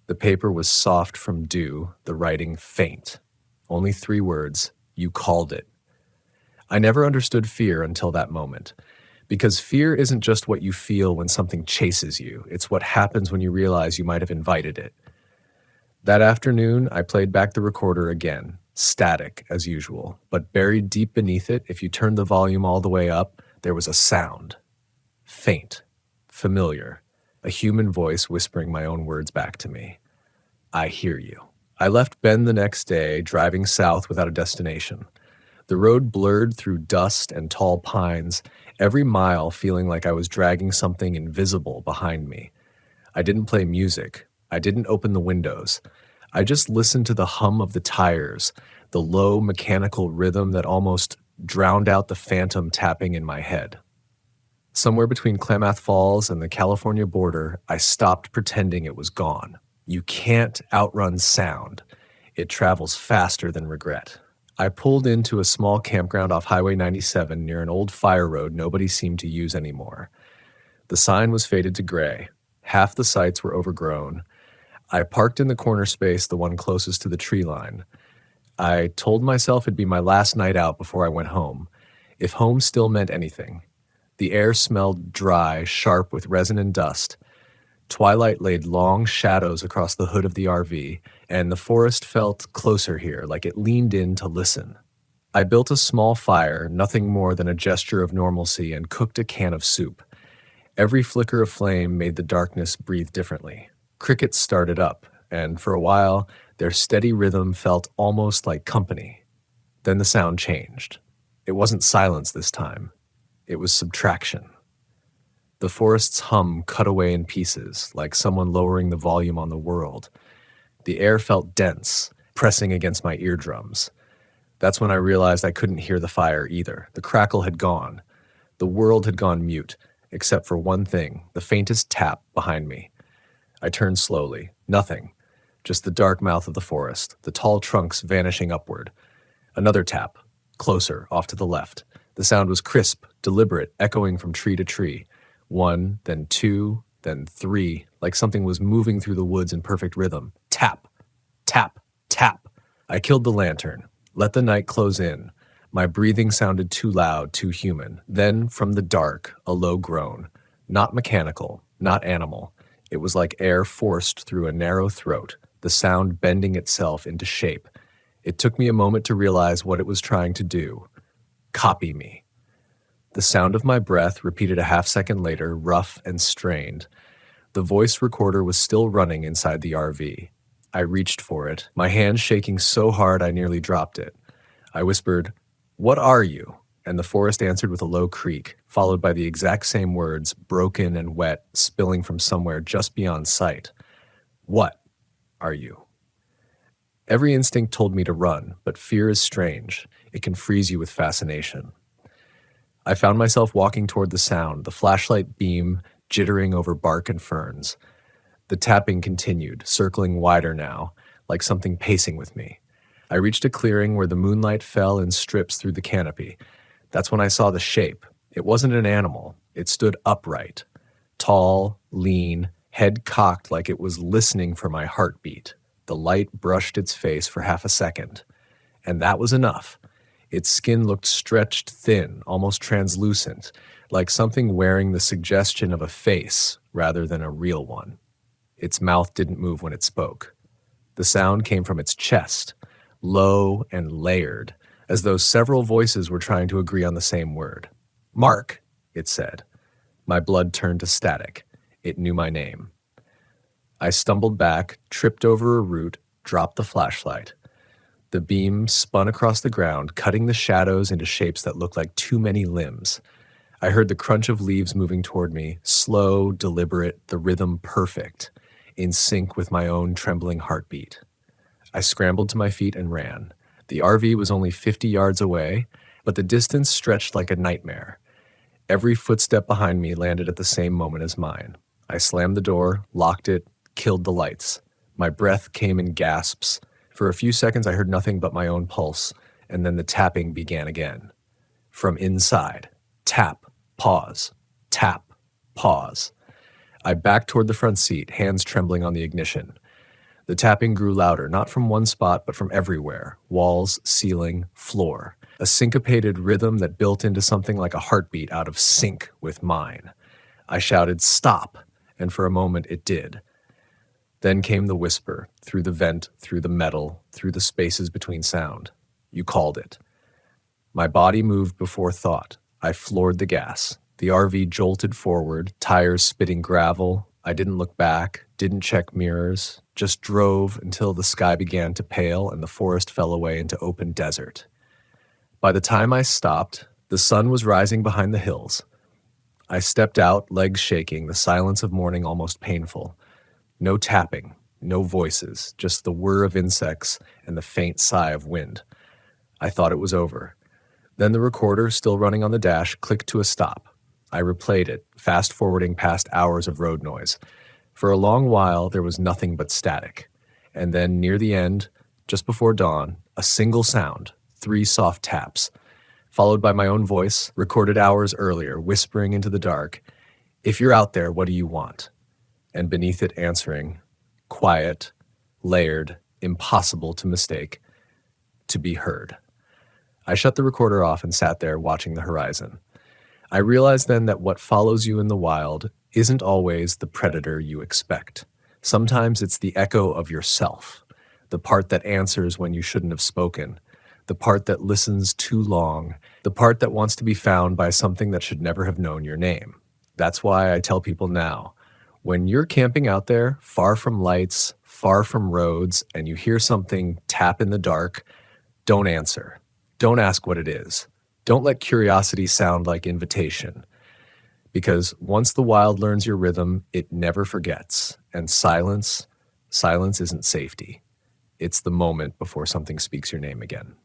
The paper was soft from dew, the writing faint. Only 3 words, "You called it." I never understood fear until that moment. Because fear isn't just what you feel when something chases you. It's what happens when you realize you might have invited it. That afternoon, I played back the recorder again, static as usual, but buried deep beneath it, if you turned the volume all the way up, there was a sound. Faint, familiar, a human voice whispering my own words back to me. I hear you. I left Bend the next day, driving south without a destination. The road blurred through dust and tall pines, every mile feeling like I was dragging something invisible behind me. I didn't play music. I didn't open the windows. I just listened to the hum of the tires, the low mechanical rhythm that almost drowned out the phantom tapping in my head. Somewhere between Klamath Falls and the California border, I stopped pretending it was gone. You can't outrun sound. It travels faster than regret. I pulled into a small campground off Highway 97 near an old fire road nobody seemed to use anymore. The sign was faded to gray. Half the sites were overgrown. I parked in the corner space, the one closest to the tree line. I told myself it'd be my last night out before I went home, if home still meant anything. The air smelled dry, sharp with resin and dust. Twilight laid long shadows across the hood of the RV, and the forest felt closer here, like it leaned in to listen. I built a small fire, nothing more than a gesture of normalcy, and cooked a can of soup. Every flicker of flame made the darkness breathe differently. Crickets started up, and for a while, their steady rhythm felt almost like company. Then the sound changed. It wasn't silence this time. It was subtraction. The forest's hum cut away in pieces, like someone lowering the volume on the world. The air felt dense, pressing against my eardrums. That's when I realized I couldn't hear the fire either. The crackle had gone. The world had gone mute, except for one thing, the faintest tap behind me. I turned slowly. Nothing. Just the dark mouth of the forest, the tall trunks vanishing upward. Another tap. Closer, off to the left. The sound was crisp, deliberate, echoing from tree to tree. 1, then 2, then 3, like something was moving through the woods in perfect rhythm. Tap, tap, tap. I killed the lantern. Let the night close in. My breathing sounded too loud, too human. Then, from the dark, a low groan. Not mechanical, not animal. It was like air forced through a narrow throat, the sound bending itself into shape. It took me a moment to realize what it was trying to do. Copy me. The sound of my breath, repeated a half-second later, rough and strained. The voice recorder was still running inside the RV. I reached for it, my hand shaking so hard I nearly dropped it. I whispered, "What are you?" And the forest answered with a low creak, followed by the exact same words, broken and wet, spilling from somewhere just beyond sight. What are you? Every instinct told me to run, but fear is strange. It can freeze you with fascination. I found myself walking toward the sound, the flashlight beam jittering over bark and ferns. The tapping continued, circling wider now, like something pacing with me. I reached a clearing where the moonlight fell in strips through the canopy. That's when I saw the shape. It wasn't an animal. It stood upright, tall, lean, head cocked like it was listening for my heartbeat. The light brushed its face for half a second, and that was enough. Its skin looked stretched thin, almost translucent, like something wearing the suggestion of a face rather than a real one. Its mouth didn't move when it spoke. The sound came from its chest, low and layered, as though several voices were trying to agree on the same word. "Mark," it said. My blood turned to static. It knew my name. I stumbled back, tripped over a root, dropped the flashlight. The beam spun across the ground, cutting the shadows into shapes that looked like too many limbs. I heard the crunch of leaves moving toward me, slow, deliberate, the rhythm perfect, in sync with my own trembling heartbeat. I scrambled to my feet and ran. The RV was only 50 yards away, but the distance stretched like a nightmare. Every footstep behind me landed at the same moment as mine. I slammed the door, locked it, killed the lights. My breath came in gasps. For a few seconds I heard nothing but my own pulse, and then the tapping began again. From inside. Tap, pause, tap, pause. I backed toward the front seat, hands trembling on the ignition. The tapping grew louder, not from one spot, but from everywhere. Walls, ceiling, floor. A syncopated rhythm that built into something like a heartbeat out of sync with mine. I shouted, "Stop!" and for a moment it did. Then came the whisper, through the vent, through the metal, through the spaces between sound. You called it. My body moved before thought. I floored the gas. The RV jolted forward, tires spitting gravel. I didn't look back, didn't check mirrors, just drove until the sky began to pale and the forest fell away into open desert. By the time I stopped, the sun was rising behind the hills. I stepped out, legs shaking, the silence of morning almost painful. No tapping, no voices, just the whir of insects and the faint sigh of wind. I thought it was over. Then the recorder, still running on the dash, clicked to a stop. I replayed it, fast-forwarding past hours of road noise. For a long while, there was nothing but static. And then, near the end, just before dawn, a single sound, 3 soft taps, followed by my own voice, recorded hours earlier, whispering into the dark, "If you're out there, what do you want?" And beneath it answering, quiet, layered, impossible to mistake, "To be heard." I shut the recorder off and sat there watching the horizon. I realized then that what follows you in the wild isn't always the predator you expect. Sometimes it's the echo of yourself, the part that answers when you shouldn't have spoken, the part that listens too long, the part that wants to be found by something that should never have known your name. That's why I tell people now, when you're camping out there, far from lights, far from roads, and you hear something tap in the dark, don't answer. Don't ask what it is. Don't let curiosity sound like invitation. Because once the wild learns your rhythm, it never forgets. And silence isn't safety. It's the moment before something speaks your name again.